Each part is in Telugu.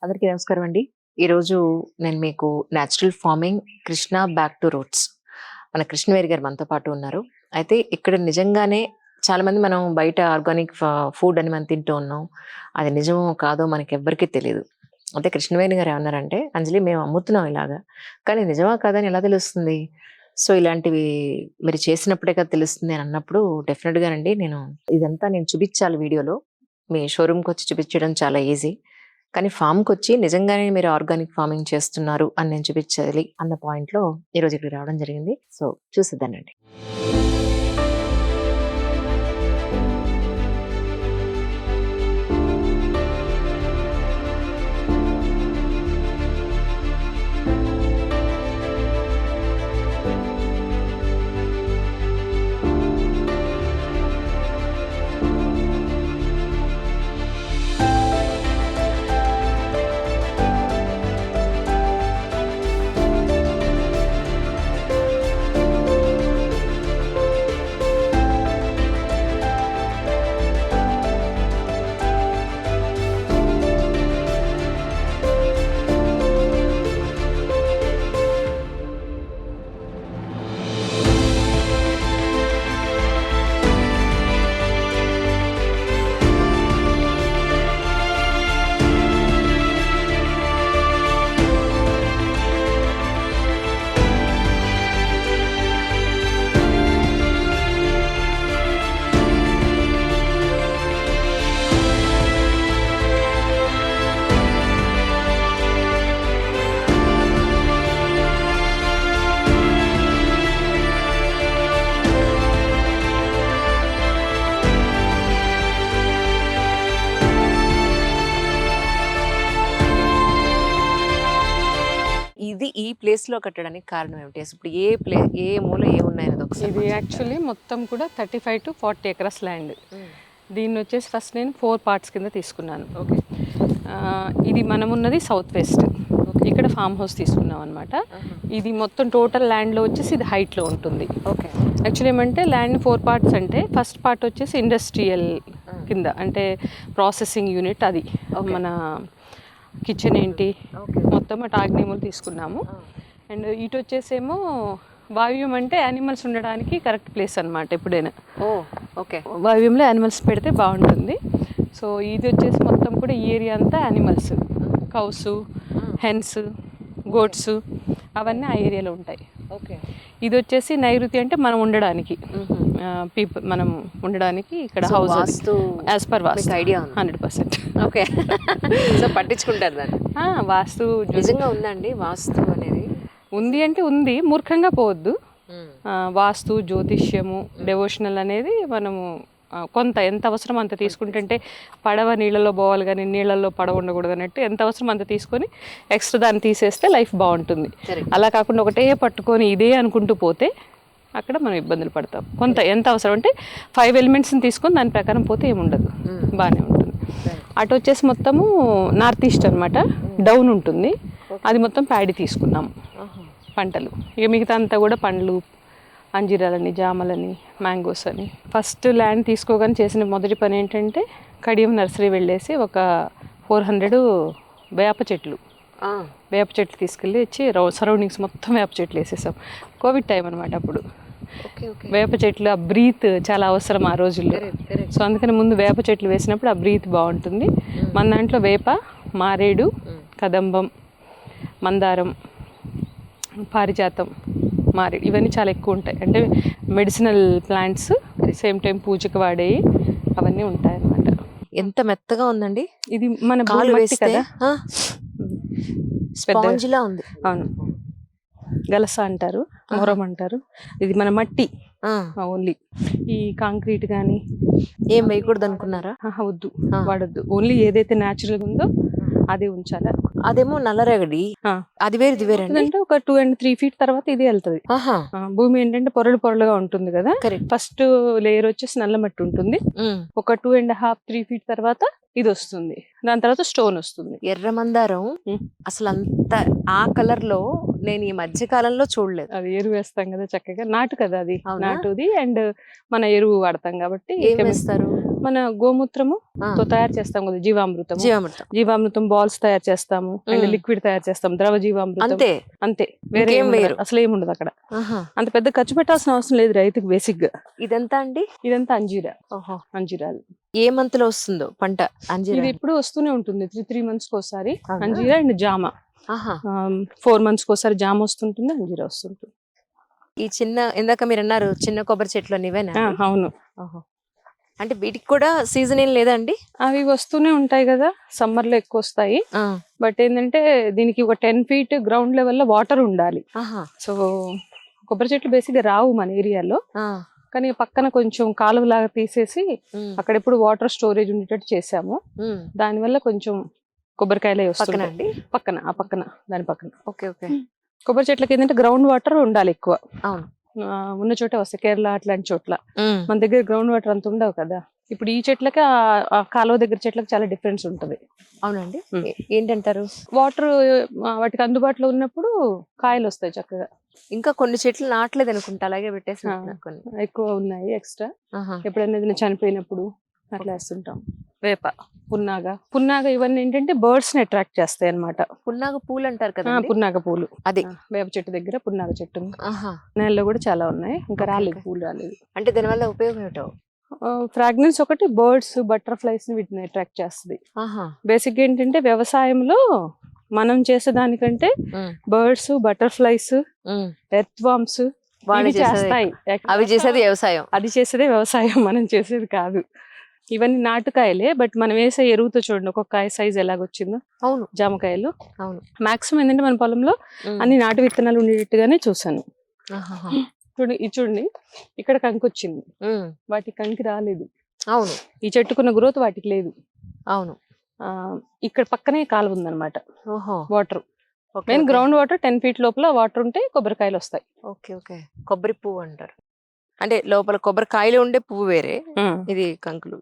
అందరికీ నమస్కారం అండి. ఈరోజు నేను మీకు natural farming Krishna back to roots మన కృష్ణవేరి గారు మనతో పాటు ఉన్నారు. అయితే ఇక్కడ నిజంగానే చాలామంది మనం బయట ఆర్గానిక్ ఫుడ్ అని మనం తింటూ ఉన్నాం. అది నిజమో కాదో మనకి ఎవ్వరికీ తెలియదు. అయితే కృష్ణవేణి గారు ఏమన్నారంటే, అంజలి మేము అమ్ముతున్నాం ఇలాగా, కానీ నిజమా కాదని ఎలా తెలుస్తుంది? సో ఇలాంటివి మీరు చేసినప్పుడే కదా తెలుస్తుంది అని అన్నప్పుడు, డెఫినెట్గానండి ఇదంతా నేను చూపించాలి వీడియోలో. మీ షోరూమ్కి వచ్చి చూపించడం చాలా ఈజీ, కానీ ఫామ్‌కి వచ్చి నిజంగానే మీరు ఆర్గానిక్ ఫార్మింగ్ చేస్తున్నారు అని నేను చూపించాలి అన్న పాయింట్‌లో ఈరోజు ఇక్కడికి రావడం జరిగింది. సో చూసేద్దానండి. ఇది ఈ ప్లేస్‌లో కట్టడానికి కారణం ఏమిటి? ఇప్పుడు ఏ మూల ఏమున్నాయనేది ఒకసారి ఇది యాక్చువల్లీ మొత్తం కూడా 35 to 40 ఎకరస్ ల్యాండ్. దీన్ని వచ్చేసి ఫస్ట్ నేను 4 పార్ట్స్ కింద తీసుకున్నాను. ఓకే. ఇది మనం ఉన్నది సౌత్ వెస్ట్. ఇక్కడ ఫామ్ హౌస్ తీసుకున్నాం అనమాట. ఇది మొత్తం టోటల్ ల్యాండ్లో వచ్చేసి ఇది హైట్లో ఉంటుంది. ఓకే. యాక్చువల్లీ ఏమంటే ల్యాండ్ 4 పార్ట్స్ అంటే ఫస్ట్ పార్ట్ వచ్చేసి ఇండస్ట్రియల్ కింద, అంటే ప్రాసెసింగ్ యూనిట్ అది. మన కిచెన్ ఏంటి మొత్తం అటు ఆగ్నేయములు తీసుకున్నాము. అండ్ ఇటు వచ్చేసేమో వాయువ్యం అంటే యానిమల్స్ ఉండడానికి కరెక్ట్ ప్లేస్ అనమాట. ఎప్పుడైనా ఓకే వాయువ్యంలో యానిమల్స్ పెడితే బాగుంటుంది. సో ఇది వచ్చేసి మొత్తం కూడా ఈ ఏరియా అంతా యానిమల్స్, కౌస్, హెన్స్, గోట్స్ అవన్నీ ఆ ఏరియాలో ఉంటాయి. ఓకే. ఇది వచ్చేసి నైరుతి అంటే మనం ఉండడానికి, మనం ఉండడానికి ఇక్కడ హౌస్ యాజ్ పర్ వాస్తు ఐడియా 100%. ఓకే. సో పట్టించుకుంటారు దాన్ని. వాస్తు నిజంగా ఉందండి వాస్తు అనేది? ఉంది అంటే ఉంది, మూర్ఖంగా పోవద్దు. వాస్తు, జ్యోతిష్యము, డెవోషనల్ అనేది మనము కొంత ఎంత అవసరం అంత తీసుకుంటుంటే, పడవ నీళ్ళలో పోవాలి కానీ నీళ్ళల్లో పడవ ఉండకూడదు అన్నట్టు ఎంత అవసరం అంత తీసుకొని ఎక్స్ట్రా దాన్ని తీసేస్తే లైఫ్ బాగుంటుంది. అలా కాకుండా ఒకటే పట్టుకొని ఇదే అనుకుంటూ పోతే అక్కడ మనం ఇబ్బందులు పడతాం. కొంత ఎంత అవసరం అంటే 5 ఎలిమెంట్స్ని తీసుకొని దాని ప్రకారం పోతే ఏముండదు, బాగానే ఉంటుంది. అటు వచ్చేసి మొత్తము నార్త్ ఈస్ట్ అనమాట, డౌన్ ఉంటుంది. అది మొత్తం ప్యాడీ తీసుకున్నాము పంటలు. ఇక మిగతా అంతా కూడా పండ్లు, అంజీరాలని, జామలని, మ్యాంగోస్ అని. ఫస్ట్ ల్యాండ్ తీసుకోగానే చేసిన మొదటి పని ఏంటంటే కడియం నర్సరీ వెళ్ళేసి ఒక 400 వేప చెట్లు తీసుకెళ్ళి ఇచ్చి సరౌండింగ్స్ మొత్తం వేప చెట్లు వేసేసాం. కోవిడ్ టైం అనమాట అప్పుడు. వేప చెట్లు, ఆ బ్రీత్ చాలా అవసరం ఆ రోజుల్లో. సో అందుకని ముందు వేప చెట్లు వేసినప్పుడు ఆ బ్రీత్ బాగుంటుంది. మన దాంట్లో వేప, మారేడు, కదంబం, మందారం, పారిజాతం, మారేడు ఇవన్నీ చాలా ఎక్కువ ఉంటాయి. అంటే మెడిసినల్ ప్లాంట్స్, సేమ్ టైం పూజకి వాడేవి అవన్నీ ఉంటాయి అన్నమాట. ఎంత మెత్తగా ఉందండి ఇది, మన కాలు వేస్తే కదా స్పాంజిలా ఉంది. అవును, గలస అంటారు, మొరం అంటారు. ఇది మన మట్టి ఓన్లీ. ఈ కాంక్రీట్ కానీ ఏం వేయకూడదు అనుకున్నారా? వద్దు, వాడద్దు. ఓన్లీ ఏదైతే న్యాచురల్గా ఉందో అదే ఉంచాలి. అదేమో నల్లరేగడి, అది వేరు ఇది వేరండి. అంటే ఒక 2 and 3 feet తర్వాత ఇది వెళ్తుంది. భూమి ఏంటంటే పొరలుగా ఉంటుంది కదా. ఫస్ట్ లేయర్ వచ్చేసి నల్ల మట్టి ఉంటుంది. ఒక 2.5, 3 feet తర్వాత ఇది వస్తుంది. దాని తర్వాత స్టోన్ వస్తుంది. ఎర్ర మందారం అసలు అంత ఆ కలర్ లో నేను ఈ మధ్య కాలంలో చూడలేదు. అది ఎరువు వేస్తాం కదా చక్కగా, నాటు కదా అది, నాటుది. అండ్ మన ఎరువు వాడతాం కాబట్టి ఏం వేస్తారు? మన గోమూత్రము ఆ. తో తయారు చేస్తాం కదా జీవామృతం. జీవామృతం బాల్స్ తయారు చేస్తాము అండ్ లిక్విడ్ తయారు చేస్తాం, ద్రవ జీవామృతం. అంతే అంతే, వేరే ఇంకేం వేయరు. అసలు ఏముండదు అక్కడ. ఆహా. అంత పెద్ద ఖర్చు పెట్టాల్సిన అవసరం లేదు రైతుకి బేసిక్ గా. ఇదంతా అండి ఇదంతా అంజీరా. ఓహో. అంజీరాలు ఏ మంత్ లో వస్తుందో పంట అంజీరా? ఇది ఇప్పుడు వస్తూనే ఉంటుంది, 3 months కి ఒకసారి అవునా? అంజీరా అండ్ జామ. ఆహా. 4 months కి ఒకసారి జామ వస్తుంటుంది, అంజీరా వస్తుంటుంది. ఈ చిన్న ఇందాక మీరు అన్నారు చిన్న కొబ్బరి చెట్లు ఇవేనా? అవును. ఓహో. అంటే వీటికి కూడా సీజన్ ఏం లేదా అండి? అవి వస్తూనే ఉంటాయి కదా, సమ్మర్ లో ఎక్కువ వస్తాయి. బట్ ఏంటంటే దీనికి ఒక 10 feet గ్రౌండ్ లెవెల్ లో వాటర్ ఉండాలి. సో కొబ్బరి చెట్లు బేసిక్ గా రావు మన ఏరియాలో, కానీ పక్కన కొంచెం కాలువలాగా తీసేసి అక్కడ ఎప్పుడు వాటర్ స్టోరేజ్ ఉండేటట్టు చేసాము. దాని వల్ల కొంచెం కొబ్బరికాయలే వస్తున్నాయి. పక్కన ఆ పక్కన దాని పక్కన. Okay okay. కొబ్బరి చెట్లకి ఏంటంటే గ్రౌండ్ వాటర్ ఉండాలి ఎక్కువ. అవును. ఉన్న చోట వస్తాయి, కేరళ అట్లాంటి చోట్ల. మన దగ్గర గ్రౌండ్ వాటర్ అంత ఉండవు కదా. ఇప్పుడు ఈ చెట్లకి ఆ కాలువ దగ్గర చెట్లకి చాలా డిఫరెన్స్ ఉంటది. అవునండి. ఏంటంటారు? వాటర్ వాటికి అందుబాటులో ఉన్నప్పుడు కాయలు వస్తాయి చక్కగా. ఇంకా కొన్ని చెట్లు నాటలేదు అనుకుంటా, అలాగే పెట్టేసి కొన్ని ఎక్కువ ఉన్నాయి ఎక్స్ట్రా. ఎప్పుడైనా ఏదైనా చనిపోయినప్పుడు అట్లా వేస్తుంటాం. వేప, పున్నాగ ఇవన్నీ ఏంటంటే బర్డ్స్ ని అట్రాక్ట్ చేస్తాయి అన్నమాట. పున్నాగ పూలు అంటారు కదా. పున్నాగ పూలు అది వేప చెట్టు దగ్గర పున్నాగ చెట్టు నేలలో కూడా చాలా ఉన్నాయి, ఇంకా రాలేదు, పూలు రాలేదు. అంటే దానివల్ల ఉపయోగం ఏమిటో? ఫ్రాగ్రెన్స్ ఒకటి, బర్డ్స్ బటర్ఫ్లైస్ ని వీటిని అట్రాక్ట్ చేస్తుంది. బేసిక్ ఏంటంటే వ్యవసాయంలో మనం చేసేదానికంటే బర్డ్స్, బటర్ఫ్లైస్, ఎర్త్ వామ్స్ వాళ్ళు చేస్తాయి. అవి చేసేది వ్యవసాయం, అది చేసేదే వ్యవసాయం, మనం చేసేది కాదు. ఇవన్నీ నాటుకాయలే, బట్ మనం వేసే ఎరువుతో చూడండి ఒక్కొక్క కాయ సైజ్ ఎలాగొచ్చిందో. అవును. జామకాయలు అవును. మాక్సిమం ఏంటంటే మన పొలంలో అన్ని నాటు విత్తనాలు ఉండేటట్టుగానే చూసాను. చూడండి ఇక్కడ కంకి వచ్చింది, వాటికి కంకి రాలేదు. అవును. ఈ చెట్టుకున్న గ్రోత్ వాటికి లేదు. అవును. ఇక్కడ పక్కనే కాలువ ఉందన్నమాట. ఓహో. Water main ground water 10 feet లోపల వాటర్ ఉంటే కొబ్బరికాయలు వస్తాయి. Okay okay. కొబ్బరి పువ్వు అంటారు, అంటే లోపల కొబ్బరికాయలు ఉండే పువ్వు వేరే, ఇది కంకులు.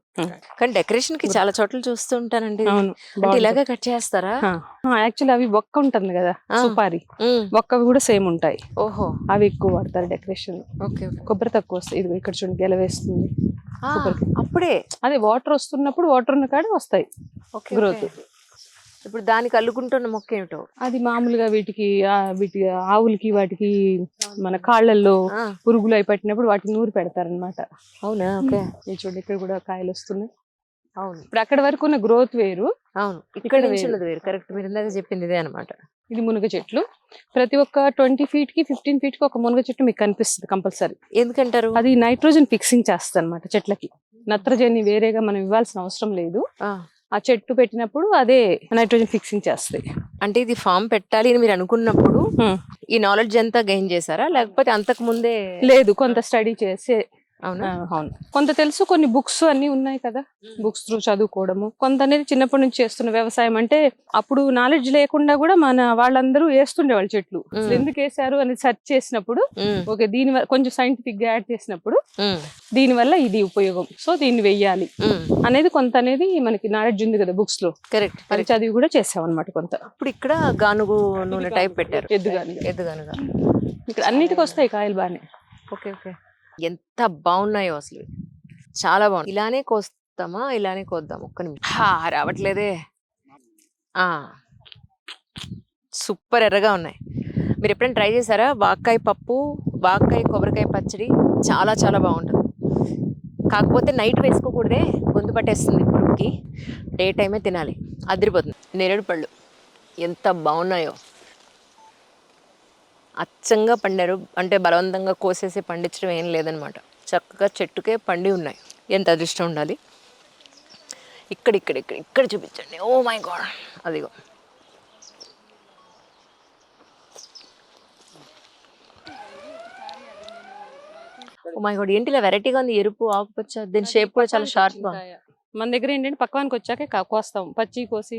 కానీ డెకరేషన్ కి చాలా చోట్ల చూస్తూ ఉంటానండి. అంటే ఇలాగే కట్ చేస్తారా? యాక్చువల్లీ అవి ఒక్క ఉంటుంది కదా సుపారి, ఒక్కవి కూడా సేమ్ ఉంటాయి. ఓహో. అవి ఎక్కువ వాడతారు డెకరేషన్. ఓకే. కొబ్బరి తక్కువ వస్తాయి. ఇది ఇక్కడ చూడండి గెలవేస్తుంది అప్పుడే. అదే వాటర్ వస్తున్నప్పుడు వాటర్ ఉన్న కాడ వస్తాయి గ్రోత్. ఇప్పుడు దానికి అల్లుకుంటున్న మొక్క ఏమిటో? అది మామూలుగా వీటికి ఆవులకి వాటికి మన కాళ్ళల్లో పురుగులు అయి పట్టినప్పుడు వాటిని నూరు పెడతారనమాట. అవునా? ఓకే. చూడండి ఇక్కడ కూడా కాయలు వస్తున్నాయి. అవును. ఇప్పుడు అక్కడ వరకు ఉన్న గ్రోత్ వేరు. అవును, ఇక్కడ వేరు. కరెక్ట్, మీరు ఇందాక చెప్పింది ఇదే అనమాట. ఇది మునగ చెట్లు. ప్రతి ఒక్క 20 feet కి 15 feet కి ఒక మునగ చెట్టు మీకు కనిపిస్తుంది కంపల్సరీ. ఎందుకంటారు? అది నైట్రోజన్ ఫిక్సింగ్ చేస్తుంది అనమాట చెట్లకి. నత్రజని వేరేగా మనం ఇవ్వాల్సిన అవసరం లేదు. ఆ చెట్టు పెట్టినప్పుడు అదే నైట్రోజన్ ఫిక్సింగ్ చేస్తాయి. అంటే ఇది ఫామ్ పెట్టాలి అని మీరు అనుకున్నప్పుడు ఈ నాలెడ్జ్ అంతా గెయిన్ చేశారా, లేకపోతే అంతకు ముందే? లేదు, కొంత స్టడీ చేసే. అవునా? అవును, కొంత తెలుసు. కొన్ని బుక్స్ అన్ని ఉన్నాయి కదా, బుక్స్ త్రూ చదువుకోవడము. కొంత అనేది చిన్నప్పటి నుంచి చేస్తున్న వ్యవసాయం. అంటే అప్పుడు నాలెడ్జ్ లేకుండా కూడా మన వాళ్ళందరూ వేస్తుండే వాళ్ళు చెట్లు. ఎందుకు వేసారు అని సెర్చ్ చేసినప్పుడు ఓకే, దీని వల్ల కొంచెం సైంటిఫిక్ గా యాడ్ చేసినప్పుడు దీని వల్ల ఇది ఉపయోగం, సో దీన్ని వెయ్యాలి అనేది కొంత అనేది మనకి నాలెడ్జ్ ఉంది కదా బుక్స్ లో. కరెక్ట్, అది చదివి కూడా చేసాం అనమాట కొంత. ఇప్పుడు ఇక్కడ గానుగు నూనె టైప్ పెట్టారు, ఎద్దుగానుగా. ఇక్కడ అన్నిటికి వస్తాయి కాయలు బాగానే. Okay okay. ఎంత బాగున్నాయో అసలు, చాలా బాగుంది. ఇలానే కోస్తామా? ఇలానే కోద్దాం. ఒక్క నిమిషం, రావట్లేదే. సూపర్ ఎర్రగా ఉన్నాయి. మీరు ఎప్పుడైనా ట్రై చేశారా? వాక్కాయ పప్పు, వాక్కాయ కొబ్బరికాయ పచ్చడి చాలా చాలా బాగుంటుంది. కాకపోతే నైట్ వేసుకోకూడదే, గొంతు పట్టేస్తుంది. ఇప్పటికి డే టైమే తినాలి, అదిరిపోతుంది. నేరేడు పళ్ళు ఎంత బాగున్నాయో, అచ్చంగా పండారు. అంటే బలవంతంగా కోసేసి పండించడం ఏం లేదనమాట, చక్కగా చెట్టుకే పండి ఉన్నాయి. ఎంత అదృష్టం ఉండాలి. ఇక్కడ చూపించండి. ఓ మై గాడ్, అదిగో. ఓ మై గాడ్, ఏంటి ఇలా వెరైటీగా ఉంది, ఎరుపు ఆకుపచ్చ. దీని షేప్ కూడా చాలా షార్ప్ గా. మన దగ్గర ఏంటంటే పక్వానికి వచ్చాక కోస్తాం, పచ్చి కోసి.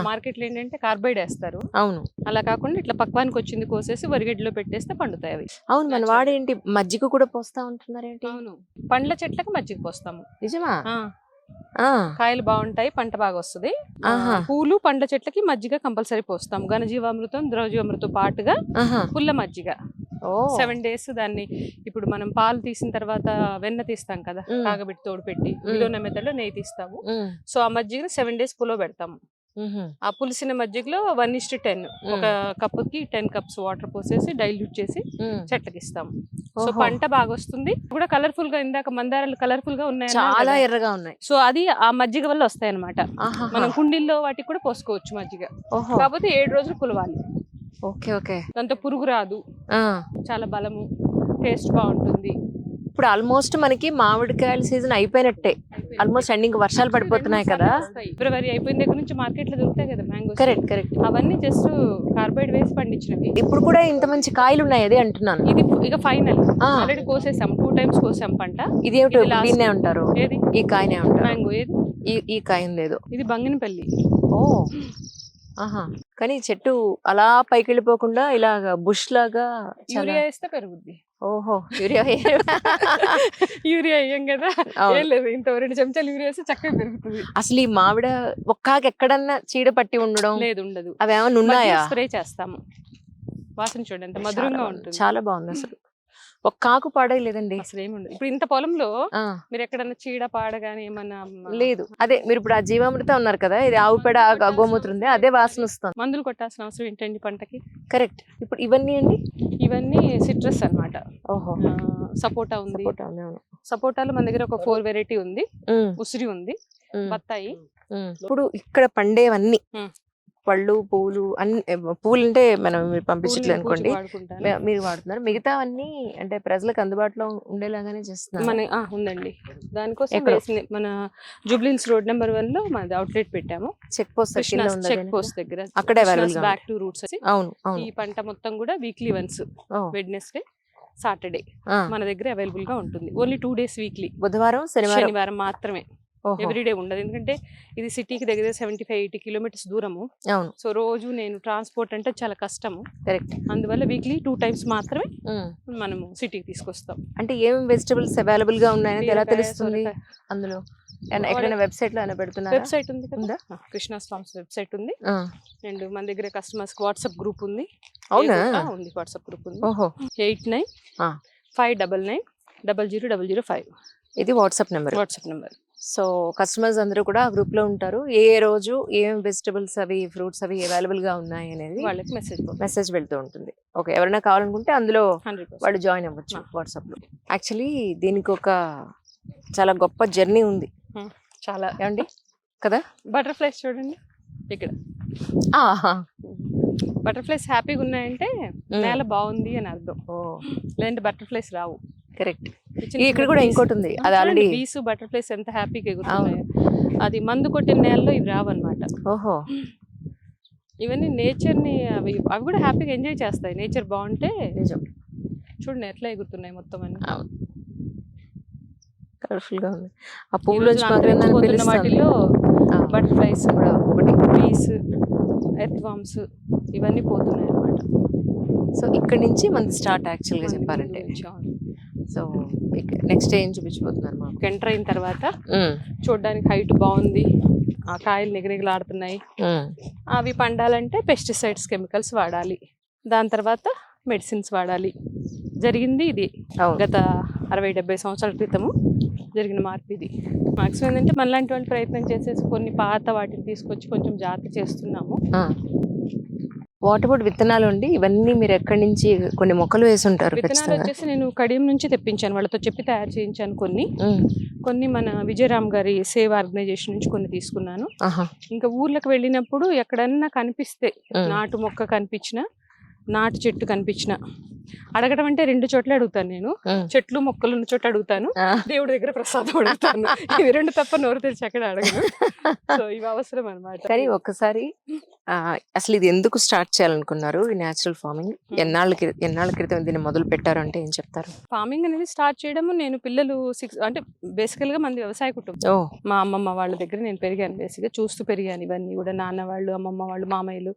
మార్కెట్ లో ఏంటంటే కార్బైడ్ వేస్తారు. అవును, అలా కాకుండా ఇట్లా పక్వానికి వచ్చింది కోసేసి వరిగడ్డిలో పెట్టేస్తే పండుతాయి అవి. అవును, మన వాడేంటి మజ్జిగ కూడా పోస్తా ఉంటున్నారు ఏంటి? అవును, పండ్ల చెట్లకు మజ్జిగ పోస్తాము. నిజమా? కాయలు బాగుంటాయి, పంట బాగా వస్తుంది. పూలు పండ్ల చెట్లకి మజ్జిగ కంపల్సరీ పోస్తాం. ఘనజీవామృతం, ద్రవజీవామృతం పాటుగా పుల్ల మజ్జిగ. ఓ 7 days దాన్ని ఇప్పుడు మనం పాలు తీసిన తర్వాత వెన్న తీస్తాం కదా, మ్మ్. కాగబెట్టి తోడు పెట్టి బిలోన మెథడ్లో నెయ్యి తీస్తాము. సో ఆ మజ్జిగని 7 days పులో పెడతాము. ఆ పులిసిన మజ్జిగలో 1:10 ఒక కప్పుకి 10 cups వాటర్ పోసేసి డైల్యూట్ చేసి చెట్లకి ఇస్తాము. సో ఓహో. పంట బాగా వస్తుంది కూడా, కలర్ఫుల్ గా, ఇందాక మందారాలు కలర్ఫుల్ గా ఉన్నాయి చాలా ఎర్రగా ఉన్నాయి. సో అది ఆ మజ్జిగ వల్ల వస్తాయి అనమాట. మనం కుండీల్లో వాటికి కూడా పోసుకోవచ్చు మజ్జిగ, ఓహో. కాకపోతే 7 రోజులు పులవాలి. Okay okay. దాంతో పురుగు రాదు, ఆ. చాలా బలము, టేస్ట్ బాగుంటుంది. ఇప్పుడు ఆల్మోస్ట్ మనకి మామిడికాయల సీజన్ అయిపోయినట్టే. ఆల్మోస్ట్ ఎండింగ్ వర్షాలు పడిపోతున్నాయి కదా. ఫిబ్రవరి అయిపోయిన దగ్గర నుంచి మార్కెట్ లో దొరుకుతాయి కదా మ్యాంగోస్. Correct correct. అవన్నీ జస్ట్ కార్బైడ్ వేసి పండించినవి. ఇప్పుడు కూడా ఇంత మంచి కాయలు ఉన్నాయి, అదే అంటున్నాను. ఇది ఇక ఫైనల్, ఆ. ఆల్రెడీ కోసేసాం, 2 times కోసాం పంట. ఇది ఏమిటో ఇది last. దీన్నే ఉంటారు, ఏది ఈ కాయనే ఉంటారు. మ్యాంగో, ఏది ఈ కాయ లేదు. ఇది బంగినపల్లి. ఓ ఆహా. కానీ చెట్టు అలా పైకి వెళ్ళిపోకుండా ఇలాగా బుష్ లాగా చాలా- యూరియా వేస్తే పెరుగుద్ది. ఓహో. యూరియా యూరియా వేయం కదా, అవును. ఏం లేదు, ఇంత 2 చెంచాలు యూరియా వేస్తే చక్కగా పెరుగుతుంది. అసలు ఈ మామిడ ఒక్కాకి ఎక్కడన్నా చీడ పట్టి ఉండడం లేదు, ఉండదు. అవి ఏమైనా ఉన్నాయా? స్ప్రే చేస్తాము, వాసన చూడండి ఎంత మధురంగా ఉంటుంది. చాలా బాగుంది. అసలు ఒక్కాకు పాడలేదండి. అసలు ఏమి ఉండదు. ఇప్పుడు ఇంత పొలంలో ఆ, మీరు ఎక్కడన్నా చీడ పాడ గానీ ఏమన్నా లేదు. అదే మీరు ఇప్పుడు ఆ జీవామృత ఉన్నారు కదా, ఇది ఆవు పేడ గోమూత్రం ఉంది, అదే వాసన వస్తుంది. మందులు కొట్టాల్సిన అవసరం ఏంటండి పంటకి. కరెక్ట్. ఇప్పుడు ఇవన్నీ అండి. ఇవన్నీ సిట్రస్ అన్నమాట. ఓహో. సపోటా ఉంది. సపోటా ఉంది, అవును. సపోటాలో మన దగ్గర ఒక 4 వెరైటీ ఉంది. ఉమ్, ఉసిరి ఉంది, ఉమ్, బత్తాయి. ఉమ్. ఇప్పుడు ఇక్కడ పండేవన్నీ ఉమ్. పళ్ళు పూలు అన్ని, పూలు అంటే మనం మీరు పంపించట్లేదు పూలని అనుకోండి, పూజకి వాడుకుంటాను. మీరు వాడుతున్నారు. మిగతావన్నీ అంటే ప్రజలకు అందుబాటులో ఉండేలాగానే చేస్తున్నారు. మన ఉందండి, దానికోసం ఎక్కడ? వేసింది మన జూబ్లీహిల్స్ రోడ్ నెంబర్ 1 లో మనది అవుట్లెట్ పెట్టాము. చెక్ పోస్ట్ కింద ఉంది చెక్ పోస్ట్ దగ్గర అక్కడే available గా బ్యాక్ టు రూట్స్. అవును అవును. ఈ పంట మొత్తం కూడా వీక్లీ వన్స్, ఓ, వెడ్నెస్డే, సాటర్డే ఆ. మన దగ్గర అవైలబుల్ గా ఉంటుంది. ఓన్లీ 2 days వీక్లీ, బుధవారం శనివారం. శనివారం మాత్రమే. ఓహో. ఎవ్రీడే ఉండదు, ఎందుకంటే ఇది సిటీకి దగ్గర 75-80 kilometers దూరము. అవును. సో రోజు నేను ట్రాన్స్పోర్ట్ అంటే చాలా కష్టము. కరెక్ట్. అందువల్ల వీక్లీ 2 times మాత్రమే మనము సిటీకి తీసుకొస్తాం. అంటే ఏం వెజిటబుల్స్ అవైలబుల్ గా ఉన్నాయని ఎలా బీరకాయ, తెలుస్తుంది? సొరకాయ. అందులో ఎక్కడైనా వెబ్సైట్ లో అయినా పెడుతున్నారా? వెబ్సైట్ ఉంది ఉందా? కదా, కృష్ణా స్టామ్స్ వెబ్సైట్ ఉంది. ఆ. అండ్ మన దగ్గర కస్టమర్స్ వాట్సాప్ గ్రూప్ ఉంది. అవునా? ఉంది, వాట్సాప్ గ్రూప్ ఉంది. ఓహో. 8959990005 ఇది WhatsApp number. WhatsApp number. So customers అందరూ కూడా ఆ గ్రూప్ లో ఉంటారు. ఏ రోజు ఏం వెజిటబుల్స్ అవి ఫ్రూట్స్ అవి అవైలబుల్ గా ఉన్నాయి అనేది వాళ్ళకి మెసేజ్ వెళ్తూ ఉంటుంది. ఓకే, ఎవరైనా కావాలనుకుంటే అందులో 100%. వాళ్ళు జాయిన్ అవ్వచ్చు వాట్సాప్ లో. యాక్చువల్లీ దీనికి ఒక చాలా గొప్ప జర్నీ ఉంది చాలా ఏమండి కదా. బటర్ఫ్లైస్ చూడండి ఇక్కడ, ఆహా. బటర్ఫ్లైస్ హ్యాపీగా ఉన్నాయంటే నేల బాగుంది అని అర్థం. ఓ, లేదంటే బటర్ఫ్లైస్ రావు. కరెక్ట్. ఇక్కడ కూడా ఇంకోటి ఉంది, అది ఆల్రెడీ బీస్ బటర్ఫ్లైస్ ఎంత హ్యాపీగా ఎగురుతున్నాయి. అది మందు కొట్టిన నేలలో ఇవి రావన్నమాట. ఓహో. ఇవన్నీ నేచర్ ని, అవి కూడా హ్యాపీగా ఎంజాయ్ చేస్తాయి. నేచర్ బాగుంటే నిజం. చూడండి ఎట్లా ఎగురుతున్నాయి మొత్తం అన్ని. కలర్ఫుల్ గా ఉంది. ఆ ఈ పువ్వులు రోజు అంతరించిపోతున్న వాటిలో బటర్ఫ్లైస్, బీస్, ఎర్త్వామ్స్ ఇవన్నీ పోతున్నాయి అన్నమాట. సో ఇక్కడ నుంచి మనకి స్టార్ట్ యాక్చువల్ గా చెప్పాలంటే. సో నెక్స్ట్ ఏం చూపించబోతున్నారు మాకు? ఎంటర్ అయిన తర్వాత చూడడానికి హైట్ బాగుంది, ఆ కాయలు నిగనిగలాడుతున్నాయి. అవి పండాలంటే పెస్టిసైడ్స్, కెమికల్స్ వాడాలి. దాని తర్వాత మెడిసిన్స్ వాడాలి. జరిగింది ఇది గత 60-70 సంవత్సరాల క్రితము జరిగిన మార్పు ఇది. మాక్సిమం ఏంటంటే మనలాంటి వాళ్ళు ప్రయత్నం చేసేసి కొన్ని పాత వాటిని తీసుకొచ్చి కొంచెం జాగ్రత్త చేస్తున్నాము. వాట్ అబౌట్ విత్తనాలు అండి? ఇవన్నీ మీరు ఎక్కడి నుంచి కొన్ని మొక్కలు వేసి ఉంటారు? విత్తనాలు వచ్చేసి నేను కడియం నుంచి తెప్పించాను, వాళ్ళతో చెప్పి తయారు చేయించాను. కొన్ని మన విజయరామ్ గారి సేవ్ ఆర్గనైజేషన్ నుంచి కొన్ని తీసుకున్నాను. ఇంకా ఊర్లకు వెళ్ళినప్పుడు ఎక్కడన్నా కనిపిస్తే, నాటు మొక్క కనిపించిన, నాటు చెట్టు కనిపించిన, అడగడం అంటే 2 చోట్ల అడుగుతాను నేను. చెట్లు మొక్కలు ఉన్న చోట అడుగుతాను, దేవుడి దగ్గర ప్రసాదం అడుగుతాను. ఇవి 2 తప్ప నోరు తెరిచి ఎక్కడ అడగను. సో ఇవి అవసరం అన్నమాట. కానీ ఒక్కసారి అసలు ఇది ఎందుకు స్టార్ట్ చేయాలనుకున్నారు ఈ న్యాచురల్ ఫార్మింగ్? ఎన్నాళ్ళ క్రితం దీన్ని మొదలు పెట్టారు అంటే ఏం చెప్తారు? ఫార్మింగ్ అనేది స్టార్ట్ చేయడము, నేను పిల్లలు 6 అంటే బేసికల్ గా మంది వ్యవసాయ కుటుంబం. మా అమ్మమ్మ వాళ్ళ దగ్గర నేను పెరిగాను, బేసిక్ గా చూస్తూ పెరిగాను. ఇవన్నీ కూడా నాన్న వాళ్ళు, అమ్మమ్మ వాళ్ళు, మామయ్యలు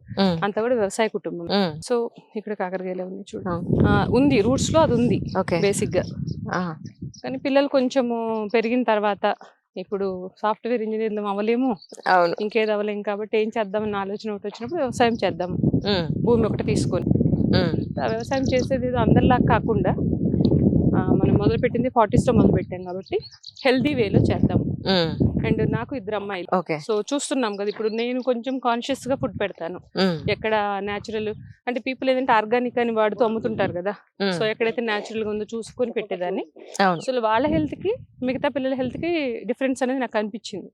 అంతా కూడా వ్యవసాయ కుటుంబం. సో ఇక్కడ కాకరకాయలే ఉంది చూడు, ఉంది రూట్స్ లో అది ఉంది బేసిక్ గా. కానీ పిల్లలు కొంచెము పెరిగిన తర్వాత, ఇప్పుడు సాఫ్ట్వేర్ ఇంజనీర్లు అవ్వలేము, ఇంకేది అవ్వలేము, కాబట్టి ఏం చేద్దామని ఆలోచన ఒకటి వచ్చినప్పుడు వ్యవసాయం చేద్దాము, భూమి ఒకటి తీసుకొని. ఆ వ్యవసాయం చేసేది ఏదో అందరిలా కాకుండా మనం మొదలుపెట్టింది 40s లో మొదలుపెట్టాం కాబట్టి హెల్దీ వేలో చేద్దాం. అండ్ నాకు 2 అమ్మాయిలు. ఓకే. సో చూస్తున్నాం కదా, ఇప్పుడు నేను కొంచెం కాన్షియస్ గా ఫుడ్ పెడతాను. ఎక్కడ న్యాచురల్ అంటే పీపుల్ ఏదంటే ఆర్గానిక్ అని వాడుతూ అమ్ముతుంటారు కదా, సో ఎక్కడైతే న్యాచురల్ గా ఉందో చూసుకొని పెట్టేదాన్ని. సో వాళ్ళ హెల్త్ కి మిగతా పిల్లల హెల్త్ కి డిఫరెన్స్ అనేది నాకు అనిపించింది.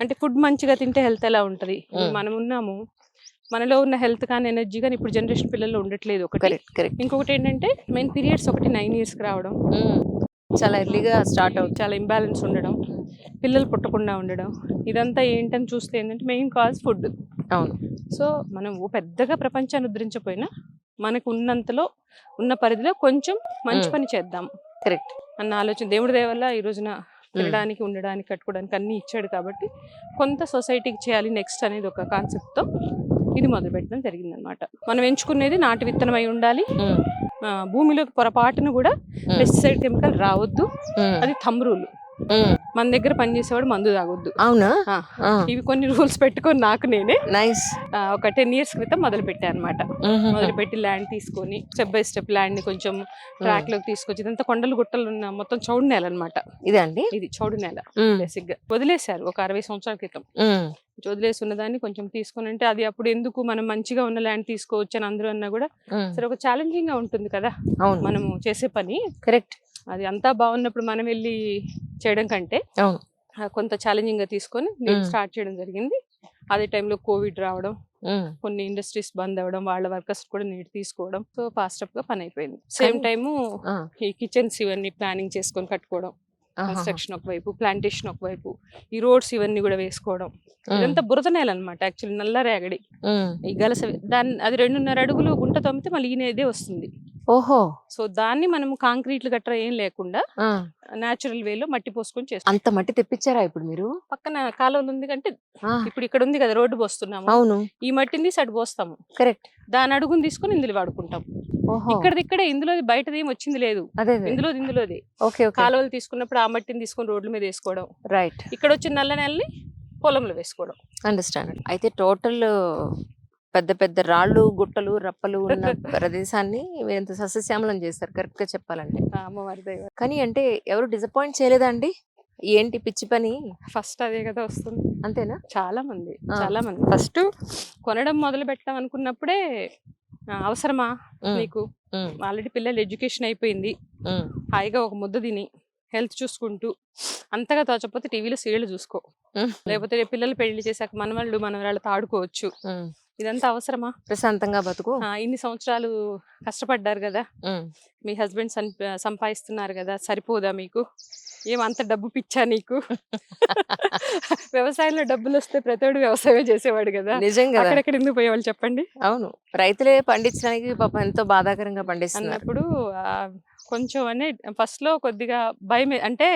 అంటే ఫుడ్ మంచిగా తింటే హెల్త్ ఎలా ఉంటది. మనం ఉన్నాము, మనలో ఉన్న హెల్త్ కానీ ఎనర్జీ కానీ ఇప్పుడు జనరేషన్ పిల్లల్లో ఉండట్లేదు. ఒకటి. ఇంకొకటి ఏంటంటే మెయిన్ పీరియడ్స్ ఒకటి 9 years కి రావడం, చాలా ఎర్లీగా స్టార్ట్ అవుతుంది, చాలా ఇంబ్యాలెన్స్ ఉండడం, పిల్లలు పుట్టకుండా ఉండడం, ఇదంతా ఏంటని చూస్తే ఏంటంటే మెయిన్ కాజ్ ఫుడ్. అవును. సో మనం పెద్దగా ప్రపంచాన్ని ఉద్ధరించకపోయినా మనకు ఉన్నంతలో ఉన్న పరిధిలో కొంచెం మంచి పని చేద్దాం కరెక్ట్ అన్న ఆలోచన. దేవుడి దయ వల్ల ఈ రోజున తినడానికి, ఉండడానికి, కట్టుకోవడానికి అన్ని ఇచ్చాడు కాబట్టి కొంత సొసైటీకి చేయాలి నెక్స్ట్ అనేది ఒక కాన్సెప్ట్తో ఇది మొదలు పెట్టడం జరిగింది అనమాట. మనం ఎంచుకునేది నాటు విత్తనం అయి ఉండాలి, భూమిలోకి పొరపాటును కూడా పెస్టిసైడ్ కెమికల్ రావద్దు, అది థంబ్ రూల్. మన దగ్గర పనిచేసేవాడు మందు తాగొద్దు. అవునా? ఇవి కొన్ని రూల్స్ పెట్టుకొని నాకు నేనే నైస్ ఒక 10 years క్రితం మొదలు పెట్టాను అనమాట. మొదలుపెట్టి ల్యాండ్ తీసుకొని స్టెప్ బై స్టెప్ ల్యాండ్ ని కొంచెం ట్రాక్ లోకి తీసుకొచ్చి, ఇదంతా కొండలు గుట్టలు ఉన్న మొత్తం చౌడు నేల అనమాట. ఇదండి, ఇది చౌడు నేల. బేసిక్ గా వదిలేశారు ఒక 60 సంవత్సరాల క్రితం. వదిలేసి ఉన్నదాన్ని కొంచెం తీసుకుని, అంటే అది అప్పుడు ఎందుకు మనం మంచిగా ఉన్న ల్యాండ్ తీసుకోవచ్చు అని అందరూ అన్నా కూడా సరే ఒక ఛాలెంజింగ్ గా ఉంటుంది కదా మనము చేసే పని. కరెక్ట్. అది అంతా బాగున్నప్పుడు మనం వెళ్ళి చేయడం కంటే కొంత ఛాలెంజింగ్ గా తీసుకొని నేను స్టార్ట్ చేయడం జరిగింది. అదే టైంలో కోవిడ్ రావడం, కొన్ని ఇండస్ట్రీస్ బంద్ అవ్వడం, వాళ్ళ వర్కర్స్ కూడా నీట్ తీసుకోవడం, సో ఫాస్ట్ అప్ గా పని అయిపోయింది. సేమ్ టైము ఈ కిచెన్స్ ఇవన్నీ ప్లానింగ్ చేసుకొని కట్టుకోవడం, కన్స్ట్రక్షన్ ఒకవైపు, ప్లాంటేషన్ ఒకవైపు, ఈ రోడ్స్ ఇవన్నీ కూడా వేసుకోవడం. ఇదంతా బురద నేల అనమాట, యాక్చువల్లీ నల్ల రేగడి, ఈ గలస. దాన్ని అది 2.5 అడుగులు గుంట తమ్మితే మళ్ళీ ఈనేదే వస్తుంది. ఓహో. సో దాన్ని మనం కాంక్రీట్లు గట్రా ఏం లేకుండా న్యాచురల్ వేలో మట్టి పోసుకొని చేస్తాం. అంత మట్టి తెప్పించారా ఇప్పుడు మీరు? పక్కన కాలువలు ఉంది కంటే ఇప్పుడు ఇక్కడ ఉంది కదా రోడ్డు పోస్తున్నాము. అవును. ఈ మట్టిని సైడ్ పోస్తాము. కరెక్ట్. దాని అడుగుని తీసుకొని ఇందులో వాడుకుంటాం. ఇక్కడే ఇందులో బయటది ఏం వచ్చింది లేదు, ఇందులోది. కాలువలు తీసుకున్నప్పుడు ఆ మట్టిని తీసుకొని రోడ్ల మీద వేసుకోవడం. రైట్. ఇక్కడ వచ్చిన నల్ల నెలని పొలంలో వేసుకోవడం. అండర్స్టాండ్. అయితే టోటల్ పెద్ద పెద్ద రాళ్ళు, గుట్టలు, రప్పలు ఉన్న ప్రదేశాన్ని ఎంత సస్యశ్యామలం చేస్తారు కరెక్ట్ గా చెప్పాలంటే. కానీ అంటే ఎవరు డిసప్పాయింట్ చేయలేదా అండి? ఏంటి పిచ్చి పని? ఫస్ట్ అదే కదా వస్తుంది. అంతేనా? చాలా మంది ఫస్ట్ కొనడం మొదలు పెట్టాం అనుకున్నప్పుడే అవసరమా నీకు, ఆల్రెడీ పిల్లలు ఎడ్యుకేషన్ అయిపోయింది, హాయిగా ఒక ముద్ద తిని హెల్త్ చూసుకుంటూ, అంతగా తోచకపోతే టీవీలో సీరియల్ చూసుకో, లేకపోతే పిల్లలు పెళ్లి చేశాక మనవాళ్ళు మనవరాళ్ళతో ఆడుకోవచ్చు. ఇదంతా అవసరమా? ప్రశాంతంగా బతుకు. ఇన్ని సంవత్సరాలు కష్టపడ్డారు కదా, మీ హస్బెండ్ సంపాదిస్తున్నారు కదా, సరిపోదా మీకు? ఏమంత డబ్బు పిచ్చా నీకు? వ్యవసాయంలో డబ్బులు వస్తే ప్రతివాడు వ్యవసాయం చేసేవాడు కదా, నిజంగా అక్కడెక్కడ ఎందుకు పోయేవాళ్ళు చెప్పండి? అవును, రైతులే పండించడానికి పాపం ఎంతో బాధాకరంగా పండిస్తున్నప్పుడు కొంచెం అనే ఫస్ట్ లో కొద్దిగా భయం, అంటే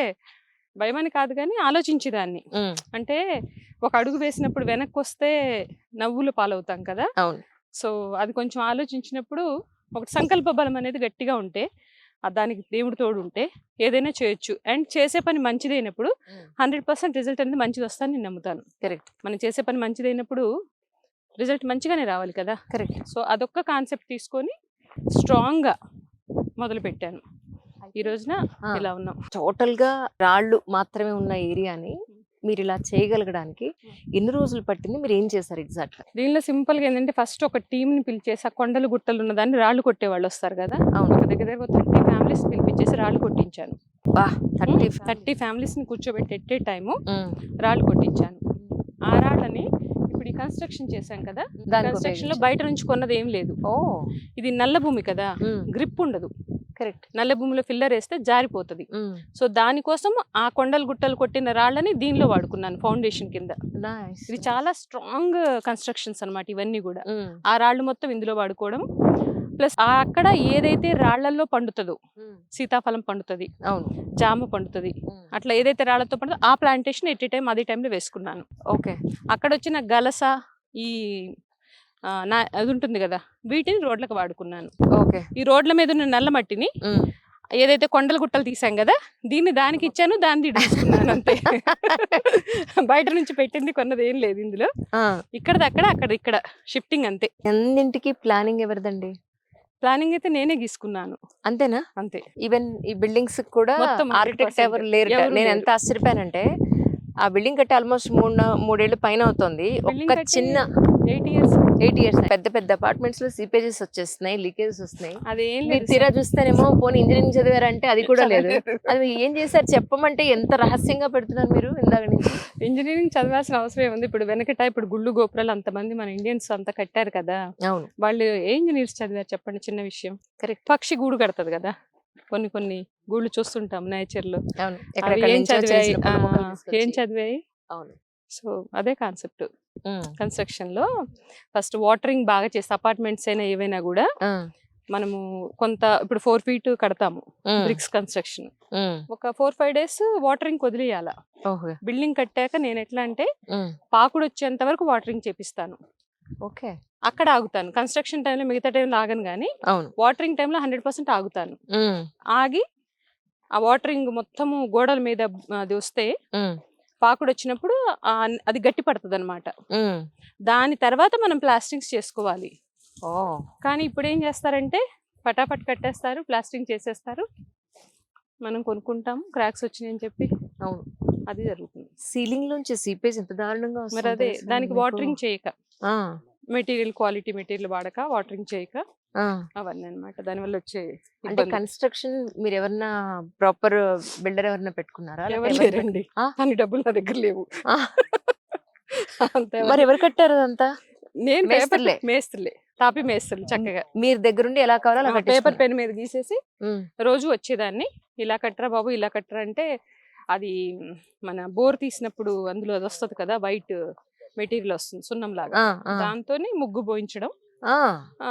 భయం అని కాదు కానీ ఆలోచించేదాన్ని. అంటే ఒక అడుగు వేసినప్పుడు వెనక్కి వస్తే నవ్వులు పాలవుతాం కదా. అవును. సో అది కొంచెం ఆలోచించినప్పుడు ఒక సంకల్ప బలం అనేది గట్టిగా ఉంటే, దానికి దేవుడు తోడు ఉంటే ఏదైనా చేయొచ్చు. అండ్ చేసే పని మంచిదైనప్పుడు 100% రిజల్ట్ అనేది మంచిది వస్తుందని నేను నమ్ముతాను. కరెక్ట్. మనం చేసే పని మంచిదైనప్పుడు రిజల్ట్ మంచిగానే రావాలి కదా. కరెక్ట్. సో అదొక్క కాన్సెప్ట్ తీసుకొని స్ట్రాంగ్ గా మొదలు పెట్టాను. ఈ రోజున ఇలా ఉన్నాం. టోటల్ గా రాళ్ళు మాత్రమే ఉన్న ఏరియాని మీరు ఇలా చేయగలగడానికి ఎన్ని రోజులు పట్టింది? మీరు ఏం చేశారు ఎగ్జాక్ట్? దీనిలో సింపుల్ గా ఏంటంటే ఫస్ట్ ఒక టీమ్ ని పిలిచేసి, ఆ కొండలు గుట్టలు ఉన్న దాన్ని రాళ్ళు కొట్టే వాళ్ళు వస్తారు కదా, ఒక దగ్గర 30 ఫ్యామిలీస్ పిలిపించేసి రాళ్ళు కొట్టించాను. 30 ఫ్యామిలీస్ ని కూర్చోబెట్టి ఎట్టే టైము రాళ్ళు కొట్టించాను. ఆ రాళ్ళని ఇప్పుడు ఈ కన్స్ట్రక్షన్ చేశాం కదా, కన్స్ట్రక్షన్ లో బయట నుంచి కొన్నది ఏం లేదు. ఇది నల్ల భూమి కదా, గ్రిప్ ఉండదు. కరెక్ట్. నల్ల భూమిలో ఫిల్లర్ వేస్తే జారిపోతుంది. సో దానికోసం ఆ కొండలు గుట్టలు కొట్టిన రాళ్ళని దీనిలో వాడుకున్నాను ఫౌండేషన్ కింద. ఇది చాలా స్ట్రాంగ్ కన్స్ట్రక్షన్స్ అన్నమాట ఇవన్నీ కూడా. ఆ రాళ్ళు మొత్తం ఇందులో వాడుకోవడం, ప్లస్ అక్కడ ఏదైతే రాళ్లలో పండుతుందో, సీతాఫలం పండుతుంది, జామ పండుతుంది, అట్లా ఏదైతే రాళ్లతో పండుతుందో ఆ ప్లాంటేషన్ ఎట్ ఏ టైం అదే టైంలో వేసుకున్నాను. ఓకే. అక్కడ వచ్చిన గలస, ఈ అది ఉంటుంది కదా, వీటిని రోడ్లకు వాడుకున్నాను. ఓకే. ఈ రోడ్ల మీద ఉన్న నల్ల మట్టిని ఏదైతే కొండలు గుట్టలు తీసాం కదా, దీన్ని దానికి ఇచ్చాను, దాన్ని తీసుకున్నాను అంతే. బయట నుంచి పెట్టింది కొన్నది ఏం లేదు ఇందులో. ఇక్కడది అక్కడ, అక్కడ ఇక్కడ షిఫ్టింగ్ అంతే. అన్నింటికి ప్లానింగ్ ఎవరిదండి? ప్లానింగ్ అయితే నేనే గీసుకున్నాను అంతేనా? అంతే. ఈవెన్ ఈ బిల్డింగ్స్ కూడా మొత్తం ఆర్కిటెక్ట్ 100% ఎవరు లేరు. ఎవరు నేను లేరు. ఎంత ఆశ్చర్యపోయానంటే ఆ బిల్డింగ్ కట్టి ఆల్మోస్ట్ 3 ఏళ్ళు పైన అవుతుంది. బిల్డింగ్ ఒక్క కట్టి చిన్న 8 ఇయర్స్ 8 ఇయర్స్ పెద్ద పెద్ద అపార్ట్మెంట్స్ లో సీపేజెస్ వచ్చేస్తున్నాయి, లీకేజెస్ వస్తున్నాయి. అదేం మీరు లేదు తీరా చూస్తేనేమో పోనీ ఇంజనీరింగ్ చదివారంటే అది కూడా లేదు. చదవలేదు. అది ఏం చేశారు చెప్పమంటే ఎంత రహస్యంగా పెడుతున్నారు మీరు ఇందాక నుంచి. ఇంజనీరింగ్ చదవాల్సిన అవసరం ఏముంది? ఇప్పుడు వెనకట ఇప్పుడు గుళ్ళు గోపురాలు అంతమంది మన ఇండియన్స్ అంతా కట్టారు కదా, అవును వాళ్ళు ఏ ఇంజనీర్స్ చదివారు చెప్పండి? చిన్న విషయం. కరెక్ట్. పక్షి గూడు కడతది కదా, కొన్ని కొన్ని గూళ్ళు చూస్తుంటాం నేచర్ లో. అవును అవి ఎక్కడెక్కడ ఏం నుంచో చిన్న చదివాయి? చిన్న పూల మొక్కలు ఏం తీసుకొచ్చి. చదివాయి? అవును. సో అదే కాన్సెప్ట్ కన్స్ట్రక్షన్ లో. ఫస్ట్ వాటరింగ్ బాగా చేస్తే అపార్ట్మెంట్స్ అయినా ఏవైనా కూడా మనము కొంత ఇప్పుడు 4 feet కడతాము బ్రిక్స్ కన్స్ట్రక్షన్, ఒక 4-5 days వాటరింగ్ వదిలేయాల. ఓకే. బిల్డింగ్ కట్టాక నేను ఎట్లా అంటే పాకుడు వచ్చేంత వరకు వాటరింగ్ చేపిస్తాను. ఓకే. అక్కడ ఆగుతాను. కన్స్ట్రక్షన్ టైంలో మిగతా టైంలో ఆగను కానీ అవును. వాటరింగ్ టైంలో 100% ఆగుతాను. ఆగి ఆ వాటరింగ్ మొత్తము గోడల మీద అది వస్తే పాకుడు వచ్చినప్పుడు అది గట్టి పడుతుంది అనమాట. దాని తర్వాత మనం ప్లాస్టింగ్స్ చేసుకోవాలి. ఓ కానీ ఇప్పుడు ఏం చేస్తారంటే పటాపట్ కట్టేస్తారు, ప్లాస్టింగ్ చేసేస్తారు, మనం కొనుక్కుంటాము క్రాక్స్ వచ్చినాయని చెప్పి. అవును అది జరుగుతుంది. సీలింగ్ నుంచి సీపేజ్ ఎంత దారుణంగా మరి వస్తుంది అదే తెలుసా దానికి మీకు? వాటరింగ్ చేయక, ఆ, మెటీరియల్ క్వాలిటీ మెటీరియల్ వాడక, వాటరింగ్ చేయక, ఆ. అవన్నీ అనమాట దానివల్ల వచ్చే అంటే ఇబ్బంది. కన్స్ట్రక్షన్ మీరు ఎవరన్నా ప్రాపర్ బిల్డర్ ఎవరన్నా పెట్టుకున్నారా? లేకపోతే ఎవరు ఎవరు లేరండి, ఆ? కానీ డబ్బులు నా దగ్గర లేవు. ఆ. అంతే. మరి ఎవరు కట్టారు అదంతా? నేను పేపర్ మేస్త్రులే? మేస్త్రులే, తాపి మేస్త్రులు చక్కగా మీరు దగ్గరుండి ఎలా కావాలో అలా పేపర్ కట్టించుకున్నారు. పెన్ మీద గీసేసి ఉమ్, రోజు వచ్చేదాన్ని. ఇలా కట్టరా బాబు, ఇలా కట్టరా అంటే అది మన బోర్ తీసినప్పుడు అందులో అది వస్తుంది కదా, వైట్ మెటీరియల్ వస్తుంది సున్నం లాగా, ఆ, ఆ, దాంతోని ముగ్గు పోయించడం, ఆ, ఆ,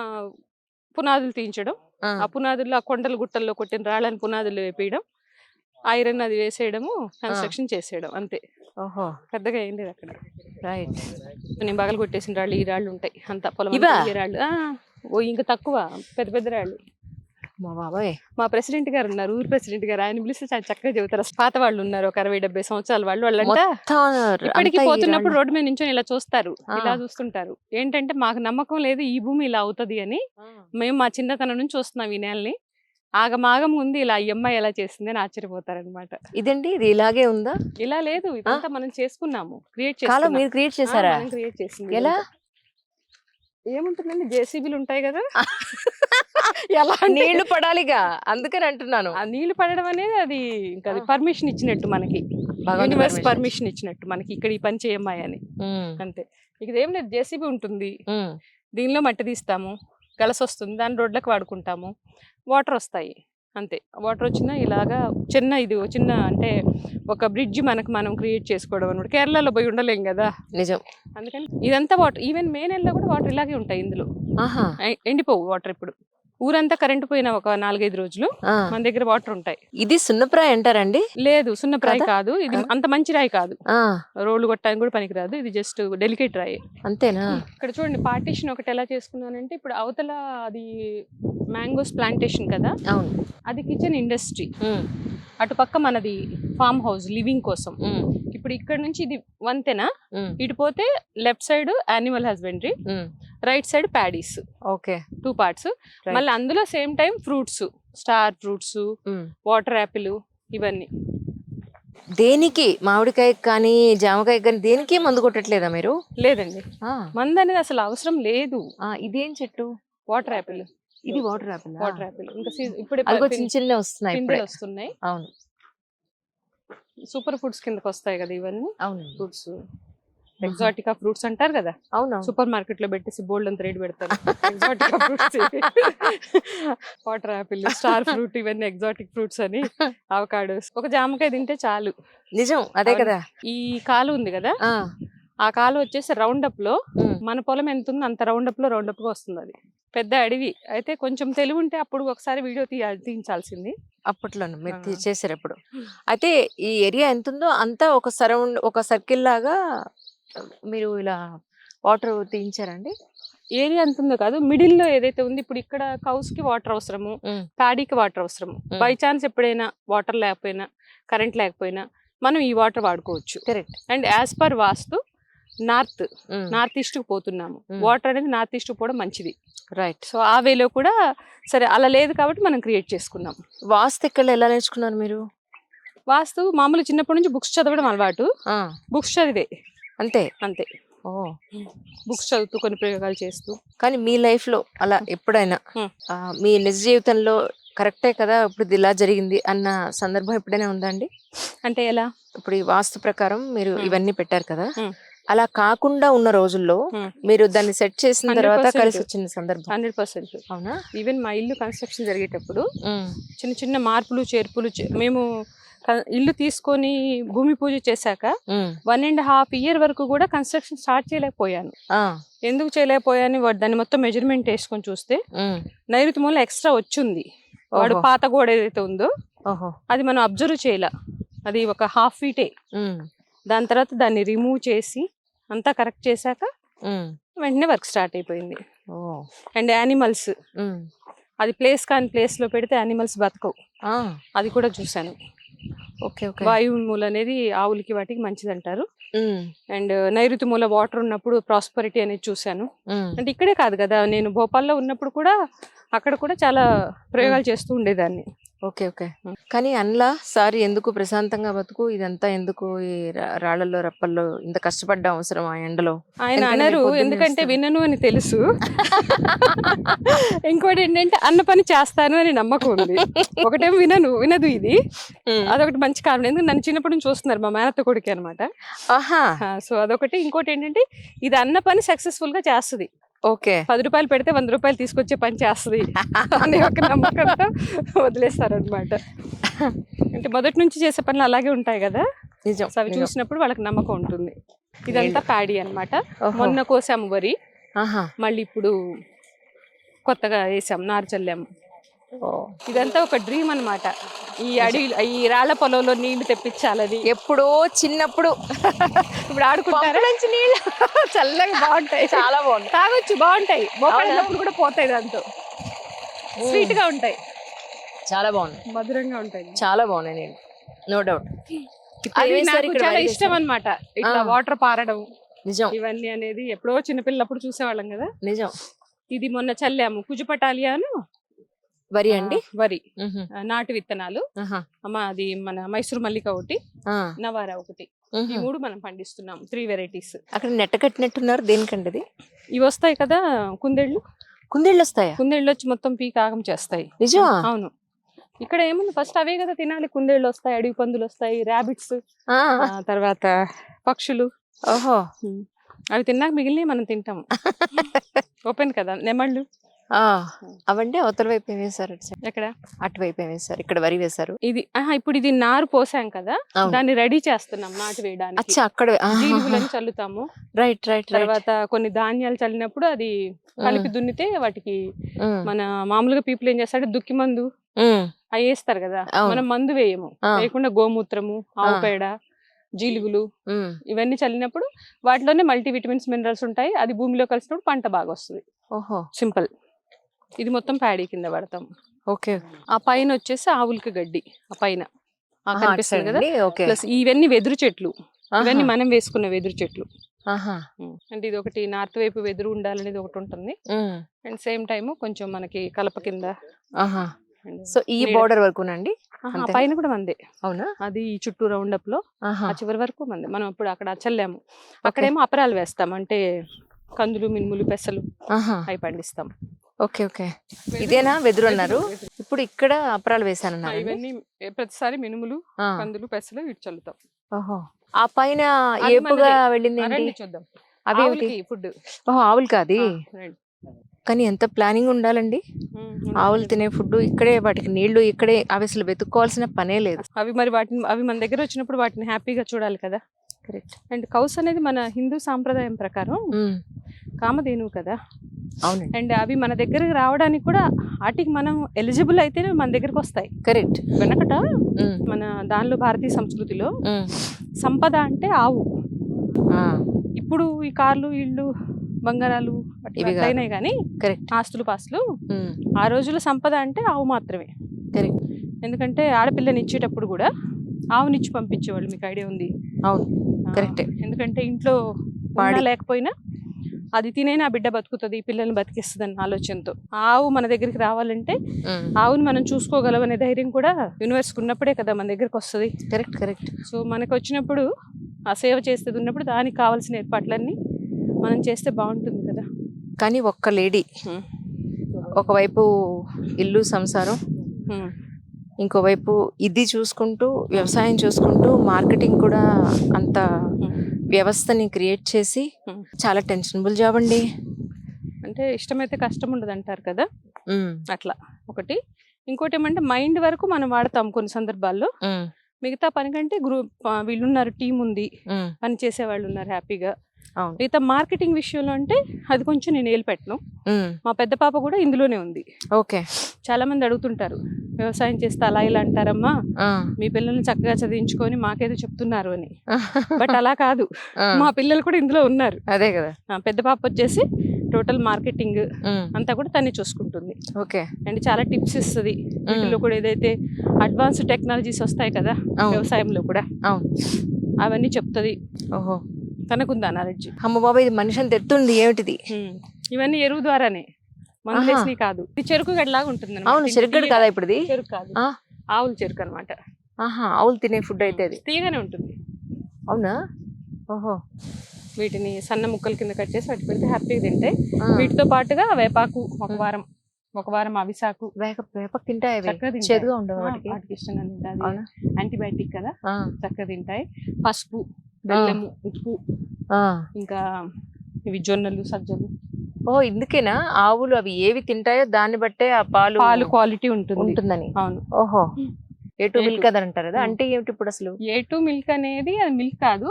పునాదులు తీయించడం, ఆ. ఆ పునాదుల్లో ఆ కొండలు గుట్టల్లో కొట్టిన రాళ్ళని పునాదులు వేపేయడం, ఐరన్ అది వేసేయడము, కన్స్ట్రక్షన్ చేసేయడం, అంతే. ఓహో పెద్దగా ఏం లేదు అక్కడ. రైట్. నేను బగలు కొట్టేసిన రాళ్ళు ఈ రాళ్ళు ఉంటాయి, అంత పొలం ఇవా? అంతా ఈ రాళ్ళు. ఓ ఇంకా తక్కువ పెద్ద పెద్ద రాళ్ళు. మా బాబాయ్. మా ప్రెసిడెంట్ గారు ఉన్నారు, ఊరు ప్రెసిడెంట్ గారు, ఆయన పిలిస్తే చాలా చక్కగా చెబుతారు. పాత వాళ్ళు ఉన్నారు, ఒక 60-70 సంవత్సరాల వాళ్ళు. వాళ్ళంట మొత్తం ఇప్పటికి అంతా ఈ పోతున్నప్పుడు రాళ్ళు. రోడ్డు మీద నుంచి ఇలా చూస్తారు, ఆ. ఇలా చూస్తుంటారు. ఏంటంటే మాకు నమ్మకం లేదు ఈ భూమి ఇలా అవుతుంది అని. మేము మా చిన్నతనం నుంచి చూస్తున్నాం ఈ నేలని. ఆగమాగం ఉంది, ఇలా ఈ అమ్మాయి ఎలా చేసింది అని ఆశ్చర్యపోతారనమాట. ఇదండి ఇది ఇలాగే ఉందా? ఇలా లేదు, ఇదంతా మనం చేసుకున్నాము, క్రియేట్ కాలం చేసుకున్నాం. మీరు క్రియేట్ చేశారా? మనం క్రియేట్ చేసింది. ఎలా? ఇదంతా ఏముంటుందండి, జేసీబీలు ఉంటాయి కదా. ఎలా అంటే నీళ్లు పడాలిగా, అందుకని అంటున్నాను. ఆ నీళ్లు పడడం అనేది అది ఇంకా అది పర్మిషన్ ఇచ్చినట్టు మనకి, భగవంతుడి యూనివర్స్ permission. పర్మిషన్ ఇచ్చినట్టు మనకి, ఇక్కడ ఈ పని చేయమ్మాయి అని. ఉమ్, అంతే. ఇక్కడ ఏం లేదు, జేసీబీ ఉంటుంది, ఉమ్, దీనిలో మట్టి తీస్తాము, గలస వస్తుంది, దాన్ని రోడ్లకు వాడుకుంటాము, వాటర్ వస్తాయి, అంతే. వాటర్ వచ్చినా ఇలాగా చిన్న అంటే ఒక బ్రిడ్జ్ మనం క్రియేట్ చేసుకోవడం అనమాట. కేరళలో పోయి ఉండలేం కదా, నిజం. అందుకని ఇదంతా వాటర్. ఈవెన్ మే నెలలో కూడా వాటర్ ఇలాగే ఉంటాయి ఇందులో, ఆహా. ఎండిపోవు వాటర్. ఇప్పుడు ఊరంతా కరెంటు పోయిన ఒక 4-5 రోజులు ఆ. మన దగ్గర వాటర్ ఉంటాయి. ఇది సున్నప్రాయ అంటారండి? లేదు, సున్నప్రాయి కాదా? కాదు, ఇది అంత మంచి రాయి కాదు, ఆ, రోడ్లు కొట్టడానికి కూడా పనికిరాదు, ఇది జస్ట్ డెలికేట్ రాయి. అంతేనా? ఇక్కడ చూడండి పార్టీషన్ ఒకటి ఎలా చేసుకున్నానంటే, ఇప్పుడు అవతల అది మ్యాంగోస్ ప్లాంటేషన్ కదా, అవును. అది కిచెన్ ఇండస్ట్రీ, ఉమ్, అటుపక్క మనది ఫామ్ హౌస్ లివింగ్ కోసం. ఉమ్, ఇప్పుడు ఇక్కడ నుంచి ఇది వంతెనా, ఉమ్, ఇటు పోతే left side animal husbandry, um. Right side paddies, okay. 2 parts. మళ్ళీ అందులో same time fruits, star fruits, um. Water apple, ఇవన్నీ. దేనికి మామిడికాయ కానీ జామకాయ కానీ దేనికి మందు కొట్టట్లేదా మీరు? లేదండి, ఆ, మందు అనేది అసలు అవసరం లేదు. ఆ, ఇదేం చెట్టు? వాటర్ యాపిల్, ఇది వాటర్ యాపిల్. Water Apple. ఇంకా ఇప్పుడే అదిగో చిన్న చిన్న వస్తున్నాయి ఇప్పుడే. పిందెలు వస్తున్నాయి. అవును సూపర్ ఫుడ్స్ కిందకి వస్తాయి కదా ఇవన్నీ అవును ఫ్రూట్స్. ఎగ్జాటికా ఫ్రూట్స్ అంటారు కదా, అవును. సూపర్ మార్కెట్ లో పెట్టేసి బోల్డ్ అంత రేట్ పెడతారు. ఎగ్జాటికా fruits, water apple, star fruit, ఇవన్నీ ఎగ్జాటిక్ ఫ్రూట్స్ అని. అవకాడోస్, ఒక జామకాయ తింటే చాలు. నిజం అదే కదా. ఈ కాలు ఉంది కదా, ఆ, ఆ కాలు వచ్చేసి రౌండ్ అప్ లో, ఉమ్, మన పొలం ఎంత ఉందో అంత రౌండ్ అప్ గా వస్తుంది. అది పెద్ద అడవి. అయితే కొంచెం తెలివి ఉంటే అప్పుడు ఒకసారి వీడియో తీయించాల్సింది. అప్పట్లోనే మీరు ఆ. చేశారు అప్పుడు. అయితే ఈ ఏరియా ఎంత ఉందో అంతా ఒక సర్కిల్ లాగా మీరు ఇలా వాటర్ తీయించారండి? ఏరియా ఎంత ఉందో కాదు, మిడిల్ లో ఏదైతే ఉంది, ఇప్పుడు ఇక్కడ కౌస్ కి వాటర్ అవసరము, ఉమ్, ప్యాడీకి వాటర్ అవసరము. బై ఛాన్స్ ఎప్పుడైనా వాటర్ లేకపోయినా, కరెంట్ లేకపోయినా మనం ఈ వాటర్ వాడుకోవచ్చు. Correct. And as per vastu north east కు పోతున్నాము. వాటర్ అనేది నార్త్ ఈస్ట్ పోవడం మంచిది. రైట్. సో ఆ వేలో కూడా సరే అలా లేదు కాబట్టి మనం క్రియేట్ చేసుకున్నాం. వాస్తు ఇక్కడ ఎలా నేర్చుకున్నారు మీరు? వాస్తు మామూలు చిన్నప్పటి నుంచి బుక్స్ చదవడం అలవాటు. బుక్స్ చదివే అంతే. ఓ, బుక్స్ చదువుతూ కొన్ని ప్రయోగాలు చేస్తూ. కానీ మీ లైఫ్ లో అలా ఎప్పుడైనా మీ నిజ జీవితంలో కరెక్టే కదా ఇప్పుడు ఇది ఇలా జరిగింది అన్న సందర్భం ఎప్పుడైనా ఉందా అండి? అంటే ఎలా? ఇప్పుడు ఈ వాస్తు ప్రకారం మీరు ఇవన్నీ పెట్టారు కదా, అలా కాకుండా ఉన్న రోజుల్లో మీరు దాన్ని సెట్ చేసిన తర్వాత కలిసి వచ్చిన సందర్భం? 100%. అవునా? ఈవెన్ మా ఇల్లు కన్స్ట్రక్షన్ జరిగేటప్పుడు చిన్న చిన్న మార్పులు చేర్పులు మేము ఇల్లు తీసుకొని భూమి పూజ చేశాక 1.5 year వరకు కూడా కన్స్ట్రక్షన్ స్టార్ట్ చేయలేకపోయాను. ఎందుకు చేయలేకపోయాను? దాన్ని మొత్తం మెజర్మెంట్ వేసుకొని చూస్తే నైరుతి మూల ఎక్స్ట్రా వచ్చింది. వాడు పాత గోడ ఏదైతే ఉందో అది మనం అబ్జర్వ్ చేయాల. అది ఒక 1/2 feet. దాని తర్వాత దాన్ని రిమూవ్ చేసి అంతా కరెక్ట్ చేశాక వెంటనే వర్క్ స్టార్ట్ అయిపోయింది. అండ్ యానిమల్స్, అది ప్లేస్ కాని ప్లేస్ లో పెడితే యానిమల్స్ బతకవు, అది కూడా చూసాను. వాయువు మూల అనేది ఆవులకి వాటికి మంచిది అంటారు. అండ్ నైరుతి మూల వాటర్ ఉన్నప్పుడు ప్రాస్పరిటీ అనేది చూశాను. అంటే ఇక్కడే కాదు కదా, నేను భోపాల్లో ఉన్నప్పుడు కూడా అక్కడ కూడా చాలా ప్రయోగాలు చేస్తూ ఉండేదాన్ని. ఓకే. కానీ అన్లా సారి ఎందుకు ప్రశాంతంగా బతుకు, ఇదంతా ఎందుకు ఈ రాళ్లలో రప్పల్లో ఇంత కష్టపడ్డ అవసరం ఆ ఎండలో? ఆయన అన్నారు ఎందుకంటే వినను అని తెలుసు. ఇంకోటి ఏంటంటే అన్న పని చేస్తాను అని నమ్మకం ఉంది. ఒకటేమో వినదు ఇది, అదొకటి మంచి కారణం. ఎందుకంటే నన్ను చిన్నప్పటి నుంచి చూస్తున్నారు, మా మేనత్త కొడుకు అనమాట. సో అదొకటి. ఇంకోటి ఏంటంటే ఇది అన్న పని సక్సెస్ఫుల్ గా చేస్తుంది. ఓకే. 10 రూపాయలు పెడితే 100 రూపాయలు తీసుకొచ్చే పని చేస్తుంది అనే ఒక నమ్మకంతో వదిలేస్తారు అనమాట. అంటే మొదటి నుంచి చేసే పనులు అలాగే ఉంటాయి కదా, అవి చూసినప్పుడు వాళ్ళకి నమ్మకం ఉంటుంది. ఇదంతా ప్యాడీ అన్నమాట. మొన్న కోసాము వరి, మళ్ళీ ఇప్పుడు కొత్తగా వేసాము, నారు చల్లాము. ఇదంతా ఒక డ్రీమ్ అన్నమాట. ఈ రాళ్ల పొలంలో నీళ్లు తెప్పించాలని ఎప్పుడో చిన్నప్పుడు. ఇప్పుడు ఆడుకుంటారు నీళ్ళు చల్లగా బాగుంటాయి, చాలా బాగుంటాయి, తాగొచ్చు, బాగుంటాయి. మొక్కలప్పుడు కూడా పోతాయి, దాంతో స్వీట్ గా ఉంటాయి, చాలా బాగుంది, మధురంగా ఉంటాయి, చాలా బాగున్నాయి నీళ్ళు, నో డౌట్. చాలా ఇష్టం అన్నమాట ఇట్లా వాటర్ పారడం. నిజం. ఇవన్నీ అనేది ఎప్పుడో చిన్నపిల్లప్పుడు చూసేవాళ్ళం కదా. నిజం. ఇది మొన్న చల్లాము కుజుపటాలియాను వరి అండి. వరి నాటు విత్తనాలు. అమ్మ అది మన మైసూర్ మల్లిక ఒకటి, నవారా ఒకటి, ఈ 3 మనం పండిస్తున్నాం. 3 varieties. అక్కడ నెట్ట కట్టినట్టున్నారు, దేనికండి అది? ఇవి వస్తాయి కదా కుందేళ్ళు వస్తాయా? కుందేళ్ళు వచ్చి మొత్తం పీకాగం చేస్తాయి. నిజమా? అవును. ఇక్కడ ఏముంది, ఫస్ట్ అవే కదా తినాలి. కుందేళ్ళు వస్తాయి, అడవి పందులు వస్తాయి, ర్యాబిట్స్, తర్వాత పక్షులు. ఓహో. అవి తిన్నాక మిగిలినవి మనం తింటాము. ఓపెన్ కదా. నెమళ్ళు అవండి అవతల వైపు ఏం వేశారు? ఎక్కడ? అటువైపు ఏం వేశారు? ఇక్కడ వరి వేశారు. ఇది ఇప్పుడు ఇది నారు పోసాం కదా, దాన్ని రెడీ చేస్తున్నాం నాటు వేయడానికి. అక్కడ జీలుగులను చల్లుతాము. రైట్. తర్వాత కొన్ని ధాన్యాలు చల్లినప్పుడు అది కలిపి దున్నితే వాటికి మన మామూలుగా పీపుల్ ఏం చేస్తాడు, దుక్కి మందు అవి వేస్తారు కదా, మనం మందు వేయము. వేయకుండా గోమూత్రము, ఆవు పేడ, జీలుగులు ఇవన్నీ చల్లినప్పుడు వాటిలోనే మల్టీ విటమిన్స్, మినరల్స్ ఉంటాయి. అది భూమిలో కలిసినప్పుడు పంట బాగా వస్తుంది. ఓహో, సింపుల్. ఇది మొత్తం ప్యాడీ కింద పడతాం. ఓకే. ఆ పైన వచ్చేసి ఆవులకి గడ్డి, ఆ పైన కనిపిస్తుంది కదా. ప్లస్ ఇవన్నీ వెదురు చెట్లు, ఇవన్నీ మనం వేసుకున్న వెదురు చెట్లు. అంటే ఇది ఒకటి నార్త్ వైపు వెదురు ఉండాలనేది ఒకటి ఉంటుంది. అండ్ సేమ్ టైమ్ కొంచెం మనకి కలప కింద. సో ఈ బోర్డర్ వరకునండి, పైన కూడా మందే. అవునా? అది చుట్టూ రౌండ్ అప్ లో ఆ చివరి వరకు మందే. మనం ఇప్పుడు అక్కడ చల్లాము, అక్కడేమో అపరాలు వేస్తాం, అంటే కందులు, మినుములు, పెసలు అవి పండిస్తాం. ఓకే. ఇదేనా వెదురు అన్నారు? ఇప్పుడు ఇక్కడ అపరాలు వేసానన్నారు. ఇవన్నీ ప్రతిసారి మినుములు, కందులు, పెసలు ఇటు చల్లుతాం. ఓహో. ఆ పైన ఏపుగా వెళ్ళింది చూద్దాం. అవి ఫుడ్. ఓహో, ఆవులు కాదు. కానీ ఎంత ప్లానింగ్ ఉండాలండి. ఆవులు తినే ఫుడ్ ఇక్కడే, వాటికి నీళ్లు ఇక్కడే, అవి అసలు వెతుక్కోవాల్సిన పనే లేదు. అవి మన దగ్గర వచ్చినప్పుడు వాటిని హ్యాపీగా చూడాలి కదా. కరెక్ట్. అండ్ కౌస్ అనేది మన హిందూ సాంప్రదాయం ప్రకారం కామధేనువు కదా. అవును. అండ్ అవి మన దగ్గరకు రావడానికి కూడా వాటికి మనం ఎలిజిబుల్ అయితేనే మన దగ్గరకు వస్తాయి. కరెక్ట్. వెనకట మన దానిలో భారతీయ సంస్కృతిలో సంపద అంటే ఆవు. ఇప్పుడు ఈ కార్లు, ఇళ్ళు, బంగారాలు అయినాయి కానీ ఆస్తులు పాస్తులు, ఆ రోజుల్లో సంపద అంటే ఆవు మాత్రమే. కరెక్ట్. ఎందుకంటే ఆడపిల్లని ఇచ్చేటప్పుడు కూడా ఆవునిచ్చి పంపించేవాళ్ళు, మీకు ఐడియా ఉంది? అవును, కరెక్ట్. ఎందుకంటే ఇంట్లో ఉన్నా లేకపోయినా అది తినైనా ఆ బిడ్డ బతుకుతుంది, పిల్లల్ని బతికిస్తుంది అన్న ఆలోచనతో. ఆవు మన దగ్గరికి రావాలంటే ఆవుని మనం చూసుకోగలం అనే ధైర్యం కూడా యూనివర్స్ ఉన్నప్పుడే కదా మన దగ్గరికి వస్తుంది. Correct correct. సో మనకు వచ్చినప్పుడు ఆ సేవ చేస్తుంది ఉన్నప్పుడు దానికి కావాల్సిన ఏర్పాట్లన్నీ మనం చేస్తే బాగుంటుంది కదా. కానీ ఒక్క లేడీ ఒకవైపు ఇల్లు సంసారం, ఇంకోవైపు ఇది చూసుకుంటూ వ్యవసాయం చూసుకుంటూ మార్కెటింగ్ కూడా అంత వ్యవస్థని క్రియేట్ చేసి చాలా టెన్షనబుల్ జాబ్ అండి. అంటే ఇష్టమైతే కష్టం ఉండదు అంటారు కదా, అట్లా ఒకటి. ఇంకోటి ఏమంటే మైండ్ వరకు మనం వాడతాం కొన్ని సందర్భాల్లో, మిగతా పని కంటే గ్రూప్ వీళ్ళున్నారు, టీం ఉంది, పని చేసే వాళ్ళు ఉన్నారు హ్యాపీగా. మిగతా మార్కెటింగ్ విషయంలో అంటే అది కొంచెం నేను ఏలు పెట్టను. మా పెద్ద పాప కూడా ఇందులోనే ఉంది. ఓకే. చాలా మంది అడుగుతుంటారు వ్యవసాయం చేస్తే అలా ఇలా అంటారమ్మా, మీ పిల్లల్ని చక్కగా చదివించుకొని మాకేదో చెప్తున్నారు అని. బట్ అలా కాదు, మా పిల్లలు కూడా ఇందులో ఉన్నారు. అదే కదా. పెద్ద పాప వచ్చేసి టోటల్ మార్కెటింగ్ అంతా కూడా తనే చూసుకుంటుంది. ఓకే. అండ్ చాలా టిప్స్ ఇస్తుంది. వీటిలో కూడా ఏదైతే అడ్వాన్స్ టెక్నాలజీస్ వస్తాయి కదా వ్యవసాయంలో కూడా, అవన్నీ చెప్తుంది. ఓహో, తనకుందా నాలెడ్జ్. అమ్మ బాబా, ఇది మనిషిని తెత్తుంది ఏమిటిది? ఇవన్నీ ఎరువు ద్వారానే, మందులేసి కాదు. ఇది చెరుకు గడ్డలాగా ఉంటుంది. అవును, చెరుకు గడ్డ కదా ఇప్పుడు? చెరుకు కాదు, ఆవుల చెరుకు అనమాట. ఆవులు తినే ఫుడ్ అయితే అది తీయగానే ఉంటుంది. అవునా? ఓహో. వీటిని సన్న ముక్కల కింద కట్ చేసి వాటి పెడితే హ్యాపీగా తింటాయి. వీటితో పాటుగా వేపాకు ఒక వారం అవిసాకు, వేపాకు తింటాయి. చక్కగా చేదుగా ఉండవు, వాటికి ఇష్టంగా తింటాయి. యాంటీబయాటిక్ కదా, చక్కగా తింటాయి. పసుపు, బెల్లము, ఉప్పు, ఇంకా ఇవి జొన్నలు, సజ్జలు. ఓ, ఇందుకేనా ఆవులు అవి ఏవి తింటాయో దాన్ని బట్టే ఆ పాలు క్వాలిటీ ఉంటుందని? అవును. ఓహో, A2 మిల్క్ అని అంటారు కదా, అంటే ఏమిటి ఇప్పుడు అసలు? A2 మిల్క్ అనేది అది మిల్క్ కాదు,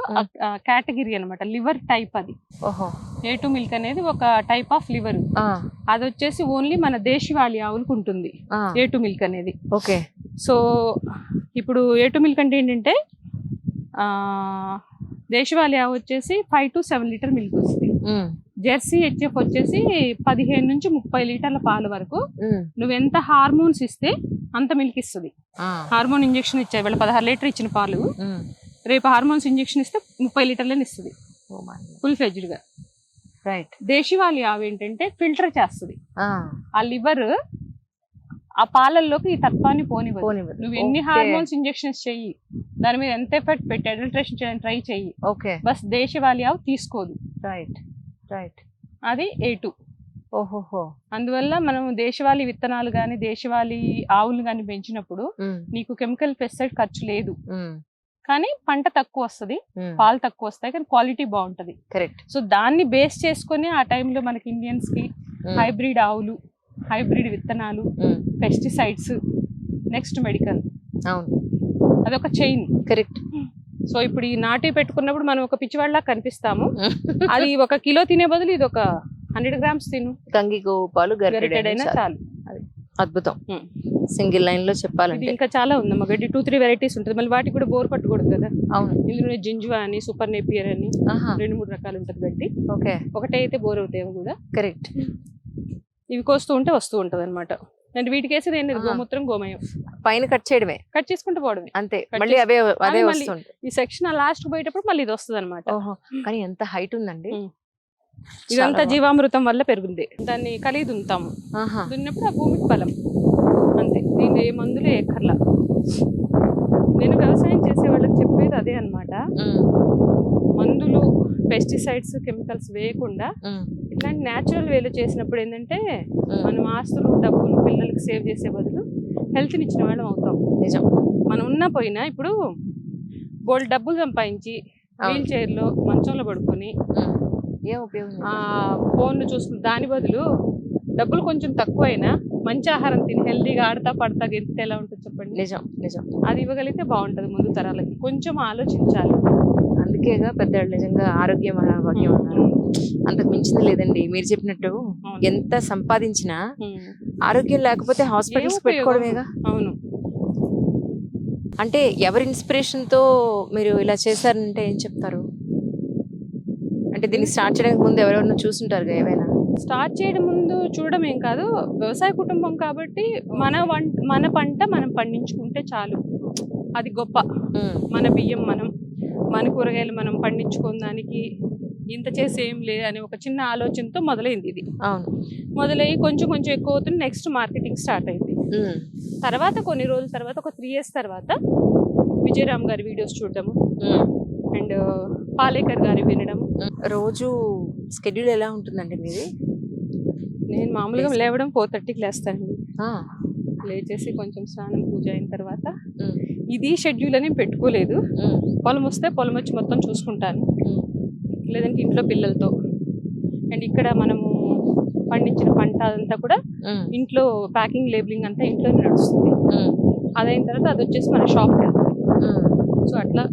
కేటగిరీ అనమాట, లివర్ టైప్ అది. ఓహో. A2 మిల్క్ అనేది ఒక టైప్ ఆఫ్ లివర్. అది వచ్చేసి ఓన్లీ మన దేశవాళీ ఆవులకు ఉంటుంది A2 మిల్క్ అనేది. ఓకే. సో ఇప్పుడు A2 మిల్క్ అంటే ఏంటంటే దేశవాళీ ఆవు వచ్చేసి 5 to 7 లీటర్ మిల్క్ వస్తుంది. జెర్సీ హెచ్ఎఫ్ వచ్చేసి 15 నుంచి 30 లీటర్ల పాల వరకు. నువ్వెంత హార్మోన్స్ ఇస్తే అంత మిల్క్ ఇస్తుంది. హార్మోన్ ఇంజెక్షన్ ఇచ్చాయి, వీళ్ళ 16 లీటర్ ఇచ్చిన పాలు రేపు హార్మోన్స్ ఇంజెక్షన్ ఇస్తే 30 లీటర్లని ఇస్తుంది ఫుల్ ఫ్లెడ్జ్డ్ గా. రైట్. దేశవాళీ ఆవు ఏంటంటే ఫిల్టర్ చేస్తుంది. ఆ లివర్ ఆ పాలల్లోకి ఈ తత్వాన్ని పోనివ్వదు. నువ్వు ఎన్ని హార్మోన్స్ ఇంజెక్షన్స్ చెయ్యి, దాని మీద ఎంత ఎఫెక్ట్ పెట్టి అడల్ట్రేషన్ చేయడానికి ట్రై చెయ్యి, బస్ దేశవాళీ ఆవు తీసుకోదు. Right right. అది A2. ఓహోహో. అందువల్ల మనం దేశవాళీ విత్తనాలు గాని దేశవాళీ ఆవులు గాని పెంచినప్పుడు నీకు కెమికల్ పెస్టిసైడ్ ఖర్చు లేదు, కానీ పంట తక్కువ వస్తుంది, పాలు తక్కువ వస్తాయి, కానీ క్వాలిటీ బాగుంటది. కరెక్ట్. సో దాన్ని బేస్ చేసుకుని ఆ టైంలో మనకి ఇండియన్స్ కి హైబ్రిడ్ ఆవులు, హైబ్రిడ్ విత్తనాలు, పెస్టిసైడ్స్, నెక్స్ట్ మెడికల్. అవును, అదొక చైన్. కరెక్ట్. సో ఇప్పుడు ఈ నాటి పెట్టుకున్నప్పుడు మనం ఒక పిచ్చివాళ్ళ కనిపిస్తాము. అది 1 కిలో తినే బదులు ఇది ఒక 100 గ్రామ్స్ తిను, కంగి పాలు గరిటెడైనా చాలు. అది అద్భుతం. సింగిల్ లైన్ లో చెప్పాలంటే ఇంకా చాలా ఉందమ్మా. గడ్డి 2-3 వెరైటీస్ ఉంటుంది. మళ్ళీ వాటికి కూడా బోర్ పట్టకూడదు కదా. అవును. ఇందులోనే జింజువా అని, సూపర్ నేపియర్ అని 2-3 రకాలు ఉంటుంది గడ్డి. ఓకే. ఒకటే అయితే బోర్ అవుతాయి కూడా. కరెక్ట్. ఇవి కోస్తూ ఉంటే వస్తూ ఉంటది అనమాట. అంటే వీటికి వేసేది ఏంటి, గోమూత్రం, గోమయం పైన కట్ చేయడమే, కట్ చేసుకుంటూ పోవడమే అంతే. మళ్ళీ అదే వస్తుంది. ఈ సెక్షన్ లాస్ట్ పోయేటప్పుడు మళ్ళీ ఇది వస్తుంది అనమాట. కానీ ఎంత హైట్ ఉందండి. ఇదంతా జీవామృతం వల్ల పెరుగుంది. దాన్ని కలిగి దున్నుతాము. దున్నప్పుడు ఆ భూమికి బలం అంతే. దీని ఏ మందులు ఎక్కర్లా. నేను వ్యవసాయం చేసే వాళ్ళకి చెప్పేది అదే అనమాట. మందులు, పెస్టిసైడ్స్, కెమికల్స్ వేయకుండా ఇట్లాంటి న్యాచురల్ వేలో చేసినప్పుడు ఏంటంటే మనం ఆస్తులు, డబ్బులు పిల్లలకి సేవ్ చేసే బదులు హెల్త్ని ఇచ్చిన వాళ్ళం అవుతాం. నిజం. మనం ఉన్నా పోయినా ఇప్పుడు బోల్డ్ డబ్బులు సంపాదించి వీల్ చైర్లో మంచంలో పడుకొని ఫోన్లు చూసుకుని దాని బదులు డబ్బులు కొంచెం తక్కువైనా మంచి ఆహారం తిని హెల్దీగా ఆడతా పడతా గెలిపితే ఎలా ఉంటుంది చెప్పండి. నిజం నిజం. అది ఇవ్వగలిగితే బాగుంటుంది ముందు తరాలకి. కొంచెం ఆలోచించాలి. అందుకేగా పెద్దవాళ్ళు నిజంగా ఆరోగ్య మహాభాగ్యం అన్నారు. అంతకు మించింది లేదండి. మీరు చెప్పినట్టు ఎంత సంపాదించినా ఆరోగ్యం లేకపోతే హాస్పిటల్స్ పెట్టుకోవడమేగా. అవును. అంటే ఎవరి ఇన్స్పిరేషన్ తో మీరు ఇలా చేశారంటే ఏం చెప్తారు? అంటే దీన్ని స్టార్ట్ చేయడానికి ముందు ఎవరెవరినో చూసుంటారు ఏమైనా? స్టార్ట్ చేయడం ముందు చూడడం ఏం కాదు, వ్యవసాయ కుటుంబం కాబట్టి మన పంట మనం పండించుకుంటే చాలు, అది గొప్ప. మన బియ్యం మన కూరగాయలు మనం పండించుకున్న దానికి ఇంత చేసి ఏం లే అని ఒక చిన్న ఆలోచనతో మొదలైంది ఇది. అవును. మొదలయ్యి కొంచెం కొంచెం ఎక్కువ అవుతుంది. నెక్స్ట్ మార్కెటింగ్ స్టార్ట్ అయింది. తర్వాత కొన్ని రోజుల తర్వాత ఒక 3 years తర్వాత విజయరామ్ గారి వీడియోస్ చూడడము అండ్ పాలేకర్ గారి వినడం. రోజు స్కెడ్యూల్ ఎలా ఉంటుందండి మీది? నేను మామూలుగా లేవడం 4:30కి లేస్తానండి. ఆ, లేచేసి కొంచెం స్నానం పూజ అయిన తర్వాత ఇది షెడ్యూల్ అని పెట్టుకోలేదు. పొలం వస్తే పొలం వచ్చి మొత్తం చూసుకుంటాను, లేదంటే ఇంట్లో పిల్లలతో. అండ్ ఇక్కడ మనము పండించిన పంట అదంతా కూడా ఇంట్లో ప్యాకింగ్ లేబులింగ్ అంతా ఇంట్లోనే నడుస్తుంది. అదైన తర్వాత అది వచ్చేసి మన షాప్కి వెళ్తుంది. సో అట్లా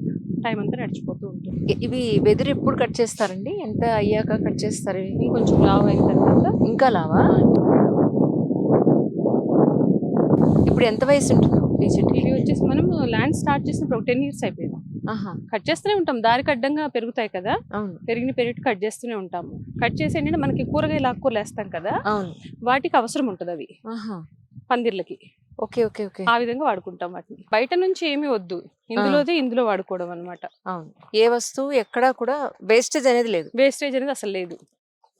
టైం అంతా నడిచిపోతూ ఉంటుంది. ఇవి వెదురు ఎప్పుడు కట్ చేస్తారండి? ఎంత అయ్యాక కట్ చేస్తారు? ఇవి కొంచెం లావ్ అయిన తర్వాత. ఇంకా లావా? ఇప్పుడు ఎంత వయసు ఉంటుంది ఈ చెట్టు? ఇది వచ్చేసి మనం ల్యాండ్ స్టార్ట్ చేసినప్పుడు ఒక 10 years అయిపోయింది. కట్ చేస్తూనే ఉంటాం, దారికి అడ్డంగా పెరుగుతాయి కదా, అవును. పెరిగిన కట్ చేస్తూనే ఉంటాము. కట్ చేసి ఏంటంటే మనకి కూరగాయలు ఆకుకూరలు వేస్తాం కదా, అవును, వాటికి అవసరం ఉంటుంది అవి పందిర్లకి. Okay okay okay. ఆ విధంగా వాడుకుంటాం వాటిని. బయట నుంచి ఏమీ వద్దు, ఇందులో వాడుకోవడం అనమాట. అవును. ఏ వస్తువు ఎక్కడా కూడా వేస్టేజ్ అనేది లేదు. వేస్టేజ్ అనేది అసలు లేదు.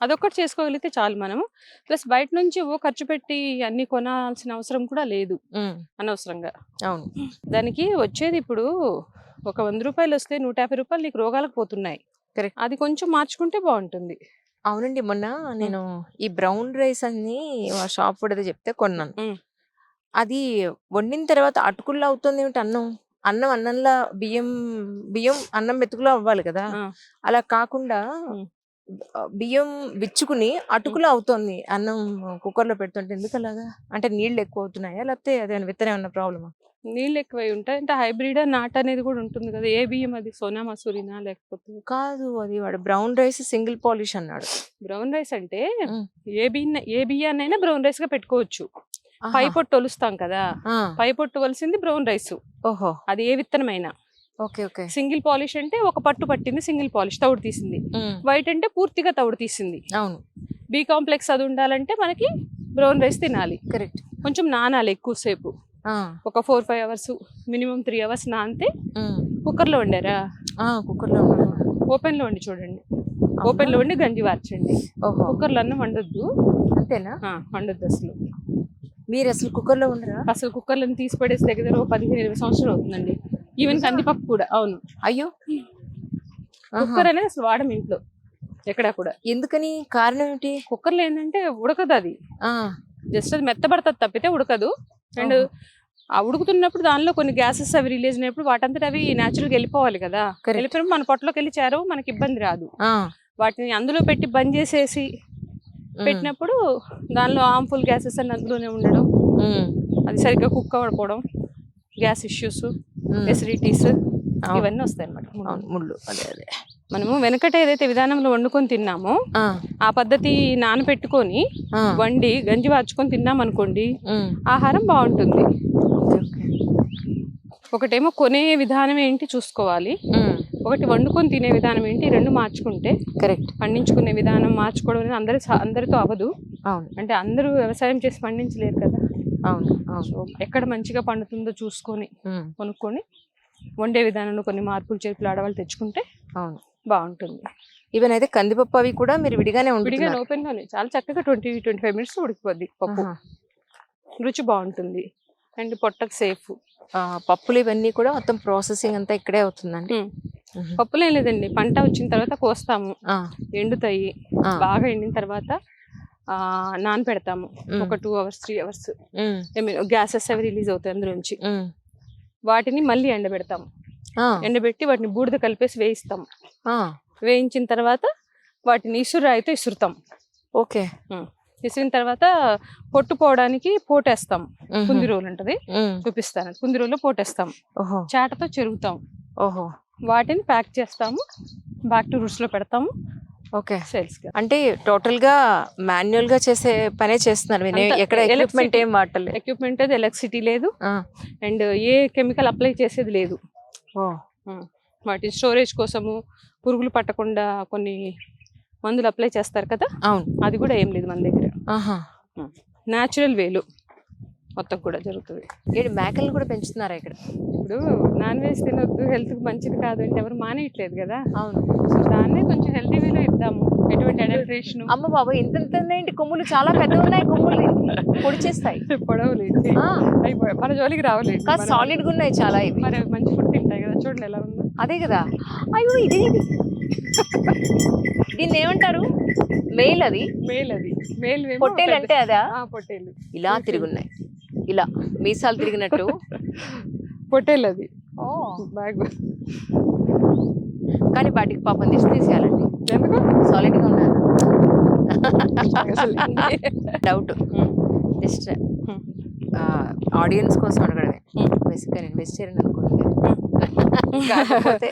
అదొక్కటి చేసుకోగలిగితే చాలు మనము. ప్లస్ బయట నుంచి ఖర్చు పెట్టి అన్ని కొనాల్సిన అవసరం కూడా లేదు అనవసరంగా. అవును. దానికి వచ్చేది ఇప్పుడు ఒక 100 రూపాయలు వస్తే 150 రూపాయలు నీకు రోగాలకు పోతున్నాయి. కరెక్ట్. అది కొంచెం మార్చుకుంటే బాగుంటుంది. అవునండి. మొన్న నేను ఈ బ్రౌన్ రైస్ అని షాప్ కూడా చెప్తే కొన్నాను. అది వండిన తర్వాత అటుకుల్లో అవుతుంది ఏమిటి అన్నం? అన్నంలా బియ్యం అన్నం మెతుకులో అవ్వాలి కదా, అలా కాకుండా బియ్యం విచ్చుకుని అటుకులో అవుతుంది అన్నం కుక్కర్లో పెడుతుంటే. ఎందుకు అలాగా? అంటే నీళ్ళు ఎక్కువ అవుతున్నాయా, లేకపోతే అదే విత్తనం ఏమన్నా ప్రాబ్లమా? నీళ్ళు ఎక్కువై ఉంటాయి. అంటే హైబ్రిడ్ నాట్ అనేది కూడా ఉంటుంది కదా. ఏ బియ్యం అది? సోనా మసూరినా లేకపోతే? కాదు, అది వాడు బ్రౌన్ రైస్ సింగిల్ పాలిష్ అన్నాడు. బ్రౌన్ రైస్ అంటే ఏ బియ్యాన్నైనా బ్రౌన్ రైస్ గా పెట్టుకోవచ్చు. పై పొట్టు ఒలుస్తాం కదా, పై పొట్టు వలిసింది బ్రౌన్ రైస్. ఓహో. అది ఏ విత్తనమైనా. Okay okay. సింగిల్ పాలిష్ అంటే ఒక పట్టు పట్టింది, సింగిల్ పాలిష్ తవుడు తీసింది. వైట్ అంటే పూర్తిగా తవుడు తీసింది. అవును. బి కాంప్లెక్స్ అది ఉండాలంటే మనకి బ్రౌన్ రైస్ తినాలి. కరెక్ట్. కొంచెం నానాలి ఎక్కువసేపు, ఒక 4-5 hours, మినిమం 3 hours నానితే. కుక్కర్లో వండారా? కుక్కర్లో ఓపెన్ లో వండి చూడండి. ఓపెన్ లో వండి గంజి వార్చండి. కుక్కర్లో అన్నం వండొద్దు. అంతేనా? వండొద్దు అసలు. మీరు అసలు కుక్కర్లో ఉండరా? అసలు కుక్కర్లో తీసి పడేసి దగ్గర 15-20 సంవత్సరాలు అవుతుందండి. ఈవెన్ కందిపప్పు కూడా. అవును. అయ్యో. కుక్కర్ అనేది అసలు వాడము ఇంట్లో ఎక్కడా కూడా. ఎందుకని? కారణం ఏంటి? కుక్కర్లో ఏంటంటే ఉడకదు అది, జస్ట్ అది మెత్తబడుతుంది తప్పితే ఉడకదు. అండ్ ఆ ఉడుకుతున్నప్పుడు దానిలో కొన్ని గ్యాసెస్ అవి రిలీజ్ అయినప్పుడు వాటంతట అవి న్యాచురల్గా వెళ్ళిపోవాలి కదా. వెళ్ళిపోయినప్పుడు మన పొట్టలోకి వెళ్ళి చేరవు, మనకి ఇబ్బంది రాదు. వాటిని అందులో పెట్టి బంద్ చేసేసి పెట్టినప్పుడు దానిలో హార్మ్ఫుల్ గ్యాసెస్ అన్ని అందులోనే ఉండడం, అది సరిగ్గా కుక్ అవ్వకపోవడం, గ్యాస్ ఇష్యూస్, ఎసిడిటీస్ ఇవన్నీ వస్తాయి అన్నమాట. ముళ్ళు. అదే అదే. మనము వెనకట ఏదైతే విధానంలో వండుకొని తిన్నామో ఆ పద్ధతి నానబెట్టుకొని వండి గంజి వార్చుకొని తిన్నాం అనుకోండి, ఆహారం బాగుంటుంది. ఒకటేమో కొనే విధానం ఏంటి చూసుకోవాలి, ఒకటి వండుకొని తినే విధానం ఏంటి, రెండు మార్చుకుంటే. కరెక్ట్. పండించుకునే విధానం మార్చుకోవడం అనేది అందరితో అవ్వదు. అవును. అంటే అందరూ వ్యవసాయం చేసి పండించలేరు కదా. అవును. సో ఎక్కడ మంచిగా పండుతుందో చూసుకొని కొనుక్కొని వండే విధానంలో కొన్ని మార్పులు చేర్పులు ఆడవాళ్ళు తెచ్చుకుంటే అవును బాగుంటుంది. ఈవెన్ అయితే కందిపప్పు అవి కూడా మీరు విడిగానే ఓపెన్ గానే చాలా చక్కగా 20-25 minutes ఉడికిపోద్ది పప్పు. రుచి బాగుంటుంది అండ్ పొట్టకు సేఫ్. పప్పులు ఇవన్నీ కూడా మొత్తం ప్రాసెసింగ్ అంతా ఇక్కడే అవుతుందండి. పప్పులు ఏం లేదండి, పంట వచ్చిన తర్వాత కోస్తాము, ఎండుతాయి, బాగా ఎండిన తర్వాత నానపెడతాము ఒక 2 hours 3 hours. గ్యాసెస్ అవి రిలీజ్ అవుతాయి అందులోంచి. వాటిని మళ్ళీ ఎండబెడతాము, ఎండబెట్టి వాటిని బూడిద కలిపేసి వేయిస్తాము. వేయించిన తర్వాత వాటిని ఇసురాయితో ఇసురుతాం. ఓకే. ఇసిరిన తర్వాత పొట్టు పోవడానికి పోటేస్తాం. కుంది రోలు ఉంటది, చూపిస్తాను. కుంది రోలు పోటేస్తాం, చాటతో చెరుగుతాం. ఓహో. వాటిని ప్యాక్ చేస్తాము, బ్యాక్ టు రూట్స్ లో పెడతాము. ఓకే. సేల్స్. అంటే టోటల్ గా మాన్యువల్ గా చేసే పనే చేస్తున్నారు. ఎక్కడ ఎక్విప్మెంట్ ఏం వాడలేదు. ఎక్విప్మెంట్ అది ఎలక్ట్రిసిటీ లేదు అండ్ ఏ కెమికల్ అప్లై చేసేది లేదు. వాటి స్టోరేజ్ కోసము పురుగులు పట్టకుండా కొన్ని మందులు అప్లై చేస్తారు కదా, అవును, అది కూడా ఏం లేదు మన దగ్గర. న్యాచురల్ వేలు మొత్తం కూడా జరుగుతుంది. మేకలు కూడా పెంచుతున్నారా ఇక్కడ? ఇప్పుడు ఇప్పుడు నాన్ వెజ్ తినొద్దు, హెల్త్ కి మంచిది కాదు అంటే ఎవరు మానేయట్లేదు కదా. అవును. సో దాన్నే కొంచెం హెల్తీ వేలో ఇద్దాము, ఎటువంటి అడల్ట్రేషన్. అమ్మ బాబా, ఇంత ఏంటి కొమ్ములు చాలా పెద్దగా ఉన్నాయి, కొమ్ములు పొడి చేస్తాయి. పొడవులు అయిపోయాయి, మన జోలికి రావలేదు. సాలిడ్ గా ఉన్నాయి చాలా ఇవి. మరి అవి మంచి ఫుడ్ తింటాయి కదా, చూడండి ఎలా ఉందో. అదే కదా. అయ్యో ఇది దీన్ని ఏమంటారు? మేల్ అది. మేల్ పొట్టేలు అంటే అదా? పొట్టేలు ఇలా తిరుగున్నాయి, ఇలా మీసాలు తిరిగినట్టు. పొట్టేలు అది. ఓ బాగా. కానీ వాటికి పాపం దిష్టి తీసేయాలండి. ఎందుకు? సాలిడ్ గా ఉన్నాను. డౌట్ జస్ట్ ఆడియన్స్ కోసం అడగడమే. బేసిక్గా నేను వెజిటేరియన్ అనుకోండి, కాకపోతే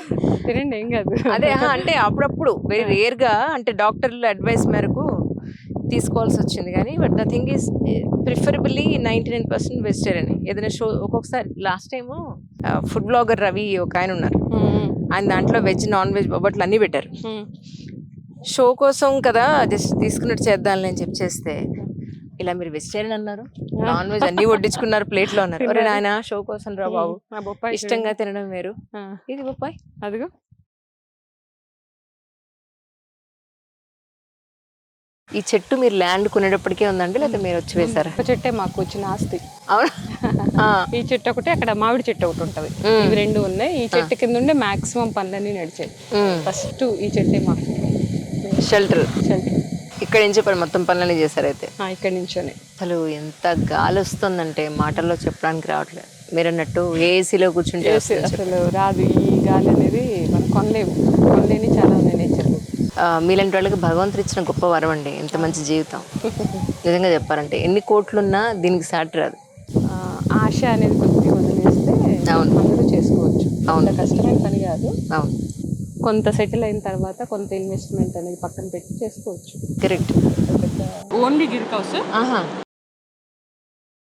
తినండి ఏం కాదు. అదే అంటే అప్పుడప్పుడు వెరీ రేర్ గా, అంటే డాక్టర్ల అడ్వైస్ మేరకు తీసుకోవాల్సి వచ్చింది. కానీ but the thing is preferably 99% vegetarian. ఏదైనా షో ఒక్కొక్కసారి last time food blogger Ravi ఒక ఆయన ఉన్నారు, ఆయన దాంట్లో వెజ్ నాన్ వెజ్ బొబ్బట్లు అన్నీ పెట్టారు. షో కోసం కదా జస్ట్ తీసుకున్నట్టు చేద్దాంలే అని చెప్పి చేస్తే, ఇలా మీరు వెజిటేరియన్ అన్నారు, నాన్ వెజ్ అన్ని వడ్డించుకున్నారు ప్లేట్లో అన్నారు. ఒరే నాయన, షో కోసం రా బాబు, ఇష్టంగా తినడం వేరు. ఇది బొప్పాయి, అదిగో. ఈ చెట్టు మీరు ల్యాండ్ కొనేటప్పటికే ఉందండి, లేకపోతే మీరు వచ్చి వేసారా? ఒక చెట్టే మాకు వచ్చిన ఆస్తి. అవునా? ఈ చెట్టు ఒకటి, అక్కడ మామిడి చెట్టు ఒకటి ఉంటది, ఇవి రెండు ఉన్నాయి. ఈ చెట్టు కింద ఉండే మాక్సిమం పనులన్నీ నడిచాయి. ఫస్ట్ ఈ చెట్టే మాకు షెల్టర్. ఇక్కడ నుంచి మొత్తం పనులన్నీ చేశారు అయితే? ఇక్కడ నుంచోనే. అసలు ఎంత గాలి వస్తుందంటే మాటల్లో చెప్పడానికి రావట్లేదు. మీరు అన్నట్టు ఏసీలో కూర్చుంటే అసలు రాదు ఈ గాలి అనేది, మనం కొనలేని చాలా ఉన్నాయి నేచర్లో. మీలాంటి వాళ్ళకి భగవంతుడు ఇచ్చిన గొప్ప వరం అండి, ఎంత మంచి జీవితం. నిజంగా చెప్పాలంటే ఎన్ని కోట్లున్నా దీనికి సాటి రాదు. ఆశ అనేది కొద్దిగా వదిలేస్తే అందరూ చేసుకోవచ్చు. అవును, కష్టమైన పని కాదు. అవును, కొంత సెటిల్ అయిన తర్వాత కొంత ఇన్వెస్ట్మెంట్ అనేది పక్కన పెట్టి చేసుకోవచ్చు. Correct. Only Gir house.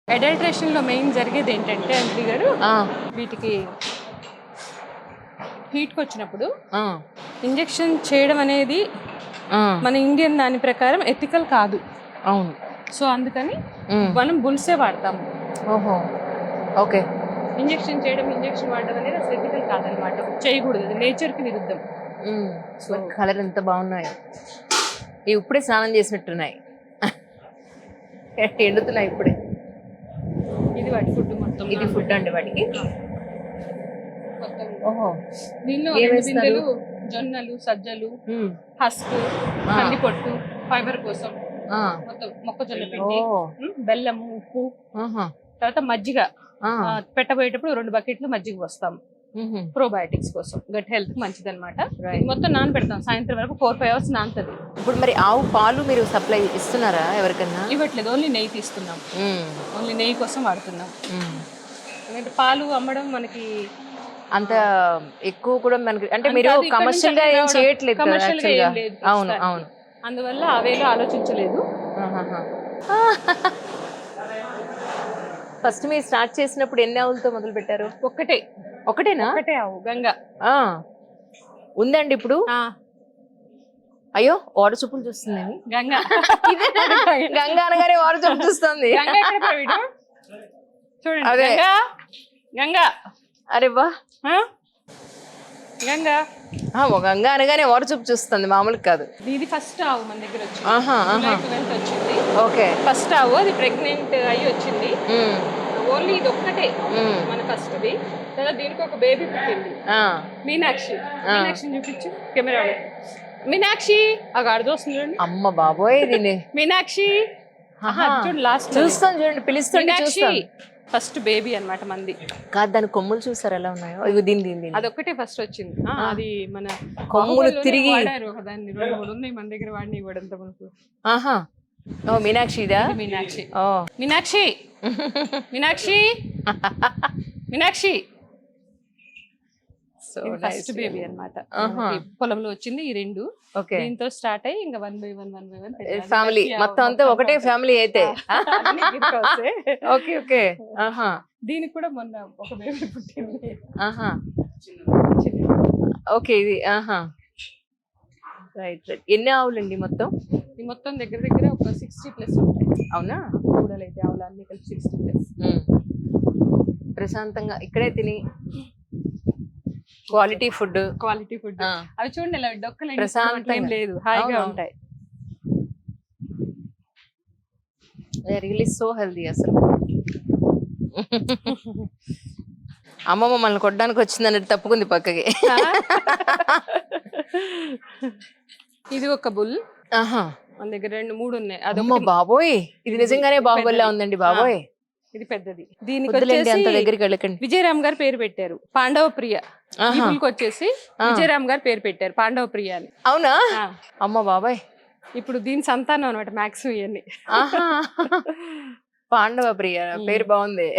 Adulteration లో మెయిన్ జరిగేది ఏంటంటే అంజలి గారు, వీటికి హీట్కి వచ్చినప్పుడు ఇంజెక్షన్ చేయడం అనేది మన ఇండియన్ దాని ప్రకారం ఎథికల్ కాదు. అవును. సో అందుకని మనం బుల్సే వాడతాము. ఓహో, ఓకే. ఇంజెక్షన్ వాడడం అనేది అసలు ఎథికల్ కాదనమాట, చేయకూడదు, అది నేచర్కి విరుద్ధం. సో కలర్ ఎంత బాగున్నాయి, ఇవి ఇప్పుడే స్నానం చేసినట్టున్నాయి, ఎండుతున్నాయి ఇప్పుడే. ఇది వాటి ఫుడ్ మొత్తం. ఇది ఫుడ్ అండి వాటికి. ఓహో, దీనిలో జొన్నలు, సజ్జలు, హస్క్, కందిపొట్టు ఫైబర్ కోసం, మొత్తం మొక్కజొన్న పిండి, బెల్లము, ఉప్పు, తర్వాత మజ్జిగ పెట్టబోయేటప్పుడు 2 బకెట్లు మజ్జిగ పోస్తాం ప్రోబయోటిక్స్ కోసం, గట్ హెల్త్ మంచిది అనమాట. మొత్తం నానబెడతాం, సాయంత్రం వరకు 4-5 అవర్స్ నానుతుంది. ఇప్పుడు మరి ఆవు పాలు మీరు సప్లై ఇస్తున్నారా ఎవరికన్నా? ఇవ్వట్లేదు, ఓన్లీ నెయ్యి తీస్తున్నాం. ఓన్లీ నెయ్యి కోసం వాడుతున్నాం. పాలు అమ్మడం మనకి అంత ఎక్కువ కూడా మనకి, అంటే మీరు కమర్షియల్ గా ఏం చేయట్లేదు. అవును, అవును. అందువల్ల అవేలో ఆలోచించలేదు. ఫస్ట్ మీరు స్టార్ట్ చేసినప్పుడు ఎన్ని ఆవులతో మొదలు పెట్టారు? ఒకటేనా? ఒకటే ఆవు, గంగా. ఉందండి ఇప్పుడు? అయ్యో, ఓడ చూపులు చూస్తుంది గంగా. గంగా అనగానే ఓడ చూపు చూస్తుంది. చూడండి, అదే గంగా. అరే వా, గంగా. గంగా అనగానే ఓడ చూపు చూస్తుంది, మామూలు కాదు. ఇది ఫస్ట్ ఆవు మన దగ్గర వచ్చింది. ఓకే, ఫస్ట్ ఆవు, అది ప్రెగ్నెంట్ అయ్యి వచ్చింది. ఓన్లీ ఇది ఒక్కటే మన ఫస్ట్ ది. తర్వాత దీనికి ఒక బేబీ పుట్టింది, మీనాక్షి. మీనాక్షిని చూపించు కెమెరా. మీనాక్షి, ఆ గాడిద వస్తుంది చూడండి. అమ్మ బాబోయ్, దీన్ని మీనాక్షి చూడండి, లాస్ట్ చూస్తాను చూడండి, పిలుస్తుంది. ఫస్ట్ బేబీ అన్నమాట మంది. కాదు, దాని కొమ్ములు చూసారు ఎలా ఉన్నాయో. ఇవి దీని అదొక్కటే ఫస్ట్ వచ్చింది. అది మన కొమ్ములు తిరిగి దాన్ని 2-3 ఉన్నాయి మన దగ్గర వాడిని ఇవ్వడంత మనకు. మీనాక్షిదా? మీనాక్షి. మీనాక్షి, మీనాక్షి, మీనాక్షి. ఫస్ట్ బేబీ అన్నమాట, పొలంలో వచ్చింది. ఈ 2 దీంతో స్టార్ట్ అయ్యి ఇంకా 1 by 1 ఫ్యామిలీ మొత్తం అంతా ఒకటే ఫ్యామిలీ అయితే. Okay, okay. దీనికి కూడా మొన్న ఒక బేబీ పుట్టింది. ఓకే, ఇది రైట్. ఎన్ని ఆవులండి మొత్తం? ఈ మొత్తం దగ్గర ఒక 60+ ఉంటాయి. అవునా? కూడలైతే ఆవులు అన్ని కలిపి 60+. ప్రశాంతంగా ఇక్కడే తిని క్వాలిటీ ఫుడ్. Quality food. అవి చూడండి ఇలా డొక్కలు ప్రశాంతంగా. ఏం లేదు, హాయిగా అవును. ఉంటాయి. రియలీ సో హెల్దీ అసలు. అమ్మ మమ్మల్ని కొట్టడానికి వచ్చింది అన్నట్టు తప్పుకుంది పక్కకి. ఇది ఒక బుల్. ఆహా, మన దగ్గర 2-3 ఉన్నాయి. అమ్మ బాబోయ్, ఇది నిజంగానే బాహుబలిలా ఉందండి బాబోయ్. ఇది పెద్దది. దీనికి వద్దులేండి, అంత వచ్చేసి దగ్గరికి వెళ్ళకండి. విజయరామ్ గారు పేరు పెట్టారు, పాండవ ప్రియ. ఈ ఆహా. బుల్కి వచ్చేసి విజయరామ్ గారు పేరు పెట్టారు, పాండవ ప్రియ అని. అవునా? ఆ. అమ్మ బాబాయ్. ఇప్పుడు దీని సంతానం అనమాట మాక్సిమం ఇవన్నీ. ఆహా. పాండవ ప్రియ పేరు బాగుంది.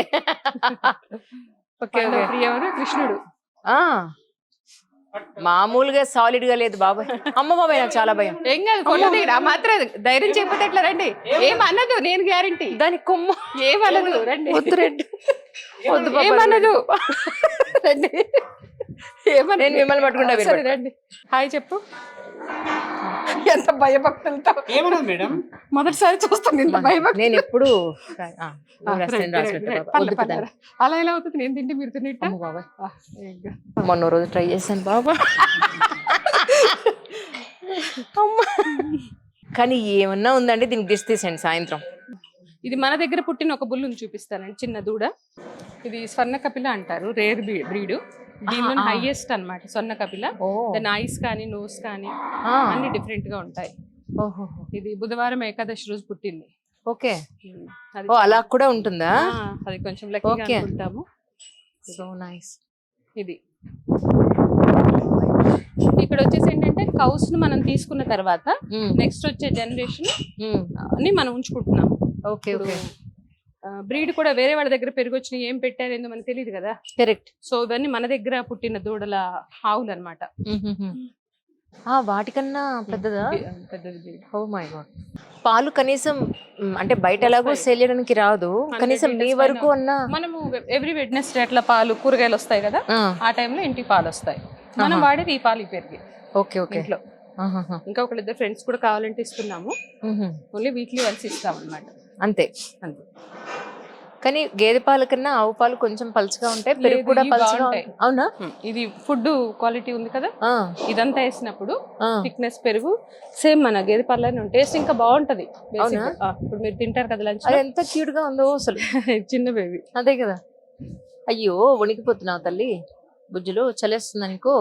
ఓకే పాండవ ఓకే. ప్రియ అని కృష్ణుడు. ఆ, మామూలుగా సాలిడ్ గా లేదు బాబాయ్. అమ్మ బాబాయ్, నాకు చాలా భయం. ఏం కాదు, కొట్టదు. ఆ మాత్రం ధైర్యం చెప్పితే ఎట్లా, రండి. ఏమన్నదు, నేను గ్యారంటీ. దాని కొమ్మ ఏమన్నదు, రండి. వద్దు రెడ్, వద్దు బాబాయ్. ఏమన్నదు, రండి. ఏమన్నదు. నేను మిమ్మల్ని పట్టుకుంటా, మీరు సరే రండి. హాయ్ చెప్పు. ఎంత భయభక్తులతో. ఏమన్నది మేడం? మొదటిసారి చూస్తాను ఇంత భయభక్తి. నేను ఎప్పుడు అలా ఎలా అవుతుంది? నేను తింటే మీరు తినేట. బాబాయ్, మొన్న రోజు ట్రై చేశాను బాబా. కానీ ఏమన్నా ఉందండి, దీనికి దిష్టి తీసేయండి సాయంత్రం. ఇది మన దగ్గర పుట్టిన ఒక బుల్లుని చూపిస్తానండి, చిన్న దూడ. ఇది స్వర్ణ కపిల అంటారు, రేర్ బ్రీడ్. దీనిలో హైయెస్ట్ అన్నమాట స్వర్ణ కపిల. దాని ఐస్ కానీ నోస్ కానీ అన్ని డిఫరెంట్ గా ఉంటాయి. ఇది బుధవారం ఏకాదశి రోజు పుట్టింది. ఓకే, అది అలా కూడా ఉంటుందా? అది కొంచెం లక్కీగా Okay. అనుకుంటాము. So nice. ఇది ఇక్కడ వచ్చేసి ఏంటంటే కౌస్ ను మనం తీసుకున్న తర్వాత నెక్స్ట్ వచ్చే జనరేషన్ ని మనం ఉంచుకుంటున్నాము. Okay okay. బ్రీడ్ కూడా వేరే వాళ్ళ దగ్గర పెరిగొచ్చిన ఏం పెట్టారేందో మనకు తెలియదు కదా. కరెక్ట్. సో ఇవన్నీ మన దగ్గర పుట్టిన దూడల ఆవులు అనమాట. వాటికన్నా పెద్దదా? పెద్దది breed. Oh my God. పాలు కనీసం అంటే బయట ఎలాగో సేల్ చేయడానికి రాదు, కనీసం మీ వరకు అన్నా. మనము ఎవ్రీ వెడ్నెస్డే అట్లా పాలు కూరగాయలు వస్తాయి కదా, ఆ టైంలో ఇంటికి పాలు వస్తాయి. మనం వాడేది ఈ పాలు పెరిగి. Okay okay. ఇంట్లో ఇంకా ఒకళ్ళిద్దరు ఫ్రెండ్స్ కూడా కావాలంటే ఇస్తున్నాము. ఓన్లీ వీక్లీ వన్స్ ఇస్తాం అన్నమాట. అంతే. అంతే. కానీ గేదె పాల కన్నా ఆవు పాలు కొంచెం పలుచగా ఉంటాయి, పెరుగు కూడా పలుచగా బాగుంటాయి. అవునా? ఇది ఫుడ్ క్వాలిటీ ఉంది కదా, ఇదంతా వేసినప్పుడు థిక్నెస్ పెరుగు సేమ్ మన గేదె పాలనే ఉంటాయి. టేస్ట్ ఇంకా బాగుంటది. ఇప్పుడు మీరు తింటారు కదా లంచ్, అది ఎంత క్యూట్ గా ఉందో అసలు. చిన్న బేబీ. అదే కదా. అయ్యో వణికిపోతున్నావు తల్లి, బుజ్జులు చలేస్తుంది అనుకో.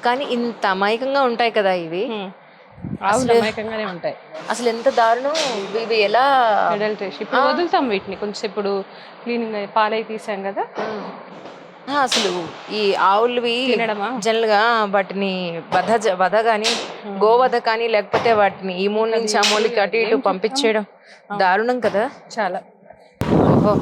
కానీ ఇంత అమాయకంగా ఉంటాయి కదా ఇవి. ఆవులు అమాయకంగానే ఉంటాయి. అసలు ఎంత దారుణం ఇవి. ఎలా అడల్ట్రేషన్. ఇప్పుడు వదులుతాం వీటిని కొంచెం, ఇప్పుడు క్లీనింగ్ పాలై తీసాం కదా. అసలు ఈ ఆవులవి తినడమా జనరల్ గా వాటిని వధ గాని గోవధ కానీ లేకపోతే వాటిని ఈ మూల నుంచి ఆ మూలకి అటు ఇటు పంపించేయడం దారుణం కదా చాలా. ఓహో.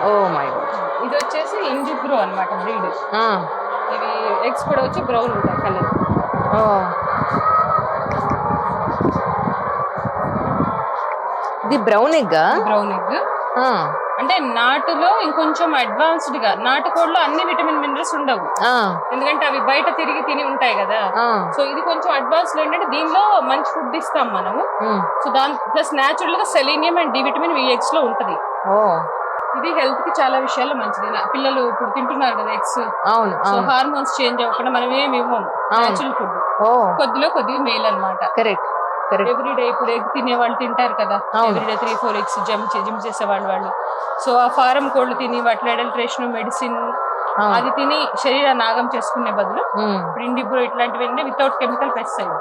Oh my God. ఇది వచ్చేసి ఇండిబ్రో అన్నమాట బ్రీడ్. ఇది ఎగ్స్ కూడా వచ్చి బ్రౌన్ ఉంటాయి కలర్. ఇది బ్రౌన్ ఎగ్. బ్రౌన్ ఎగ్ అంటే నాటులో ఇంకొంచెం అడ్వాన్స్డ్ గా, నాటుకోళ్ళలో అన్ని విటమిన్ మినరల్స్ ఉండవు, ఎందుకంటే అవి బయట తిరిగి తిని ఉంటాయి కదా. సో ఇది కొంచెం అడ్వాన్స్ లో ఏంటంటే దీనిలో మంచి ఫుడ్ ఇస్తాం మనము. సో దాని ప్లస్ న్యాచురల్ గా సెలీనియం అండ్ డి విటమిన్ ఈ ఎగ్స్ లో ఉంటది. ఇది హెల్త్ కి చాలా విషయాల్లో మంచిది. పిల్లలు ఇప్పుడు తింటున్నారు కదా ఎగ్స్, సో హార్మోన్స్ చేంజ్ అవ్వకుండా మనం ఏమి ఇవ్వము, న్యాచురల్ ఫుడ్ కొద్దిగా మేల్ అన్నమాట. కరెక్ట్. ఎవ్రీడే ఇప్పుడు ఎగ్ తినే వాళ్ళు తింటారు కదా, ఎవ్రీడే 3-4 ఎగ్స్ జిమ్ చేసే వాళ్ళు. సో ఆ ఫారం కోళ్ళు తిని వాటిలో అడల్ట్రేషన్ మెడిసిన్ అది తిని శరీరాన్ని నాగం చేసుకునే బదులు ఇప్పుడు ఇండిబ్రో ఇట్లాంటివి వితౌట్ కెమికల్ పెస్టిసైడ్,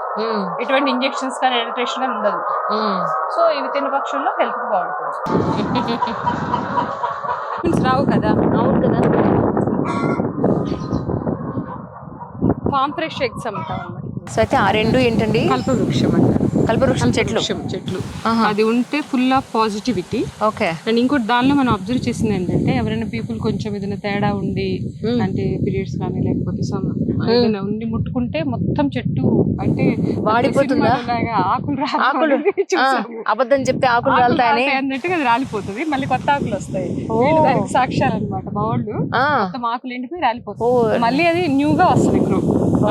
ఎటువంటి ఇంజెక్షన్స్ కానీ అడల్ట్రేషన్ కానీ ఉండదు. సో ఇవి తిన్న పక్షంలో హెల్త్ కి బాగుంటుంది. రావు కదా. అవును కదా. ఫామ్ ఫ్రెష్ ఎగ్స్ అమ్ముతాం అన్నమాట. సో అయితే ఆ రెండు ఏంటండి? కల్పవృక్షం అంటారు. కల్పవృక్షం చెట్లు. అది ఉంటే full of positivity. Okay. And ఇంకోటి దానిలో మనం అబ్జర్వ్ చేసింది ఏంటంటే ఎవరైనా పీపుల్ కొంచెం ఏదైనా తేడా ఉండి అంటే పీరియడ్స్ కానీ లేకపోతే ఏదైనా ఉండి ముట్టుకుంటే మొత్తం చెట్టు అంటే వాడిపోతుందా? ఆకులు అబద్ధం చెప్తే ఆకులు రాలుతాయని అన్నట్టుగా అది రాలిపోతుంది, మళ్ళీ కొత్త ఆకులు వస్తాయి. దానికి సాక్ష్యాలు అనమాట. మా వాళ్ళు మొత్తం ఆకులు ఎండిపోయి రాలిపోతుంది, మళ్ళీ అది న్యూగా వస్తుంది గ్రో.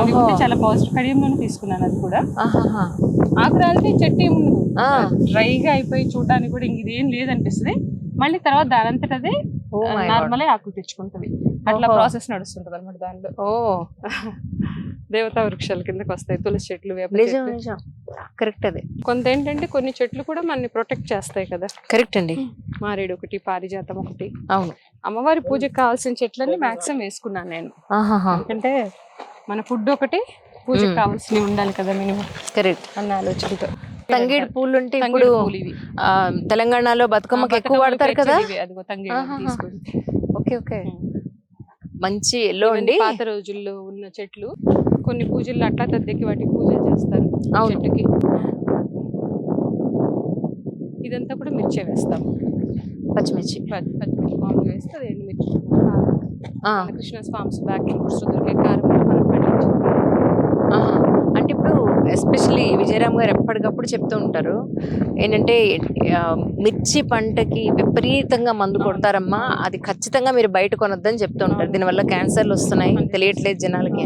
అది ఉంటే చాలా పాజిటివ్. కడియంలోనే తీసుకున్నాను అది కూడా. ఆకు రాలితే చెట్టు ఏముండదు, ఆ. డ్రైగా అయిపోయి చూడడానికి కూడా ఇంక ఇదేం లేదనిపిస్తుంది. మళ్ళీ తర్వాత దానంతట అదే Oh my God. నార్మల్ ఆకులు తెచ్చుకుంటది. అట్లా ఓహో. ప్రాసెస్ నడుస్తుంటది అనమాట దాంట్లో. ఓ దేవతా వృక్షాల కిందకి వస్తాయి, తులసి చెట్లు, వేప నిజం చెట్లు. నిజం కరెక్ట్. అది కొంత ఏంటంటే కొన్ని చెట్లు కూడా మనని ప్రొటెక్ట్ చేస్తాయి కదా. కరెక్ట్ అండి. మారేడు ఒకటి, పారిజాతం ఒకటి. అవును. అమ్మవారి పూజకి కావాల్సిన చెట్లన్నీ మాక్సిమం వేసుకున్నాను నేను. ఆహాహా. ఎందుకంటే మన ఫుడ్ ఒకటి, పూజకి కావాల్సినవి ఉండాలి కదా మినిమం కరెక్ట్. అన్న ఆలోచనతో. తంగేడు పూలు అంటే ఇప్పుడు తంగేడు పూలు ఇవి. తెలంగాణలో బతుకమ్మకి ఎక్కువ వాడతారు కదా. అదిగో తంగేడు ఆహాహా. తీసుకోండి. Okay okay. మంచి ఎల్లో అండి. పాత రోజుల్లో ఉన్న చెట్లు, కొన్ని పూజల్లో అట్లా తద్దెక్కి వాటికి పూజలు చేస్తారు అవును. చెట్టుకి. ఇదంతా కూడా మిర్చి వేస్తాం, పచ్చిమిర్చి. పచ్చిమిర్చి మామూలు వేస్తే అది ఎండుమిర్చి. ఆ. కృష్ణ ఫార్మ్స్ బ్యాక్ ఫ్రూట్స్ దొరికే కారంలో మనం పండించాం. ఆహా. అంటే ఇప్పుడు ఎస్పెషల్లీ విజయరామ్ గారు ఎప్పటికప్పుడు చెప్తూ ఉంటారు ఏంటంటే మిర్చి పంటకి విపరీతంగా మందు కొడతారమ్మా, అది ఖచ్చితంగా మీరు బయట కొనొద్దని చెప్తూ ఉంటారు. దీనివల్ల క్యాన్సర్లు వస్తున్నాయి, తెలియట్లేదు జనాలకి.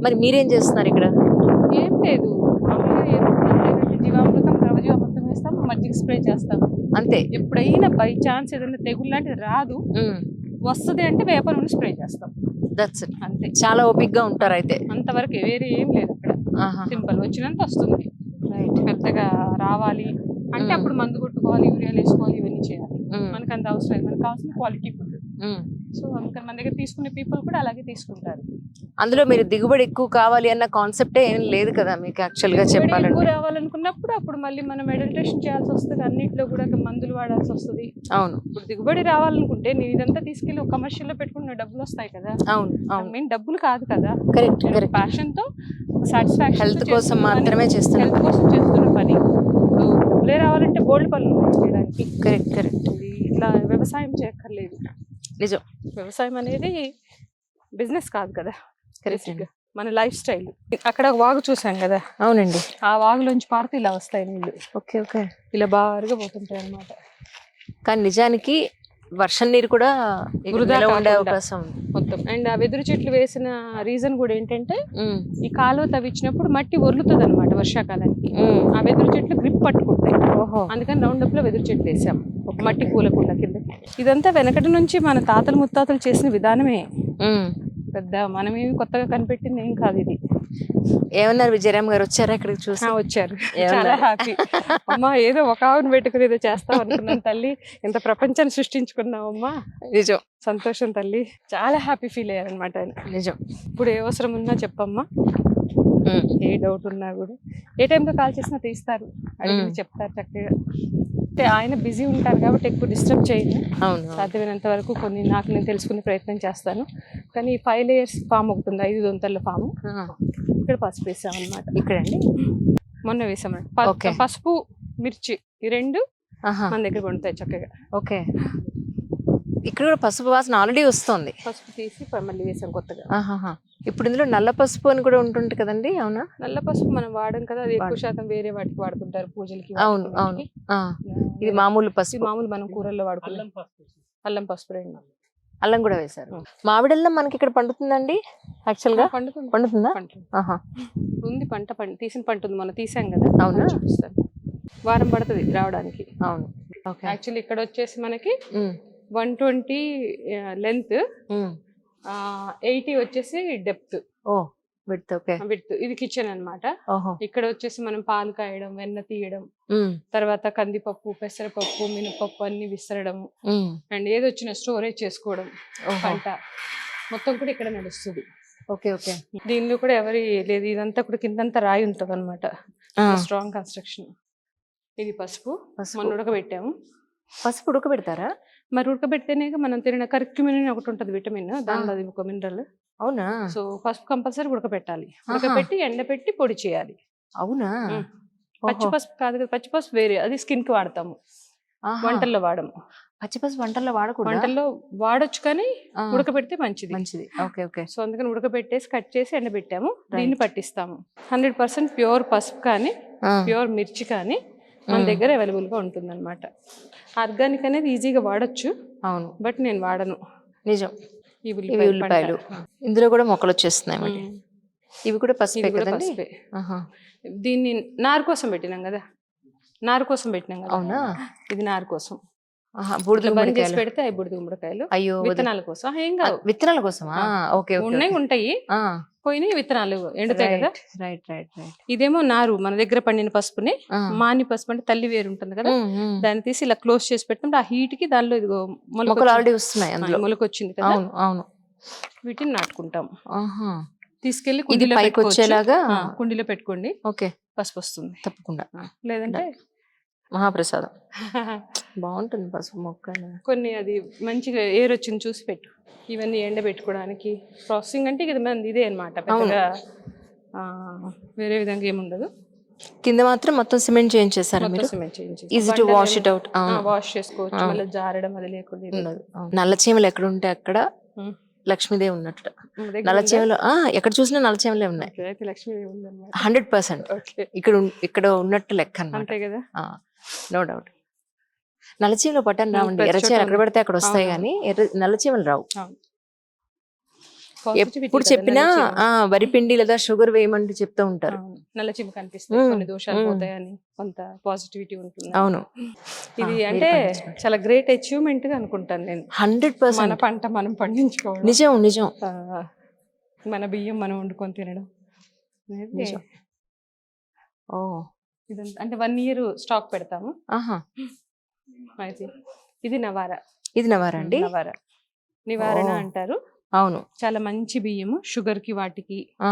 మరి మీరేం చేస్తున్నారు ఇక్కడ? ఏం లేదు, మామూలుగా ఏముంటుందంటే జీవామృతం, ద్రవజీవామృతం వేస్తాం, మజ్జిగ స్ప్రే చేస్తాం అంతే. ఎప్పుడైనా బై ఛాన్స్ ఏదైనా తెగులు లాంటిది రాదు, వస్తుంది అంటే వేప నూనె స్ప్రే చేస్తాం. That's it. అంతే. చాలా ఓపిక్గా ఉంటారు అయితే. అంతవరకు వేరే ఏం లేదు అక్కడ. సింపుల్, వచ్చినంత వస్తుంది. పెద్దగా రావాలి అంటే అప్పుడు మందు కొట్టుకోవాలి, యూరియాలు వేసుకోవాలి, ఇవన్నీ చేయాలి. మనకు అంత అవసరం లేదు, మనకు కావాల్సిన క్వాలిటీ ఫుడ్. సో అందుకని మన దగ్గర తీసుకునే పీపుల్ కూడా అలాగే తీసుకుంటారు. అందులో మీరు దిగుబడి ఎక్కువ కావాలి అన్న కాన్సెప్టే ఏం లేదు కదా మీకు యాక్చువల్ గా చెప్పాలంటే. ఎక్కువ రావాలనుకున్నప్పుడు అప్పుడు మళ్ళీ మనం మెడిటేషన్ చేయాల్సి వస్తుంది, అన్నిట్లో కూడా మందులు వాడాల్సి వస్తుంది. అవును. ఇప్పుడు దిగుబడి రావాలనుకుంటే నేను ఇదంతా తీసుకెళ్ళి ఒక కమర్షియల్ లో పెట్టుకున్న డబ్బులు వస్తాయి కదా. అవును అవును. మెయిన్ డబ్బులు కాదు కదా. Correct correct. ప్యాషన్ తో, సాటిస్ఫాక్షన్, హెల్త్ కోసం మాత్రమే చేస్తున్నా. హెల్త్ కోసం చేస్తున్న పని. డబ్బులే రావాలంటే బోల్డ్ పనులు ఉన్నాయి చేయడానికి. Correct correct. ఇట్లా వ్యవసాయం చేయక్కర్లేదు. నిజం. వ్యవసాయం అనేది బిజినెస్ కాదు కదా, కరెక్ట్. మన లైఫ్ స్టైల్. అక్కడ ఒక వాగు చూసాం కదా. అవునండి. ఆ వాగులోంచి పారితే ఇలా వస్తాయి నీళ్ళు. Okay okay. ఇలా బారుగా పోతుంటాయి అన్నమాట. కానీ నిజానికి వర్షం నీరు కూడా వృధా ఉండే కాకుండా అవకాశం ఉంది మొత్తం. అండ్ ఆ వెదురు చెట్లు వేసిన రీజన్ కూడా ఏంటంటే ఈ కాలువ తవ్వించినప్పుడు మట్టి ఒర్లుతుంది అనమాట వర్షాకాలానికి. ఆ వెదురు చెట్లు గ్రిప్ పట్టుకుంటాయి. అందుకని రౌండ్ అప్ లో వెదురు చెట్లు వేసాం, మట్టి కూలకుండా కింద. ఇదంతా వెనకటి నుంచి మన తాతలు ముత్తాతలు చేసిన విధానమే. పెద్ద మనమేమి కొత్తగా కనిపెట్టింది ఏం కాదు ఇది. ఏమన్నారు విజయరామ్ గారు? వచ్చారా ఇక్కడికి? చూసి వచ్చారు, చాలా హ్యాపీ. అమ్మా ఏదో ఒక ఆవును పెట్టుకుని ఏదో చేస్తావు అనుకున్నాను తల్లి, ఇంత ప్రపంచాన్ని సృష్టించుకున్నావమ్మా. నిజం. సంతోషం తల్లి, చాలా హ్యాపీ ఫీల్ అయ్యారు అనమాట ఆయన. నిజం. ఇప్పుడు ఏ అవసరం ఉన్నా చెప్పమ్మా, ఏ డౌట్ ఉన్నా కూడా ఏ టైంలో కాల్ చేసినా తీస్తారు, అడిగి చెప్తారు చక్కగా. అంటే ఆయన బిజీ ఉంటారు కాబట్టి ఎక్కువ డిస్టర్బ్ చేయను. అవును. సాధ్యమైనంత వరకు కొన్ని నాకు నేను తెలుసుకునే ప్రయత్నం చేస్తాను. కానీ 5 layers ఫామ్ ఒకటి ఉంది, 5 దొంతల ఫామ్. ఇక్కడ పసుపు వేసాం అనమాట. ఇక్కడండి మొన్న వేసామండి. పసుపు, మిర్చి ఈ రెండు మన దగ్గర పండుతాయి చక్కగా. ఓకే. ఇక్కడ కూడా పసుపు వాసన ఆల్రెడీ వస్తుంది. పసుపు తీసి మళ్ళీ వేసాం కొత్తగా. ఇప్పుడు ఇందులో నల్ల పసుపు అని కూడా ఉంటుంది కదండి? అవునా? నల్ల పసుపు మనం వాడడం కదా, అది ఎక్కువ శాతం వేరే వాటికి వాడుతుంటారు, పూజలకి. అవును అవును. ఇది మామూలు పసుపు, మామూలు మనం కూరల్లో వాడుకుంటాం. అల్లం పసుపు రెండు. అల్లం కూడా వేశారు. మామిడల్లం మనకి ఇక్కడ పండుతుందండి యాక్చువల్ గా? పండుతుందా? ఉంది పంట, తీసిన పంట ఉంది, మనం తీసాం కదా. అవునా? చూపిస్తాను. వారం పడుతుంది రావడానికి. అవును. యాక్చువల్లీ ఇక్కడ వచ్చేసి మనకి 120 లెంత్, 80 వచ్చేసి డెప్త్. విడ్త్. ఇది కిచెన్ అన్నమాట. ఇక్కడ వచ్చేసి మనం పాలు కాయడం, వెన్న తీయడం, తర్వాత కందిపప్పు, పెసరపప్పు, మినపప్పు అన్ని విసరడం, అండ్ ఏది వచ్చినా స్టోరేజ్ చేసుకోవడం, పంట మొత్తం కూడా ఇక్కడ నడుస్తుంది. Okay okay. దీనిలో కూడా ఎవరి లేదు, ఇదంతా కూడా కిందంతా రాయి ఉంటుంది అనమాట, స్ట్రాంగ్ కన్స్ట్రక్షన్. ఇది పసుపు, మొన్న ఉడకబెట్టాము. పసుపు ఉడకబెడతారా? మరి ఉడకబెడితేనే మనం తిన కర్క్యూమిన్ అని ఒకటి ఉంటుంది విటమిన్, దానిలో అది ఒక మినరల్. అవునా? సో పసుపు కంపల్సరీ ఉడకబెట్టాలి, ఉడకబెట్టి ఎండబెట్టి పొడి చేయాలి. అవునా? పచ్చి పసుపు కాదు కదా, పచ్చి పసుపు వేరే, అది స్కిన్ కి వాడతాము, వంటల్లో వాడము. పచ్చి పసుపు వంటల్లో వాడకూడదు? వంటల్లో వాడొచ్చు కానీ ఉడకబెడితే మంచిది. మంచిది. Okay okay. సో అందుకని ఉడకబెట్టేసి కట్ చేసి ఎండబెట్టాము, దీన్ని పట్టిస్తాము. 100% ప్యూర్ పసుపు కానీ ప్యూర్ మిర్చి కానీ మన దగ్గర అవైలబుల్ గా ఉంటుంది అనమాట. ఆర్గానిక్ అనేది ఈజీగా వాడచ్చు. అవును, బట్ నేను వాడను. నిజం. ఈ ఉల్లిపాయలు ఇందులో కూడా మొక్కలు వచ్చేస్తున్నాయి. ఇవి కూడా పసుపే ఇది కూడా కదండి? పసుపే. ఆహా! దీన్ని నారు కోసం పెట్టినాం కదా, నారు కోసం పెట్టినాం కదా. అవునా? ఇది నారు కోసం. ఆహా! బూడిద ఇట్లా బంద్ చేసి గుమ్మడికాయలు. పెడితే అవి బుడిద గుమ్మడికాయలు. అయ్యో! విత్తనాల కోసం ఏం కావు. విత్తనాల కోసమా? ఆ. ఓకే. ఓకే. ఉన్నాయి ఓకే. ఉంటాయి, ఆ! పోయినాయి విత్తనాలు ఎండుతాయి కదా. రైట్. రైట్. రైట్. రైట్. ఇదేమో నారు మన దగ్గర పండిన పసుపుని, ఆ! మాని పసుపు అంటే తల్లి వేరు ఉంటుంది కదా, హ్మ్. హ్మ్. దాన్ని తీసి ఇలా క్లోజ్ చేసి పెట్టినప్పుడు ఆ హీట్ కి దానిలో ఇదిగో మొక్కలు ఆల్రెడీ వస్తున్నాయి అందులో. మొలకొచ్చింది కదా, అవును. అవును. వీటిని నాటుకుంటాం. ఆహా! తీసుకెళ్లి ఇది కుండీలో పైకి పెట్టుకోవచ్చు. వచ్చేలాగా. కుండీలో పెట్టుకోండి, ఓకే. పసుపు వస్తుంది. తప్పకుండా. లేదంటే మహాప్రసాదం. బాగుంటుంది పసుపు మొక్క. కొన్ని అది మంచిగా ఏర్ వచ్చింది చూసి పెట్టు. ఇవన్నీ ఎండబెట్టుకోవడానికి ప్రాసెసింగ్ అంటే ఇది మంది ఇదే అనమాట, పెద్దగా వేరే విధంగా ఏముండదు. కింద మాత్రం మొత్తం సిమెంట్ చేయించేసారు మొత్తం మీరు? సిమెంట్ చేయించి easy to wash it out. Wash చేసుకోవచ్చు, మళ్ళీ జారడం అది లేకుండా ఇది. ఉండదు. నల్ల చీమలు ఎక్కడ ఉంటే అక్కడ ఉమ్. లక్ష్మీదేవి ఉన్నట్టు. మన దగ్గర నల్ల ఉందా? చీమలు ఎక్కడ చూసినా నల్ల చీమలే ఉన్నాయి. ఓకే, అయితే లక్ష్మీదేవి ఉందన్నమాట. 100% ఓకే, ఇక్కడ ఉన్నట్టు లెక్క అన్నమాట. అంతే కదా. No doubt. నల్ల చీమలు పట్టని రావండి. ప్రతి ఎర్ర చోట చీమలు ఎక్కడ ఉంది. పడితే అక్కడ వస్తాయి అవునవును. కానీ నల్ల చీమలు రావు. అవును. Positivity ఎప్పుడు కదా చెప్పినా నల్ల చీమ. వరిపిండి లేదా షుగర్ వేయమంటూ చెప్తూ ఉంటారు. అవును. నల్ల చీమ కనిపిస్తాయి, కొన్ని దోషాలు పోతాయని, కొంత పాజిటివిటీ ఉంటుంది. అవును. ఇది మీరు అంటే పండించినట్టు. చాలా గ్రేట్ అచీవ్మెంట్ గా అనుకుంటాను నేను. 100%. మన పంట మనం పండించుకోవడం, నిజం. నిజం. ఆ, మన బియ్యం మనం వండుకొని తినడం అనేది. నిజం. ఓ. ఇదంతా అంటే 1 year స్టాక్ పెడతాము. ఆహా! అయితే ఇది నవారా. ఇది నవారా అండి? నవారా నివారణ ఓ. అంటారు. అవును. చాలా మంచి బియ్యము, షుగర్ కి వాటికి. ఆ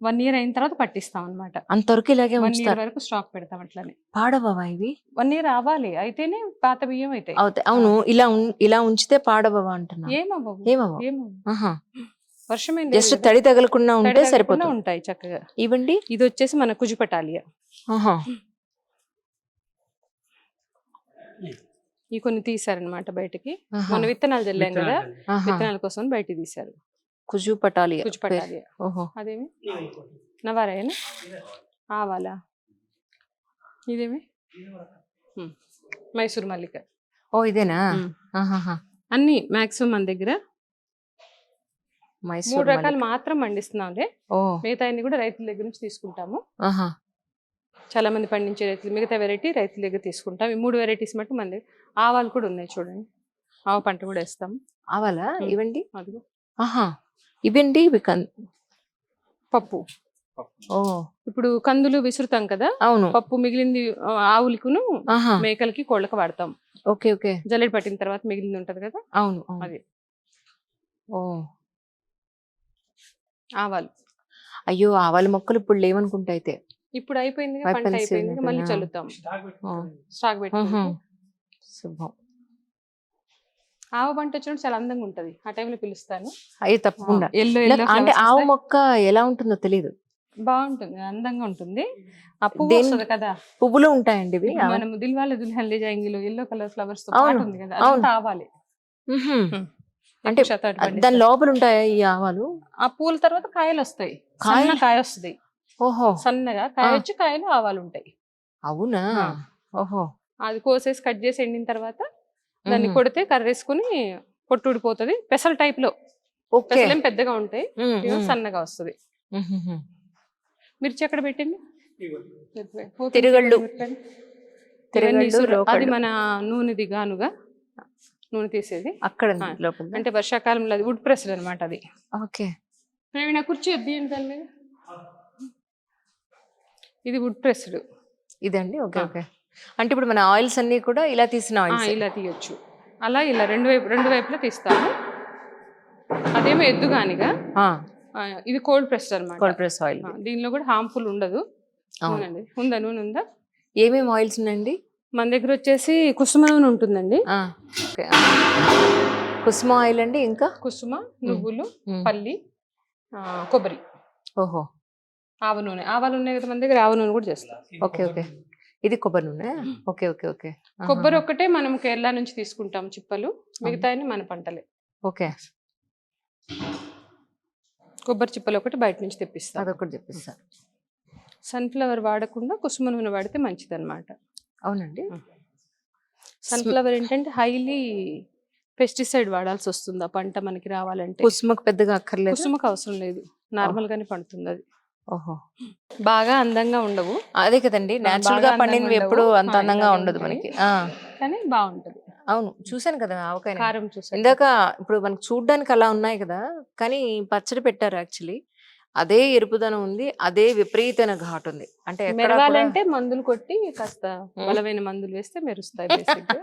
1 year అయిన తర్వాత పట్టిస్తాం అనమాట. అంతవరకు ఇలాగే 1 year ఉంచుతారు. వరకు స్టాక్ పెడతాం అట్లనే. పాడవవా ఇవి? 1 year అవ్వాలి, అయితేనే పాత బియ్యం అవుతాయి. అవుతాయి. అవును. ఇలా ఉంచితే పాడవవా అంటున్నా. ఏమవ్వవు. ఏమవ్వవు. ఏమవ్వవు. ఆహా! వర్షమే జస్ట్ తడి తగలకుండా తడి ఉంటే తగలకుండా సరిపోతుంది. ఉంటాయి చక్కగా. ఇవండి. ఇది వచ్చేసి మన కుజుపటాలియా. ఆహా! ఈ కొన్ని తీసారనమాట బయటకి. ఆహా! మన విత్తనాలు చల్లాం కదా, ఆహా! విత్తనాల కోసం బయట తీసారు. కుజు పటాలియా. కుజుపటాలియా. ఓహో. అదేమి నవారాయనా, ఆవాలా, ఇదేమి మైసూర్ మల్లిక. ఓ ఇదేనా? ఆహాహా! అన్ని మాక్సిమం మన దగ్గర మైసూర్ 3 రకాలు మాత్రం పండిస్తున్నాంలే. ఓ. మిగతా అన్ని కూడా రైతుల దగ్గర నుంచి తీసుకుంటాము. ఆహా! చాలా మంది పండించే రైతులు, మిగతా వెరైటీ రైతుల దగ్గర తీసుకుంటాం. ఈ 3 వెరైటీస్ మటు మన దగ్గర. ఆవాలు కూడా ఉన్నాయి చూడండి, ఆవ పంట కూడా వేస్తాము. ఆవాలా? ఇవండి. అదిగో ఆహా! ఇవండి. ఇవి పప్పు. ఓ. ఇప్పుడు కందులు విసురుతాం కదా, అవును. పప్పు మిగిలింది ఆవులకును ఆహా! మేకలకి కోళ్ళకి వాడతాం. ఓకే. ఓకే. జల్లెడ పట్టిన తర్వాత మిగిలింది ఉంటది కదా, అవును. అది. ఓ. ఆవాలు. అయ్యో! ఆవాల మొక్కలు ఇప్పుడు లేవనుకుంటా అయితే. ఇప్పుడు అయిపోయింది, పంట అయిపోయింది, మళ్ళీ చల్లుతాం. స్టాక్ పెట్టుకుంటాం. శుభం. ఆవ పంట వచ్చినప్పుడు చాలా అందంగా ఉంటది, ఆ టైంలో పిలుస్తాను. అయ్యి తప్పకుండా. ఎల్లో అంటే ఆవు మొక్క ఎలా ఉంటుందో తెలియదు. బాగుంటుంది, అందంగా ఉంటుంది. ఆ పువ్వు దేని- వస్తుంది కదా, పువ్వులు ఉంటాయండి ఇవి. మనం దిల్వాలే దుల్హన్ లే జాయేంగేలో ఎల్లో కలర్ ఫ్లవర్స్ తో పాటు ఉంది కదా, అదంతా ఆవాలే. అంటే దాని లోపల ఉంటాయా ఈ ఆవాలు? ఆ పూల తర్వాత కాయలు వస్తాయి, సన్న కాయ వస్తుంది. ఓహో. సన్నగా కాయ వచ్చి కాయలు ఆవాలు ఉంటాయి. అవునా? ఓహో. అది కోసేసి కట్ చేసి ఎండిన తర్వాత దాన్ని కొడితే కర్రేసుకుని పొట్టు ఊడిపోతుంది. పెసల టైప్ లో, పెసలేం పెద్దగా ఉంటాయి, సన్నగా వస్తుంది. మిర్చి ఎక్కడ పెట్టింది? తిరుగళ్ళు. అది మన నూనెది గానుగా, నూనె తీసేది అక్కడ లోపల. అంటే వర్షాకాలంలో అది వుడ్ ప్రెస్డ్ అనమాట అది. ఓకే. కుర్చీ వద్దు దాని మీద. ఇది వుడ్ ప్రెస్డ్. ఇదండి. ఓకే. ఓకే. అంటే ఇప్పుడు మన ఆయిల్స్ అన్ని కూడా ఇలా తీసిన ఆయిల్స్ ఇలా తీయొచ్చు, అలా ఇలా రెండు వైపులా తీస్తాము. అదేమో ఎద్దుగానిగా, ఇది కోల్డ్ ప్రెస్డ్ అనమాట. Cold press oil. దీనిలో కూడా హార్మ్ఫుల్ ఉండదు. నూనె ఉందా? ఏమేమి ఆయిల్స్ ఉన్నాయండి మన దగ్గర? వచ్చేసి కుసుమ నూనె ఉంటుందండి. కుసుమ ఆయిల్ అండి. ఇంకా కుసుమ, నువ్వులు, పల్లి, కొబ్బరి. ఓహో. ఆవ నూనె. ఆవాలు ఉన్నాయి కదా మన దగ్గర, ఆవ నూనె కూడా చేస్తాం. ఓకే. ఓకే. ఇది కొబ్బరి నూనె. ఓకే. ఓకే. ఓకే. కొబ్బరి ఒక్కటే మనం కేరళ నుంచి తీసుకుంటాం చిప్పలు, మిగతా మన పంటలే. ఓకే. కొబ్బరి చిప్పలు ఒకటి బయట నుంచి తెప్పిస్తాం. అదొకటి తెప్పిస్తాను. సన్ఫ్లవర్ వాడకుండా కుసుమ నూనె వాడితే మంచిది అనమాట. అవునండి. సన్ఫ్లవర్ ఏంటంటే హైలీ పెస్టిసైడ్ వాడాల్సి వస్తుంది ఆ పంట మనకి రావాలంటే. కుసుమకు పెద్దగా అక్కర్లేదు. కుసుమకు అవసరం లేదు, నార్మల్ గానే పండుతుంది అది. ఓహో, బాగా అందంగా ఉండవు, అదే కదండి, నేచురల్ గా బాగా అందంగా పండినవి ఎప్పుడు ఉండవు. అంత అందంగా ఇలాగే ఉండదు ఉంటాయి. మనకి. కానీ బాగుంటది. అవును, చూసాను కదా ఆవకాయ. కారం చూసాను. ఇందాక ఇప్పుడు మనకు చూడ్డానికి అలా ఉన్నాయి కదా, కానీ పచ్చడి పెట్టారు యాక్చువల్లీ. అదే ఎరుపుదనం ఉంది, అదే విపరీతమైన ఘాటు ఉంది. అంటే ఎక్కడా కూడా మెరవాలంటే మందులు కొట్టి కాస్త బలమైన మందులు వేస్తే మెరుస్తాయి బేసిక్.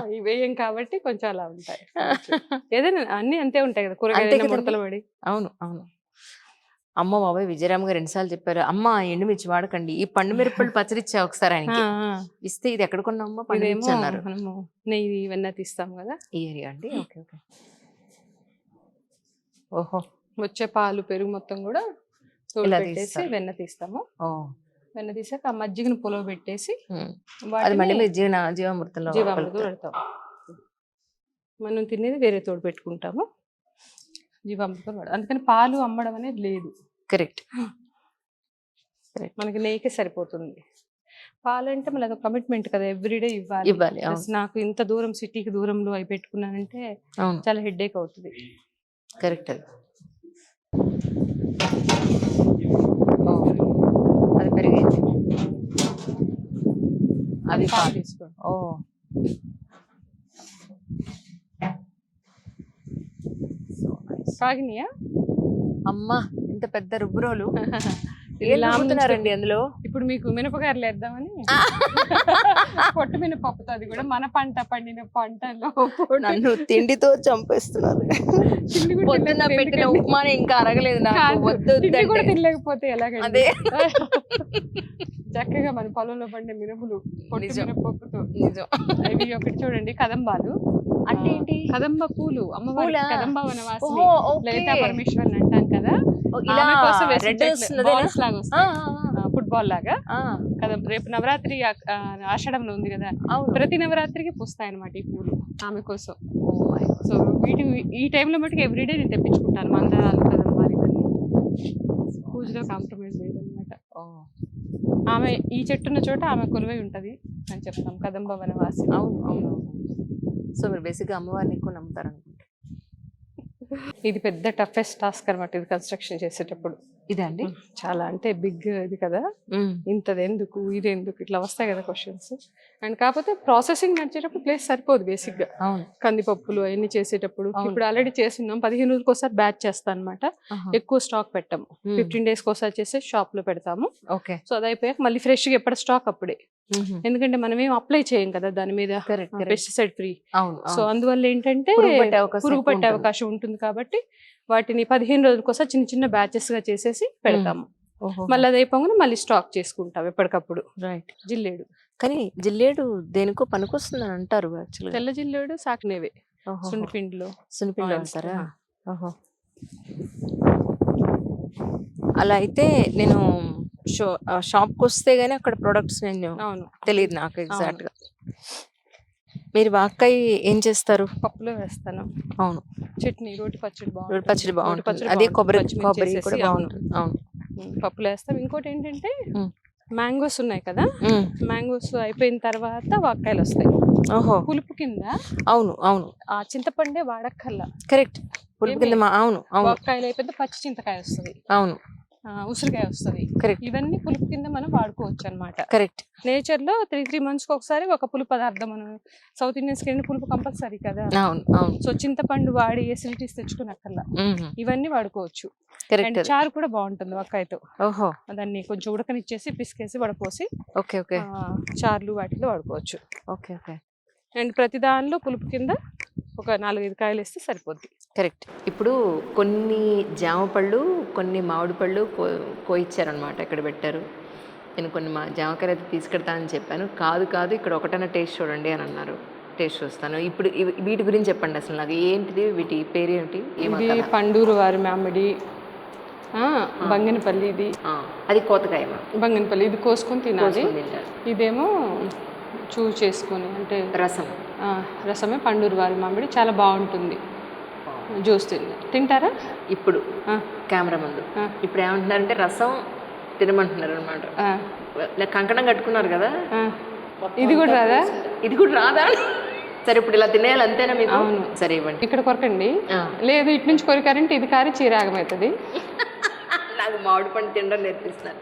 ఇవి వేయం కాబట్టి కొంచెం అలా ఉంటాయి. ఏదైనా అన్ని అంతే ఉంటాయి కదా, అంతే కూరగాయలు కదండి. ముడతలు పడి. అవును అవును. అమ్మ బాబాయ్ విజయరామ్ గారు ఎన్నిసార్లు చెప్పారు, అమ్మ ఎండుమిర్చి వాడకండి, ఈ పండు మిరపళ్ళు పచ్చడి ఇచ్చా ఒకసారి ఆయనకి. ఇస్తే ఇది ఎక్కడ కొన్నామ్మా పండు మిర్చి ఇదేమో అన్నారు. మనము నెయ్యి వెన్న తీస్తాం కదా, ఈ ఏరియా అండి. Okay okay. ఓహో, వచ్చే పాలు పెరుగు మొత్తం కూడా తోడు ఇలా పెట్టేసి తీస్తారు. వెన్న తీస్తాము. ఓ, వెన్న తీసాక ఆ మజ్జిగను పొలవ పెట్టేసి అది వాటిని మళ్ళీ మీరు జీవామృతంలో జీవామృతం కలుపుతారు. పెడతాం. మనం తినేది వేరే తోడు పెట్టుకుంటాము, జీవామృతం వాడు. అందుకని పాలు అమ్మడం అనేది లేదు. కరెక్ట్. మనకి నెయ్యికే సరిపోతుంది. పాలంటే మళ్ళీ అదొక కమిట్మెంట్ కదా, ఎవ్రీడే ఇవ్వాలి. ఇవ్వాలి. ప్లస్ నాకు ఇంత దూరం సిటీకి దూరంలో అవి పెట్టుకున్నానంటే అవును, చాలా హెడ్ఏక్ అవుతుంది. కరెక్ట్. అది ఓ, అది పెరిగింది. అది అది పాలు పాలు. తీసుకోండి. ఓ, కాగినియా అమ్మా ఇంత పెద్ద రుబ్బురోలు ఇది ఏం లామ్ నుంచి రుబ్బుతున్నారండి అందులో? ఇప్పుడు మీకు మినపగారలు వేద్దామని పొట్టు మినపప్పుతో, అది కూడా మన పంట పండిన పంటలో నన్ను తిండితో చంపేస్తున్నారు. తిండి కూడా పొద్దున్న తినలేకపోతే పెట్టిన ఎందుకండి? ఉప్మానే ఇంకా అరగలేదు నాకు. కాదు, వద్దు తిండి కూడా వద్దంటే. తినలేకపోతే ఎలాగండి? అదే. చక్కగా మన పొలంలో పండే మినుములు పొట్టు నిజం. మినపప్పుతో. నిజం. ఇవి ఒకటి చూడండి, కదంబాలు అంటే ఏంటి? కదంబ పూలు, అమ్మవారి పూలా? కదంబ వనవాసిని ఓహో, ఓకే. లలితా పరమేశ్వరిని అంటాం కదా, ఓ, ఇలా ఆమె కోసం వేసిన రెడ్ చెట్లు, వస్తున్నదేనా? balls లాగా వస్తాయి, ఫుట్బాల్ లాగా ఆ, కదా. రేపు నవరాత్రి ఆషాఢంలో ఉంది కదా, అవును. ప్రతి నవరాత్రికి పూస్తాయి అన్నమాట ఈ పూలు ఆమె కోసం. Oh my God. సో వీటి ఈ టైంలో మటుకు ఎవ్రీడే నేను తెప్పించుకుంటాను మందారాలు, కదంబాలు ఇవన్నీ. పూజలో కాంప్రమైజ్ లేదనమాట. Oh. ఆమె ఈ చెట్టున్న చోట ఆమె కొలువై ఉంటది అని చెప్తాం, కదంబ వనవాసి. అవును అవును. సో మీరు బేసిక్గా అమ్మవారిని ఎక్కువ నమ్ముతారు అనుకుంటా. ఇది పెద్ద టఫెస్ట్ టాస్క్ అనమాట, ఇది కన్స్ట్రక్షన్ చేసేటప్పుడు. ఇదే అండి. చాలా అంటే బిగ్ ఇది కదా, ఇంతది ఎందుకు, ఇది ఎందుకు, ఇట్లా వస్తాయి కదా క్వశ్చన్స్. అండ్ కాకపోతే ప్రాసెసింగ్ నడిచేటప్పుడు ప్లేస్ సరిపోదు బేసిక్ గా. అవును. కందిపప్పులు అవన్నీ చేసేటప్పుడు ఇప్పుడు ఆల్రెడీ చేస్తున్నాం, 15 రోజులకి ఒకసారి బ్యాచ్ చేస్తాం అనమాట. ఎక్కువ స్టాక్ పెట్టాము, 15 days ఒకసారి చేసి షాప్ లో పెడతాము. ఓకే. సో అది అయిపోయాక మళ్ళీ ఫ్రెష్ గా ఎప్పటి స్టాక్ అప్పుడే, ఎందుకంటే మనం ఏం అప్లై చేయం కదా దాని మీద, పెస్టిసైడ్ ఫ్రీ. సో అందువల్ల ఏంటంటే పురుగు పట్టే అవకాశం ఉంటుంది కాబట్టి వాటిని 15 రోజులకోసారి చిన్న చిన్న బ్యాచెస్ గా చేసేసి పెడతాము. మళ్ళీ అది అయిపోగానే మళ్ళీ స్టాక్ చేసుకుంటాం ఎప్పటికప్పుడు. రైట్. జిల్లేడు, కానీ జిల్లేడు దేనికో పనికొస్తుంది అని అంటారు యాక్చువల్గా. తెల్ల జిల్లేడు సాకినేవే, సున్నిపిండిలో సున్నిపిండిలో అంటారా? ఓహో. అలా అయితే నేను షాప్కి వస్తే గానీ అక్కడ ప్రొడక్ట్స్ నేను తెలియదు నాకు ఎగ్జాక్ట్ గా. మీరు వాకాయ ఏం చేస్తారు? పప్పులో వేస్తాను. అవును. చట్నీ, రోటి పచ్చడి బాగుంటుంది. రోటి పచ్చడి బాగుంటుంది, అదే కొబ్బరి కూడా బాగుంటుంది. అవును, పప్పులో వేస్తాం. ఇంకోటి ఏంటంటే మ్యాంగోస్ ఉన్నాయి కదా, మ్యాంగోస్ అయిపోయిన తర్వాత వాకాయలు వస్తాయి. ఓహో. పులుపు కింద. అవును అవును. ఆ చింతపండే వాడక్కర్లా. కరెక్ట్. పులుపు కింద. అవును అవును. వాకాయలు అయిపోతే పచ్చి చింతకాయ వస్తుంది. అవును. ఉసిరికాయ వస్తుంది. కరెక్ట్. ఇవన్నీ పులుపు కింద మనం వాడుకోవచ్చు అనమాట. కరెక్ట్. నేచర్ లో 3 months కి ఒకసారి ఒక పులుపు పదార్థం, మనం సౌత్ ఇండియన్స్ కి పులుపు కంపల్సరీ కదా. అవును అవును. సో చింతపండు వాడి ఎసిడిటీస్ తెచ్చుకున్నక్కర్లా, ఇవన్నీ వాడుకోవచ్చు. చారు కూడా బాగుంటుంది వక్కాయతో. ఓహో. దాన్ని కొంచెం ఉడకనిచ్చేసి పిసికేసి వడపోసి ఓకే ఓకే చార్లు వాటిలో వాడుకోవచ్చు. Okay okay. అండ్ ప్రతి దానిలో పులుపు కింద ఒక 4-5 కాయలు వేస్తే సరిపోద్ది. కరెక్ట్. ఇప్పుడు కొన్ని జామ పళ్ళు, కొన్ని మామిడి పళ్ళు కోయిచ్చారనమాట, ఇక్కడ పెట్టారు. నేను కొన్ని జామకాయలు అయితే తీసుకెడతానని చెప్పాను. కాదు కాదు ఇక్కడ ఒకటైనా టేస్ట్ చూడండి అని అన్నారు. టేస్ట్ చూస్తాను. ఇప్పుడు వీటి గురించి చెప్పండి అసలు నాకు, ఏంటిది, వీటి పేరు ఏమిటి? ఇది పండూరు వారి మామిడి, బంగినపల్లి. ఇది అది కోతకాయ. బంగినపల్లి ఇది కోసుకొని తినాలి. ఇదేమో చూస్ చేసుకొని, అంటే రసమే. పండూరు వారి మామిడి చాలా బాగుంటుంది, జ్యూస్ తింటారా? ఇప్పుడు కెమెరా ముందు ఇప్పుడు ఏమంటున్నారంటే రసం తినమంటున్నారు అనమాట. కంకణం కట్టుకున్నారు కదా, ఇది కూడా రాదా? ఇది కూడా రాదా? సరే ఇప్పుడు ఇలా తినేయాలి అంతేనా మీకు? అవును. సరే ఇవ్వండి. ఇక్కడ కొరకండి. లేదు ఇటు నుంచి కొరికారంటే ఇది కారి చీరాగమవుతుంది. నాకు మామిడి పండు తినడం నేర్పిస్తున్నారు.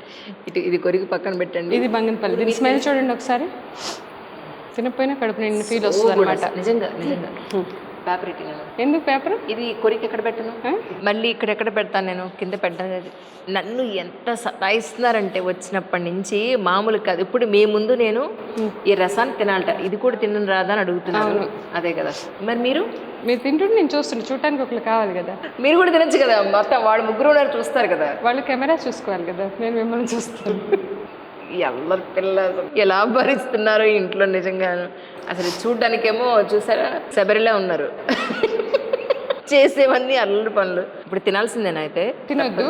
ఇది కొరికి పక్కన పెట్టండి. ఇది బంగనపల్లి. దీని స్మెల్ చూడండి ఒకసారి. తినకపోయినా కడుపు నిండిన ఫీల్ వస్తుంది అనమాట. నిజంగా నిజంగా. పేపర్ ఇట్టినాను. ఎందుకు పేపర్? ఇది కొరికి ఎక్కడ పెట్టను, మళ్ళీ ఇక్కడెక్కడ పెడతాను నేను, కింద పెట్టాను. నన్ను ఎంత సతాయిస్తున్నారంటే వచ్చినప్పటి నుంచి మామూలు కాదు. ఇప్పుడు మీ ముందు నేను ఈ రసాన్ని తినాలట, ఇది కూడా తినను రాదా అని అడుగుతున్నాను. అదే కదా మరి మీరు తింటుంటే నేను చూస్తున్నా, చూడటానికి ఒకళ్ళు కావాలి కదా. మీరు కూడా తినచ్చు కదా, మొత్తం వాళ్ళు ముగ్గురు ఉన్నారు చూస్తారు కదా. వాళ్ళు కెమెరా చూసుకోవాలి కదా, నేను మిమ్మల్ని చూస్తాను. ఎల్లరి పిల్ల ఎలా భరిస్తున్నారు ఇంట్లో నిజంగా. అసలు చూడ్డానికేమో చూసారా శబరిలా ఉన్నారు, చేసేవన్నీ అల్లరి పనులు. ఇప్పుడు తినాల్సిందేనా అయితే? తినొద్దు,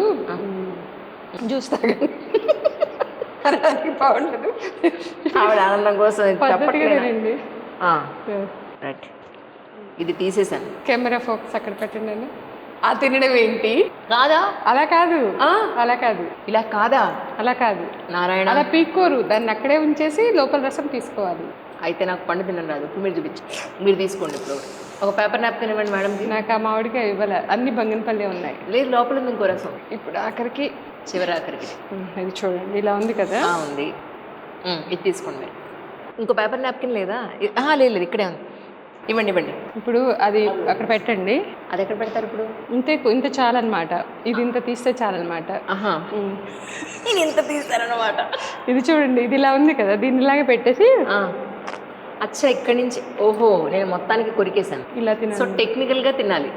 జ్యూస్ తాగండి. బాగుండదు. ఆవిడ ఆనందం కోసం తినండి. రైట్, ఇది తీసేసాను. కెమెరా ఫోకస్ అక్కడ పెట్టండి. ఆ తినడం ఏంటి? కాదా? అలా కాదు, అలా కాదు, ఇలా కాదా? అలా కాదు నారాయణ, అలా పీక్కోరు, దాన్ని అక్కడే ఉంచేసి లోపల రసం తీసుకోవాలి. అయితే నాకు పండు తినడం రాదు. ఇప్పుడు మీరు చూపించు, మీరు తీసుకోండి. ఇప్పుడు ఒక పేపర్ నాప్కిన్ ఇవ్వండి మేడం. నాకు ఆ మామిడికాయ ఇవ్వాలి, అన్ని బంగనపల్లి ఉన్నాయి. లేదు లోపల ఉంది ఇంకో రసం. ఇప్పుడు ఆఖరికి చివరి ఆఖరికి ఇది చూడండి, ఇలా ఉంది కదా. ఉంది, ఇది తీసుకోండి మీరు. ఇంకో పేపర్ నాప్కిన్ లేదా? లేదు లేదు, ఇక్కడే ఉంది. ఇవ్వండి ఇవ్వండి. ఇప్పుడు అది అక్కడ పెట్టండి. అది ఎక్కడ పెడతారు ఇప్పుడు? ఇంత చాలన్నమాట, ఇది ఇంత తీస్తే చాలన్నమాట. నేను ఇంత తీస్తారనమాట. ఇది చూడండి, ఇది ఇలా ఉంది కదా, దీన్ని ఇలాగే పెట్టేసి అచ్చా ఇక్కడి నుంచి. ఓహో, నేను మొత్తానికి కొరికేసాను ఇలా తినాలి. సో టెక్నికల్ గా తినాలి.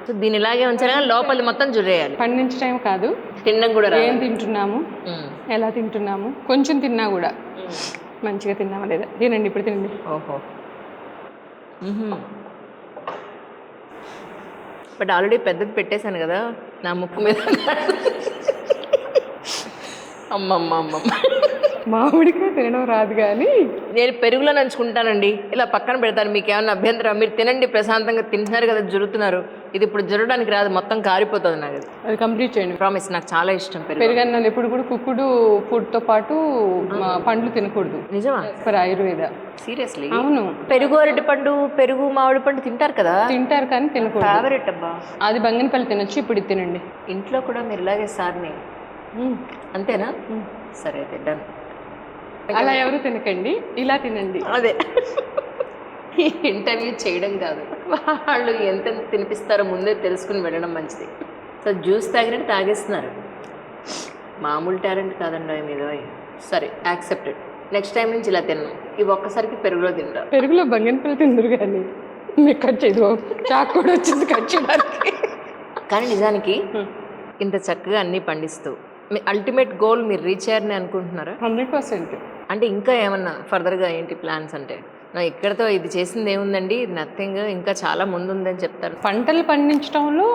సో దీని ఇలాగే ఉంచాలి కానీ లోపల మొత్తం జుర్రేయాలి. పండించడం కాదు, తినడం కూడా. ఏం తింటున్నాము, ఎలా తింటున్నాము, కొంచెం తిన్నా కూడా మంచిగా తిన్నామా లేదా. తినండి, ఇప్పుడు తినండి. ఓహో, బట్ ఆల్రెడీ పెద్దది పెట్టేశాను కదా నా ముక్కు మీద. అమ్మమ్మ, మామిడికాయ తినడం రాదు కానీ నేను పెరుగులో నంచుకుంటానండి, ఇలా పక్కన పెడతాను. మీకు ఏమన్నా అభ్యంతరం? మీరు తినండి, ప్రశాంతంగా తింటున్నారు కదా, జరుగుతున్నారు. ఇది ఇప్పుడు జరగడానికి రాదు, మొత్తం కారిపోతుంది నాకు. అది కంప్లీట్ చేయండి. ప్రామిస్, నాకు చాలా ఇష్టం పెరుగన్నాలు. ఎప్పుడు కూడా కుక్కుడు ఫుడ్తో పాటు పండ్లు తినకూడదు. నిజమా? ఫర్ ఆయుర్వేద. సీరియస్లీ? అవును. పెరుగు అరటి పండు, పెరుగు మామిడి పండు తింటారు కదా. తింటారు కానీ తినకూడదు. ఫేవరెట్ అబ్బా. అది బంగనపల్లి తినొచ్చు, ఇప్పుడు ఇది తినండి. ఇంట్లో కూడా మీరు ఇలాగే సార్ని, అంతేనా? సరే అయితే డన్. అలా ఎవరు తినకండి, ఇలా తినండి. అదే ఇంటర్వ్యూ చేయడం కాదు, వాళ్ళు ఎంత తినిపిస్తారో ముందే తెలుసుకుని వెళ్ళడం మంచిది. సో జ్యూస్ తాగినట్టు తాగేస్తున్నారు. మామూలు టాలెంట్ కాదండి మీద. సరే, యాక్సెప్టెడ్. నెక్స్ట్ టైం నుంచి ఇలా తిన్నాను. ఇవి ఒక్కసారికి పెరుగులో తింటా. పెరుగులో బంగనపల్లి తిందరు కానీ మీకు కట్ చేయదు, చాకు కూడా వచ్చింది కట్ చేయడానికి. కానీ నిజానికి ఇంత చక్కగా అన్నీ పండిస్తూ మీ అల్టిమేట్ గోల్ మీరు రీచ్ అయ్యారని అనుకుంటున్నారా? 100%. అంటే ఇంకా ఏమన్నా ఫర్దర్గా ఏంటి ప్లాన్స్? అంటే నా ఇక్కడతో ఇది చేసింది ఏముందండి, నథింగ్, ఇంకా చాలా ముందు ఉందని చెప్తారు. పంటలు పండించడంలో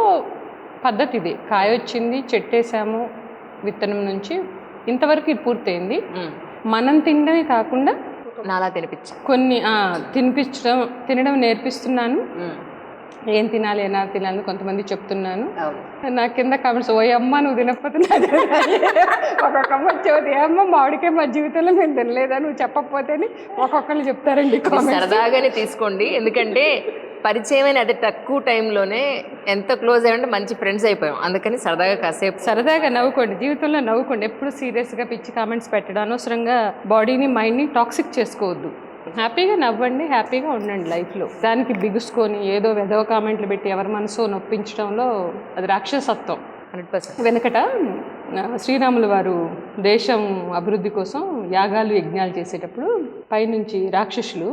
పద్ధతి ఇది. కాయ వచ్చింది, చెట్టేసాము, విత్తనం నుంచి ఇంతవరకు ఇది పూర్తయింది. మనం తినడమే కాకుండా నాలా కొన్ని తినడం నేర్పిస్తున్నాను. ఏం తినాలి, ఎలా తినాలని కొంతమంది చెప్తున్నాను. నా కింద కామెంట్స్, ఓ అమ్మ నువ్వు తినకపోతే ఒక్కొక్క అమ్మ వచ్చేది, ఏ అమ్మ మామిడికాయ మా జీవితంలో మేము తినలేదా నువ్వు చెప్పకపోతే ఒక్కొక్కరు చెప్తారండి. సరదాగానే తీసుకోండి, ఎందుకంటే పరిచయమైన అదే తక్కువ టైంలోనే ఎంత క్లోజ్ అయ్యంటే మంచి ఫ్రెండ్స్ అయిపోయాం. అందుకని సరదాగా కాసేపు సరదాగా నవ్వుకోండి, జీవితంలో నవ్వుకోండి. ఎప్పుడు సీరియస్గా పిచ్చి కామెంట్స్ పెట్టడం, అనవసరంగా బాడీని మైండ్ని టాక్సిక్ చేసుకోవద్దు. హ్యాపీగా నవ్వండి, హ్యాపీగా ఉండండి లైఫ్లో. దానికి బిగుసుకొని ఏదో వెధవ కామెంట్లు పెట్టి ఎవరి మనసు నొప్పించడంలో అది రాక్షసత్వం. 100%. వెనకట శ్రీరాములు వారు దేశం అభివృద్ధి కోసం యాగాలు యజ్ఞాలు చేసేటప్పుడు పైనుంచి రాక్షసులు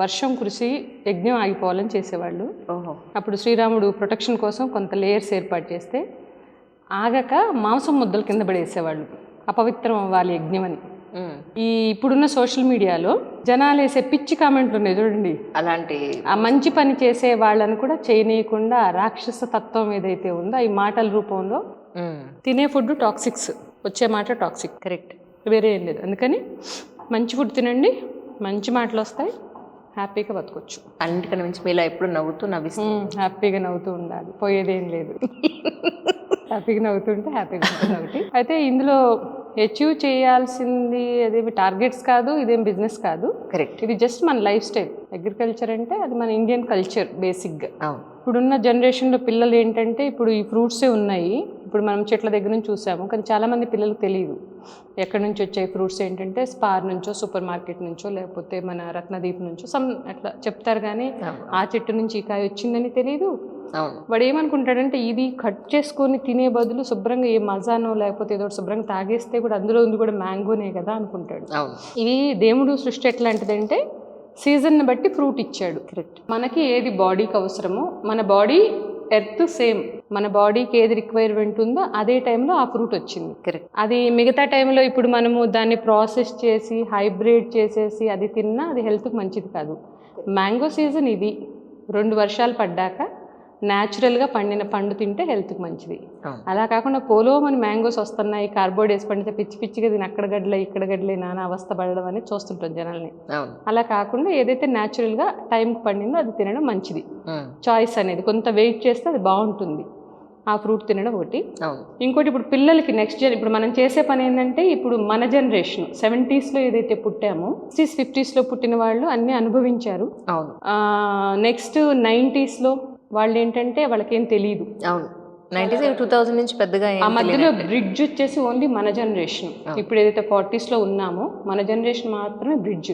వర్షం కురిసి యజ్ఞం ఆగిపోవాలని చేసేవాళ్ళు. అప్పుడు శ్రీరాముడు ప్రొటెక్షన్ కోసం కొంత లేయర్స్ ఏర్పాటు చేస్తే ఆగక మాంసం ముద్దల కింద పడేసేవాళ్ళు, అపవిత్రం అవ్వాలి యజ్ఞం అని. ఈ ఇప్పుడున్న సోషల్ మీడియాలో జనాలు వేసే పిచ్చి కామెంట్లు ఉన్నాయి చూడండి, అలాంటి ఆ మంచి పని చేసే వాళ్ళని కూడా చేయనీయకుండా రాక్షస తత్వం ఏదైతే ఉందో ఈ మాటల రూపంలో తినే ఫుడ్ టాక్సిక్స్, వచ్చే మాట టాక్సిక్. కరెక్ట్, వేరే ఏం లేదు. అందుకని మంచి ఫుడ్ తినండి, మంచి మాటలు వస్తాయి, హ్యాపీగా బతకొచ్చు. అన్నిటికన్నా మించి మీలా ఎప్పుడు నవ్వుతూ నవ్విస్తూ హ్యాపీగా నవ్వుతూ ఉండాలి, పోయేదేం లేదు. హ్యాపీగా నవ్వుతుంటే హ్యాపీగా ఉంటుంది ఒకటి. అయితే ఇందులో అచీవ్ చేయాల్సింది అదేమి టార్గెట్స్ కాదు, ఇదేం బిజినెస్ కాదు. కరెక్ట్. ఇది జస్ట్ మన లైఫ్ స్టైల్. అగ్రికల్చర్ అంటే అది మన ఇండియన్ కల్చర్ బేసిక్గా. అవును. ఇప్పుడున్న జనరేషన్లో పిల్లలు ఏంటంటే ఇప్పుడు ఈ ఫ్రూట్సే ఉన్నాయి, ఇప్పుడు మనం చెట్ల దగ్గర నుంచి చూసాము, కానీ చాలామంది పిల్లలకు తెలియదు ఎక్కడి నుంచి వచ్చాయి ఫ్రూట్స్. ఏంటంటే స్పార్ నుంచో, సూపర్ మార్కెట్ నుంచో, లేకపోతే మన రత్నదీప్ నుంచో అట్లా చెప్తారు, కానీ ఆ చెట్టు నుంచి ఈ కాయ వచ్చిందని తెలియదు. వాడు ఏమనుకుంటాడంటే ఇది కట్ చేసుకొని తినే బదులు శుభ్రంగా ఏ మజానో లేకపోతే ఏదో శుభ్రంగా తాగేస్తే కూడా అందులో ఉంది కూడా మ్యాంగోనే కదా అనుకుంటాడు. ఇది దేవుడు సృష్టి ఎట్లాంటిదంటే సీజన్ని బట్టి ఫ్రూట్ ఇచ్చాడు. కరెక్ట్. మనకి ఏది బాడీకి అవసరమో, మన బాడీ ఎర్త్ సేమ్, మన బాడీకి ఏది రిక్వైర్మెంట్ ఉందో అదే టైంలో ఆ ఫ్రూట్ వచ్చింది. కరెక్ట్. అది మిగతా టైంలో ఇప్పుడు మనము దాన్ని ప్రాసెస్ చేసి హైబ్రిడ్ చేసేసి అది తిన్నా అది హెల్త్కి మంచిది కాదు. మ్యాంగో సీజన్ ఇది, 2 వర్షాలు పడ్డాక న్యాచురల్గా పండిన పండు తింటే హెల్త్కి మంచిది. అలా కాకుండా పోలో మన మ్యాంగోస్ వస్తున్నాయి, కార్బోడేస్ పండితే పిచ్చి పిచ్చిగా దీని అక్కడ గడ్డలే ఇక్కడ గడ్డలే నానా అవస్థ పడడం అనేది చూస్తుంటాం జనాల్ని. అలా కాకుండా ఏదైతే న్యాచురల్గా టైంకి పండిందో అది తినడం మంచిది. చాయిస్ అనేది కొంత వెయిట్ చేస్తే అది బాగుంటుంది, ఆ ఫ్రూట్ తినడం ఒకటి. ఇంకోటి ఇప్పుడు పిల్లలకి నెక్స్ట్ ఇప్పుడు మనం చేసే పని ఏంటంటే ఇప్పుడు మన జనరేషన్ 70sలో ఏదైతే పుట్టామో 60s 50sలో పుట్టిన వాళ్ళు అన్నీ అనుభవించారు. నెక్స్ట్ 90sలో వాళ్ళు ఏంటంటే వాళ్ళకేం తెలియదు. అవును. 90s 2000 నుంచి పెద్దగా ఆ మధ్యలో బ్రిడ్జ్ వచ్చేసి ఓన్లీ మన జనరేషన్. ఇప్పుడు ఏదైతే 40sలో ఉన్నామో మన జనరేషన్ మాత్రమే బ్రిడ్జ్.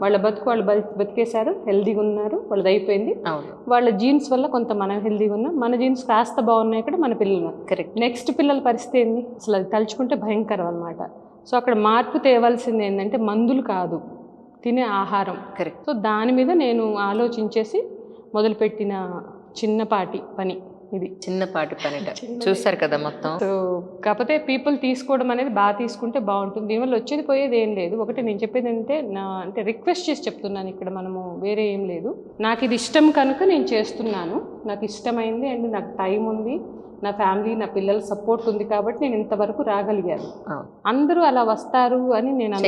వాళ్ళ బతుకు వాళ్ళు బతికేశారు, హెల్దీగా ఉన్నారు, వాళ్ళది అయిపోయింది. వాళ్ళ జీన్స్ వల్ల కొంత మనం హెల్దీగా ఉన్నాం, మన జీన్స్ కాస్త బాగున్నాయి ఇక్కడ మన పిల్లలు. కరెక్ట్. నెక్స్ట్ పిల్లల పరిస్థితి ఏంది అసలు అది తలుచుకుంటే భయంకరం అనమాట. సో అక్కడ మార్పు తేవాల్సింది ఏంటంటే మందులు కాదు, తినే ఆహారం. కరెక్ట్. సో దాని మీద నేను ఆలోచించేసి మొదలుపెట్టిన చిన్నపాటి పని ఇది. చిన్నపాటి పని చూస్తారు కదా మొత్తం. సో కాకపోతే పీపుల్ తీసుకోవడం అనేది బాగా తీసుకుంటే బాగుంటుంది. దీనివల్ల వచ్చేది పోయేది ఏం లేదు. ఒకటి నేను చెప్పేది అంటే రిక్వెస్ట్ చేసి చెప్తున్నాను ఇక్కడ, మనము వేరే ఏం లేదు. నాకు ఇది ఇష్టం కనుక నేను చేస్తున్నాను, నాకు ఇష్టమైంది అండ్ నాకు టైం ఉంది, నా ఫ్యామిలీ నా పిల్లల సపోర్ట్ ఉంది కాబట్టి నేను ఇంతవరకు రాగలిగాను. అందరూ అలా వస్తారు అని నేను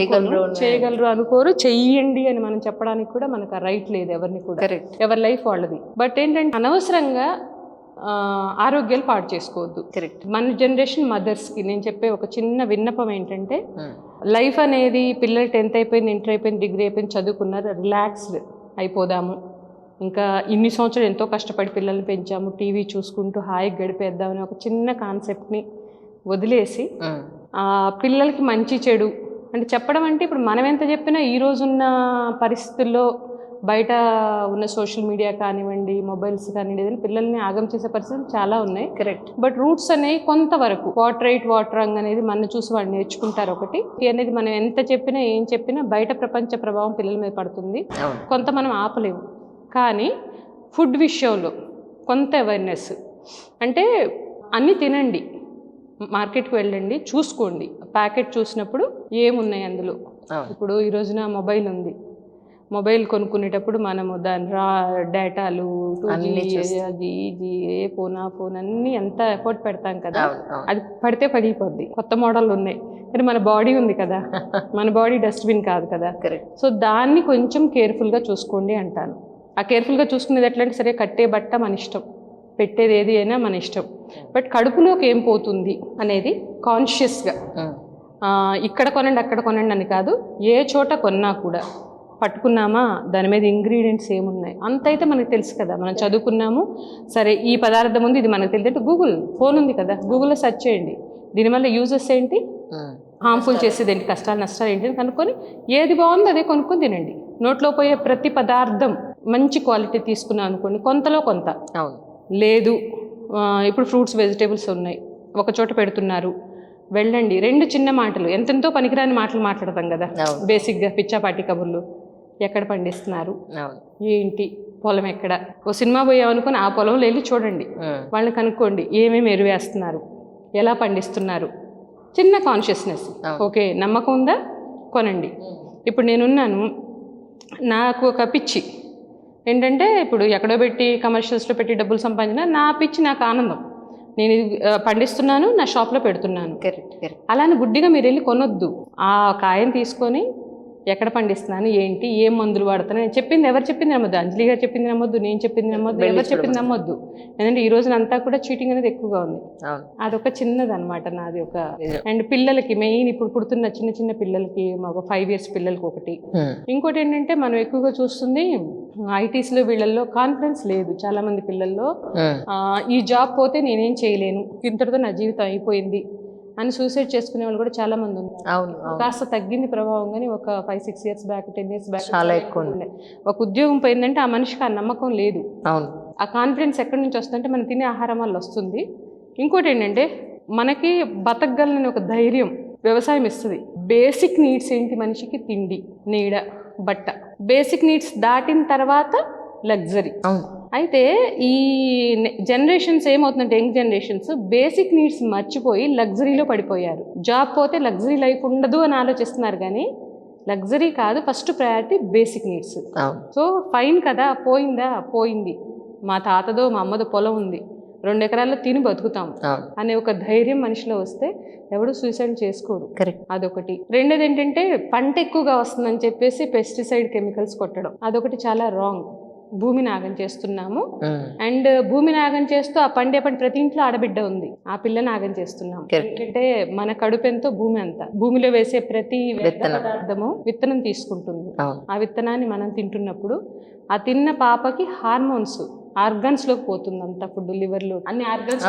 చేయగలరు అనుకోరు, చెయ్యండి అని మనం చెప్పడానికి కూడా మనకు ఆ రైట్ లేదు ఎవరిని కూడా. ఎవరి లైఫ్ వాళ్ళది. బట్ ఏంటంటే అనవసరంగా ఆరోగ్యాలు పాడు చేసుకోవద్దు. కరెక్ట్. మన జనరేషన్ మదర్స్కి నేను చెప్పే ఒక చిన్న విన్నపం ఏంటంటే లైఫ్ అనేది పిల్లలు 10th అయిపోయింది, ఇంటర్ అయిపోయింది, డిగ్రీ అయిపోయింది, చదువుకున్నారు, రిలాక్స్డ్ అయిపోదాము, ఇంకా ఇన్ని సంవత్సరాలు ఎంతో కష్టపడి పిల్లల్ని పెంచాము, టీవీ చూసుకుంటూ హాయిగా గడిపేద్దామని ఒక చిన్న కాన్సెప్ట్ని వదిలేసి పిల్లలకి మంచి చెడు అంటే చెప్పడం అంటే ఇప్పుడు మనం ఎంత చెప్పినా ఈ రోజున్న పరిస్థితుల్లో బయట ఉన్న సోషల్ మీడియా కానివ్వండి, మొబైల్స్ కానివ్వండి, పిల్లల్ని ఆగం చేసే పరిస్థితులు చాలా ఉన్నాయి. కరెక్ట్. బట్ రూట్స్ అనేవి కొంతవరకు వాటర్ రంగ్ అనేది మనం చూసి వాళ్ళు నేర్చుకుంటారు. ఒకటి అనేది మనం ఎంత చెప్పినా ఏం చెప్పినా బయట ప్రపంచ ప్రభావం పిల్లల మీద పడుతుంది, కొంత మనం ఆపలేము. కానీ ఫుడ్ విషయంలో కొంత అవేర్నెస్ అంటే అన్నీ తినండి, మార్కెట్కి వెళ్ళండి, చూసుకోండి, ప్యాకెట్ చూసినప్పుడు ఏమున్నాయి అందులో. ఇప్పుడు ఈ రోజున మొబైల్ ఉంది, మొబైల్ కొనుక్కునేటప్పుడు మనము దాని డేటాలు 2G అది ఇది ఫోన్ అన్నీ ఎంత ఎఫర్ట్ పెడతాం కదా, అది పడితే పడిపోద్ది. కొత్త మోడల్ ఉన్నాయి కానీ మన బాడీ ఉంది కదా, మన బాడీ డస్ట్బిన్ కాదు కదా. సో దాన్ని కొంచెం కేర్ఫుల్గా చూసుకోండి అంటాను. ఆ కేర్ఫుల్గా చూసుకునేది ఎట్లా అంటే సరే కట్టే బట్ట మన ఇష్టం, పెట్టేది ఏది అయినా మన ఇష్టం, బట్ కడుపులోకి ఏం పోతుంది అనేది కాన్షియస్గా ఇక్కడ కొనండి అక్కడ కొనండి అని కాదు, ఏ చోట కొన్నా కూడా పట్టుకున్నామా దాని మీద ఇంగ్రీడియంట్స్ ఏమున్నాయి అంత అయితే మనకు తెలుసు కదా, మనం చదువుకున్నాము. సరే ఈ పదార్థం ఉంది ఇది మనకు తెలియదు, గూగుల్ ఫోన్ ఉంది కదా, గూగుల్లో సెర్చ్ చేయండి దీనివల్ల యూజెస్ ఏంటి, హార్మ్ఫుల్ చేసేది ఏంటి, కష్టాలు నష్టాలు ఏంటి అని కనుక్కొని ఏది బాగుందో అదే కొనుక్కొని తినండి. నోట్లో పోయే ప్రతి పదార్థం మంచి క్వాలిటీ తీసుకున్నాం అనుకోండి, కొంతలో కొంత లేదు. ఇప్పుడు ఫ్రూట్స్ వెజిటేబుల్స్ ఉన్నాయి, ఒక చోట పెడుతున్నారు, వెళ్ళండి. 2 చిన్న మాటలు, ఎంతెంతో పనికిరాని మాటలు మాట్లాడతాం కదా బేసిక్గా, పిచ్చాపాటి కబుర్లు. ఎక్కడ పండిస్తున్నారు, ఏంటి, పొలం ఎక్కడ, ఓ సినిమా పోయామనుకుని ఆ పొలంలో వెళ్ళి చూడండి, వాళ్ళని కనుక్కోండి ఏమేమి ఎరువేస్తున్నారు, ఎలా పండిస్తున్నారు, చిన్న కాన్షియస్నెస్. ఓకే నమ్మకం ఉందా కొనండి. ఇప్పుడు నేనున్నాను, నాకు ఒక పిచ్చి ఏంటంటే ఇప్పుడు ఎక్కడో పెట్టి కమర్షియల్స్లో పెట్టి డబ్బులు సంపాదించిన నా పిచ్చి, నాకు ఆనందం, నేను ఇది పండిస్తున్నాను నా షాప్లో పెడుతున్నాను. అలానే గుడ్డిగా మీరు వెళ్ళి కొనొద్దు. ఆ కాయను తీసుకొని ఎక్కడ పండిస్తున్నాను, ఏంటి, ఏం మందులు వాడుతాను, నేను చెప్పింది ఎవరు చెప్పింది నమ్మొద్దు. అంజలి గారు చెప్పింది నమ్మొద్దు, నేను చెప్పింది నమ్మొద్దు, ఎవరు చెప్పింది నమ్మొద్దు. ఎందుకంటే ఈ రోజున అంతా కూడా చీటింగ్ అనేది ఎక్కువగా ఉంది. అదొక చిన్నది అనమాట నాది ఒక. అండ్ పిల్లలకి మెయిన్ ఇప్పుడు పుడుతున్న చిన్న చిన్న పిల్లలకి, ఒక 5 years పిల్లలకి ఒకటి. ఇంకోటి ఏంటంటే మనం ఎక్కువగా చూస్తుంది ఐటీస్ లో వీళ్ళల్లో కాన్ఫిడెన్స్ లేదు చాలా మంది పిల్లల్లో. ఈ జాబ్ పోతే నేనేం చేయలేను, ఇంతటితో నా జీవితం అయిపోయింది అని సూసైడ్ చేసుకునే వాళ్ళు కూడా చాలా మంది ఉన్నారు. కాస్త తగ్గింది ప్రభావం, కానీ ఒక 5-6 years బ్యాక్, 10 years బ్యాక్ చాలా ఎక్కువ ఉండే. ఒక ఉద్యోగం పోయిందంటే ఆ మనిషికి ఆ నమ్మకం లేదు. ఆ కాన్ఫిడెన్స్ ఎక్కడి నుంచి వస్తుందంటే మనం తినే ఆహారం వల్ల వస్తుంది. ఇంకోటి ఏంటంటే మనకి బతకగలని ఒక ధైర్యం వ్యవసాయం ఇస్తుంది. బేసిక్ నీడ్స్ ఏంటి మనిషికి? తిండి, నీడ, బట్ట. బేసిక్ నీడ్స్ దాటిన తర్వాత లగ్జరీ. అయితే ఈ జనరేషన్స్ ఏమవుతుందంటే, యంగ్ జనరేషన్స్ బేసిక్ నీడ్స్ మర్చిపోయి లగ్జరీలో పడిపోయారు. జాబ్ పోతే లగ్జరీ లైఫ్ ఉండదు అని ఆలోచిస్తున్నారు, కానీ లగ్జరీ కాదు, first priority basic needs. So fine కదా, పోయిందా పోయింది, మా తాతదో మా అమ్మదో పొలం ఉంది, 2 ఎకరాల్లో తిని బతుకుతాం అనే ఒక ధైర్యం మనిషిలో వస్తే ఎవడు సూసైడ్ చేసుకోరు. అదొకటి. రెండోది ఏంటంటే పంట ఎక్కువగా వస్తుందని చెప్పేసి పెస్టిసైడ్ కెమికల్స్ కొట్టడం, అదొకటి చాలా రాంగ్. భూమిని ఆగం చేస్తున్నాము. అండ్ భూమిని ఆగం చేస్తూ ఆ పండే ప్రతి ఇంట్లో ఆడబిడ్డ ఉంది, ఆ పిల్లని ఆగం చేస్తున్నాము. ఎందుకంటే మన కడుపు ఎంతో భూమి అంత. భూమిలో వేసే ప్రతి పదార్థము విత్తనం తీసుకుంటుంది. ఆ విత్తనాన్ని మనం తింటున్నప్పుడు ఆ తిన్న పాపకి హార్మోన్స్ ఆర్గన్స్ లోకి పోతుంది, అంత ఫుడ్, లివర్ లో అన్ని ఆర్గన్స్.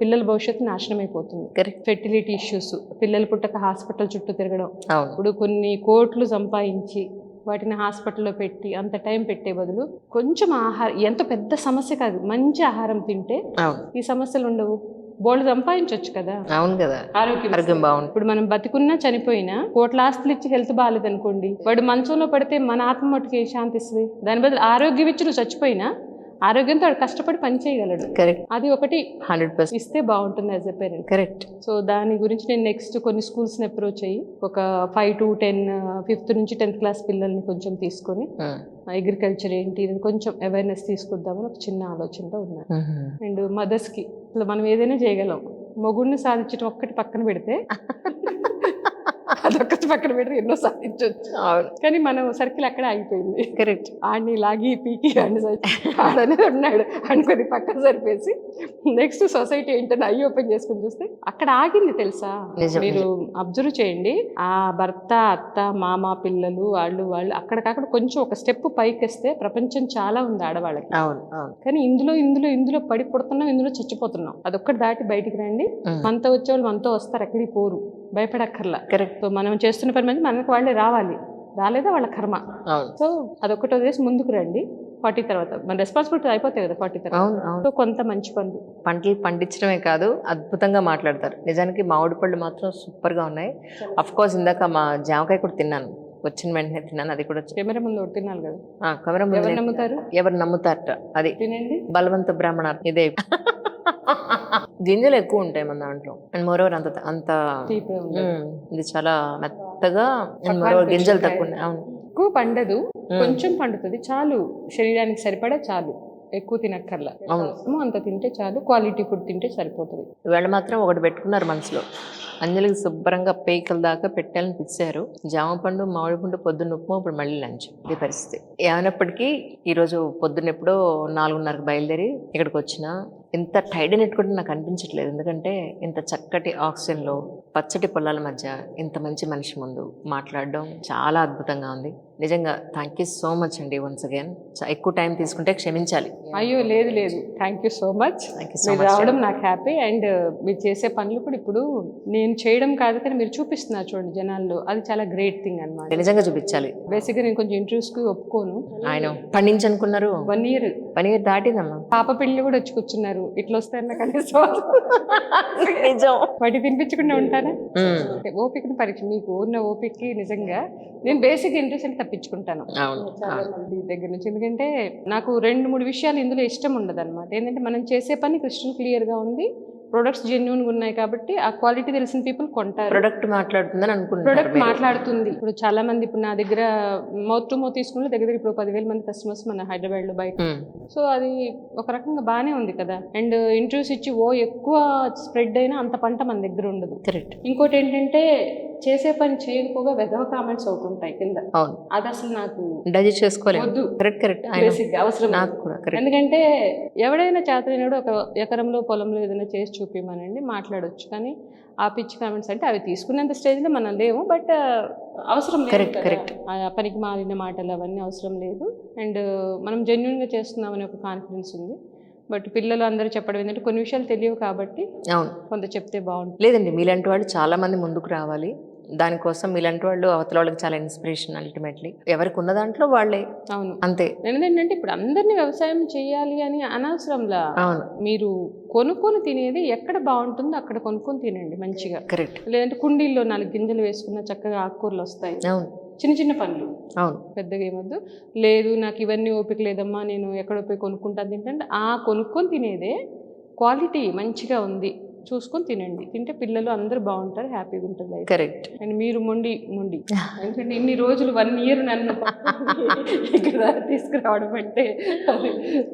పిల్లల భవిష్యత్తు నాశనం అయిపోతుంది. ఫెర్టిలిటీ ఇష్యూస్, పిల్లలు పుట్టక హాస్పిటల్ చుట్టూ తిరగడం. ఇప్పుడు కొన్ని కోట్లు సంపాదించి వాటిని హాస్పిటల్లో పెట్టి అంత టైం పెట్టే బదులు కొంచెం ఆహారం, ఎంత పెద్ద సమస్య కాదు, మంచి ఆహారం తింటే ఈ సమస్యలు ఉండవు. బోల్డ్ సంపాదించవచ్చు కదా. అవును కదా, ఆరోగ్యం బాగుంది. ఇప్పుడు మనం బతికున్నా చనిపోయినా కోట్ల ఆస్తులు ఇచ్చి హెల్త్ బాగాలేదు అనుకోండి, వాడు మంచంలో పడితే మన ఆత్మ మట్టుకి శాంతిస్తుంది. దాని బదులు ఆరోగ్యం ఇచ్చి నువ్వు చచ్చిపోయినా ఆరోగ్యంతో వాడు కష్టపడి పని చేయగలడు. అది ఒకటి 100% ఇస్తే బాగుంటుంది as a parent. Correct. So దాని గురించి నేను నెక్స్ట్ కొన్ని స్కూల్స్ని అప్రోచ్ అయ్యి ఒక 5 to 10, 5th నుంచి 10th క్లాస్ పిల్లల్ని కొంచెం తీసుకొని అగ్రికల్చర్ ఏంటి కొంచెం అవేర్నెస్ తీసుకొద్దామని ఒక చిన్న ఆలోచనతో ఉన్నాను. అండ్ మదర్స్కి అసలు మనం ఏదైనా చేయగలం, మొగుడిని సాధించడం ఒక్కటి పక్కన పెడితే అదొక్కటి పక్కన పెడితే ఎన్నో సాధించవచ్చు. కానీ మనం సర్కిల్ అక్కడ ఆగిపోయింది. కరెక్ట్. ఆడిని లాగి పీకి ఆడనేది ఉన్నాడు అనుకొని పక్కన సరిపేసి నెక్స్ట్ సొసైటీ ఏంటని ఐ ఓపెన్ చేసుకుని చూస్తే అక్కడ ఆగింది. తెలుసా, మీరు అబ్జర్వ్ చేయండి, ఆ భర్త, అత్త, మామ, పిల్లలు, వాళ్ళు అక్కడికక్కడ కొంచెం ఒక స్టెప్ పైకిస్తే ప్రపంచం చాలా ఉంది ఆడవాళ్ళకి. కానీ ఇందులో పడి పుడుతున్నాం, ఇందులో చచ్చిపోతున్నాం. అదొక్కటి దాటి బయటికి రండి. మనతో వచ్చేవాళ్ళు మనతో వస్తారు, ఎక్కడికి పోరు, భయపడక్కర్లా. కరెక్ట్. మనం చేస్తున్న పని మంది మనకి వాళ్ళే రావాలి, రాలేదా వాళ్ళ కర్మ. సో అదొక్కటి వదిలేసి ముందుకు రండి. 40 తర్వాత మన రెస్పాన్సిబిలిటీ అయిపోతాయి కదా 40 తర్వాత. సో కొంత మంచి పంటలు పండించడమే కాదు, అద్భుతంగా మాట్లాడతారు. నిజానికి మామిడి పళ్ళు మాత్రం సూపర్ గా ఉన్నాయి. అఫ్ కోర్స్ ఇందాక మా జామకాయ కూడా తిన్నాను, వచ్చిన వెంటనే తిన్నాను. అది కూడా కెమెరా ముందు తిన్నాను కదా. కెమెరా ముందు ఎవరు నమ్ముతారట, అది తినండి. బలవంత బ్రాహ్మణ ఇదే. గింజలు ఎక్కువ ఉంటాయి మన దాంట్లో. అండ్ మోరోవర్ అంత ఇది చాలా మెత్తగా, గింజలు తక్కువ ఉన్నాయి. అవును, ఎక్కువ పండదు, కొంచెం పండుతుంది చాలు, శరీరానికి సరిపడా చాలు, ఎక్కువ తినక్కర్లా. అవును, అంత తింటే చాలు, క్వాలిటీ ఫుడ్ తింటే సరిపోతుంది. ఇవాళ మాత్రం ఒకటి పెట్టుకున్నారు మనసులో, అంజలికి శుభ్రంగా పేకల దాకా పెట్టాలని పిచ్చారు. జామ పండు, మామిడి పండు, పొద్దున్న ఉప్మా, ఇప్పుడు మళ్ళీ లంచ్. ఈ పరిస్థితి ఏమైనప్పటికీ ఈరోజు పొద్దున్న ఎప్పుడో 4:30కి బయలుదేరి ఇక్కడికి వచ్చిన ఇంత టైడ్ నెట్ కూడా నాకు అనిపించట్లేదు. ఎందుకంటే ఇంత చక్కటి ఆక్సిజన్లో పచ్చటి పొలాల మధ్య ఇంత మంచి మనిషి ముందు మాట్లాడడం చాలా అద్భుతంగా ఉంది. నిజంగా థ్యాంక్ యూ సో మచ్ అండి. వన్స్ అగైన్ ఎక్కువ టైం తీసుకుంటే క్షమించాలి. అయ్యో లేదు, థ్యాంక్ యూ సో మచ్. మీరు రావడం నాకు హ్యాపీ. అండ్ మీరు చేసే పనులు కూడా ఇప్పుడు నేను చేయడం కాదు, కానీ మీరు చూపిస్తున్నారు చూడండి జనాల్లో, అది చాలా గ్రేట్ థింగ్ అన్నమాట. నిజంగా చూపించాలి. బేసిక్గా నేను కొంచెం ఇంటర్వ్యూస్కి ఒప్పుకోను. ఆయన పండించనుకున్నారు 1 year దాటిందమ్మా. పాప పెళ్లి కూడా వచ్చి కూర్చున్నారు. ఇట్లా వస్తాయన్న కనీసం నిజం వాటి తినిపించకుండా ఉంటానా? ఓపికను పరీక్ష, మీకు ఉన్న ఓపికకి నిజంగా నేను బేసిక్ ఇంట్రెస్ట్ అంటే తప్పించుకుంటాను చాలా మంది దగ్గర నుంచి. ఎందుకంటే నాకు 2-3 విషయాలు ఇందులో ఇష్టం ఉండదు అనమాట. ఏంటంటే మనం చేసే పని క్రిస్టల్ క్లియర్ గా ఉంది, ప్రొడక్ట్స్ జెన్యూన్గా ఉన్నాయి కాబట్టి ఆ క్వాలిటీ తెలిసిన పీపుల్ కొంటారు. ప్రొడక్ట్ మాట్లాడుతుందని అనుకుంటున్నారు. ప్రొడక్ట్ మాట్లాడుతుంది. ఇప్పుడు చాలా మంది ఇప్పుడు నా దగ్గర మౌత్ టు మౌత్ తీసుకుని దగ్గర ఇప్పుడు 10,000 మంది కస్టమర్స్ మన హైదరాబాద్ లో బయట. సో అది ఒక రకంగా బాగానే ఉంది కదా. అండ్ ఇంటర్వ్యూస్ ఇచ్చి ఎక్కువ స్ప్రెడ్ అయినా అంత పంట మన దగ్గర ఉండదు. కరెక్ట్. ఇంకోటి ఏంటంటే చేసే పని చేయకపోగా వెధవ కామెంట్స్ ఒకటి ఉంటాయి కింద. అవును. అది అసలు నాకు డైజెస్ట్ చేసుకోలేము. వద్దు. కరెక్ట్. బేసిక్ అవసరం లేదు. నాకు కూడా కరెక్ట్. ఎందుకంటే ఎవడైనా చేతనైనడు ఒక ఎకరంలో పొలంలో ఏదైనా చేసి చూపిమనండి మాట్లాడొచ్చు, కానీ ఆ పిచ్చి కామెంట్స్ అంటే అవి తీసుకునేంత స్టేజ్లో మనం లేవు. బట్ అవసరం లేదు Correct, కదా. correct. ఆ పనికి మాలిన మాటలు అవన్నీ అవసరం లేదు. అండ్ మనం జెన్యున్గా చేస్తున్నామనే ఒక కాన్ఫిడెన్స్ ఉంది. బట్ పిల్లలు అందరూ చెప్పడం ఏంటంటే కొన్ని విషయాలు తెలియవు కాబట్టి అవును. కొంత చెప్తే బాగుంటుంది. లేదండి, మీలాంటి వాళ్ళు చాలా మంది ముందుకు రావాలి. దానికోసం మీలాంటి వాళ్ళు అవతల వాళ్ళకి చాలా ఇన్స్పిరేషన్. అల్టిమేట్లీ ఎవరికి ఉన్న దాంట్లో వాళ్ళే. అవును. అంతే. నేను ఏంటంటే ఇప్పుడు అందరినీ వ్యవసాయం చేయాలి అని అనవసరంలా. అవును. మీరు కొనుక్కొని తినేది ఎక్కడ బాగుంటుందో అక్కడ కొనుక్కొని తినండి మంచిగా. కరెక్ట్. లేదంటే కుండీల్లో 4 గింజలు వేసుకున్న చక్కగా ఆకుకూరలు వస్తాయి. అవును. చిన్న చిన్న పనులు, అవును. పెద్దగా ఏమొద్దు. లేదు నాకు ఇవన్నీ ఓపిక లేదమ్మా నేను ఎక్కడో పోయి కొనుక్కుంటాను తింటే ఆ కొనుక్కొని తినేదే క్వాలిటీ మంచిగా ఉంది చూసుకొని తినండి. తింటే పిల్లలు అందరూ బాగుంటారు, హ్యాపీగా ఉంటుంది లైఫ్. కరెక్ట్. అండ్ మీరు మొండి ఎందుకంటే ఇన్ని రోజులు 1 ఇయర్ నన్ను ఇక్కడ తీసుకురావడం అంటే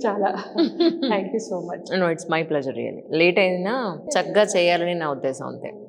చాలా thank you so much. No, it's my pleasure really. Late అయినా చక్కగా చేయాలని నా ఉద్దేశం అంతే.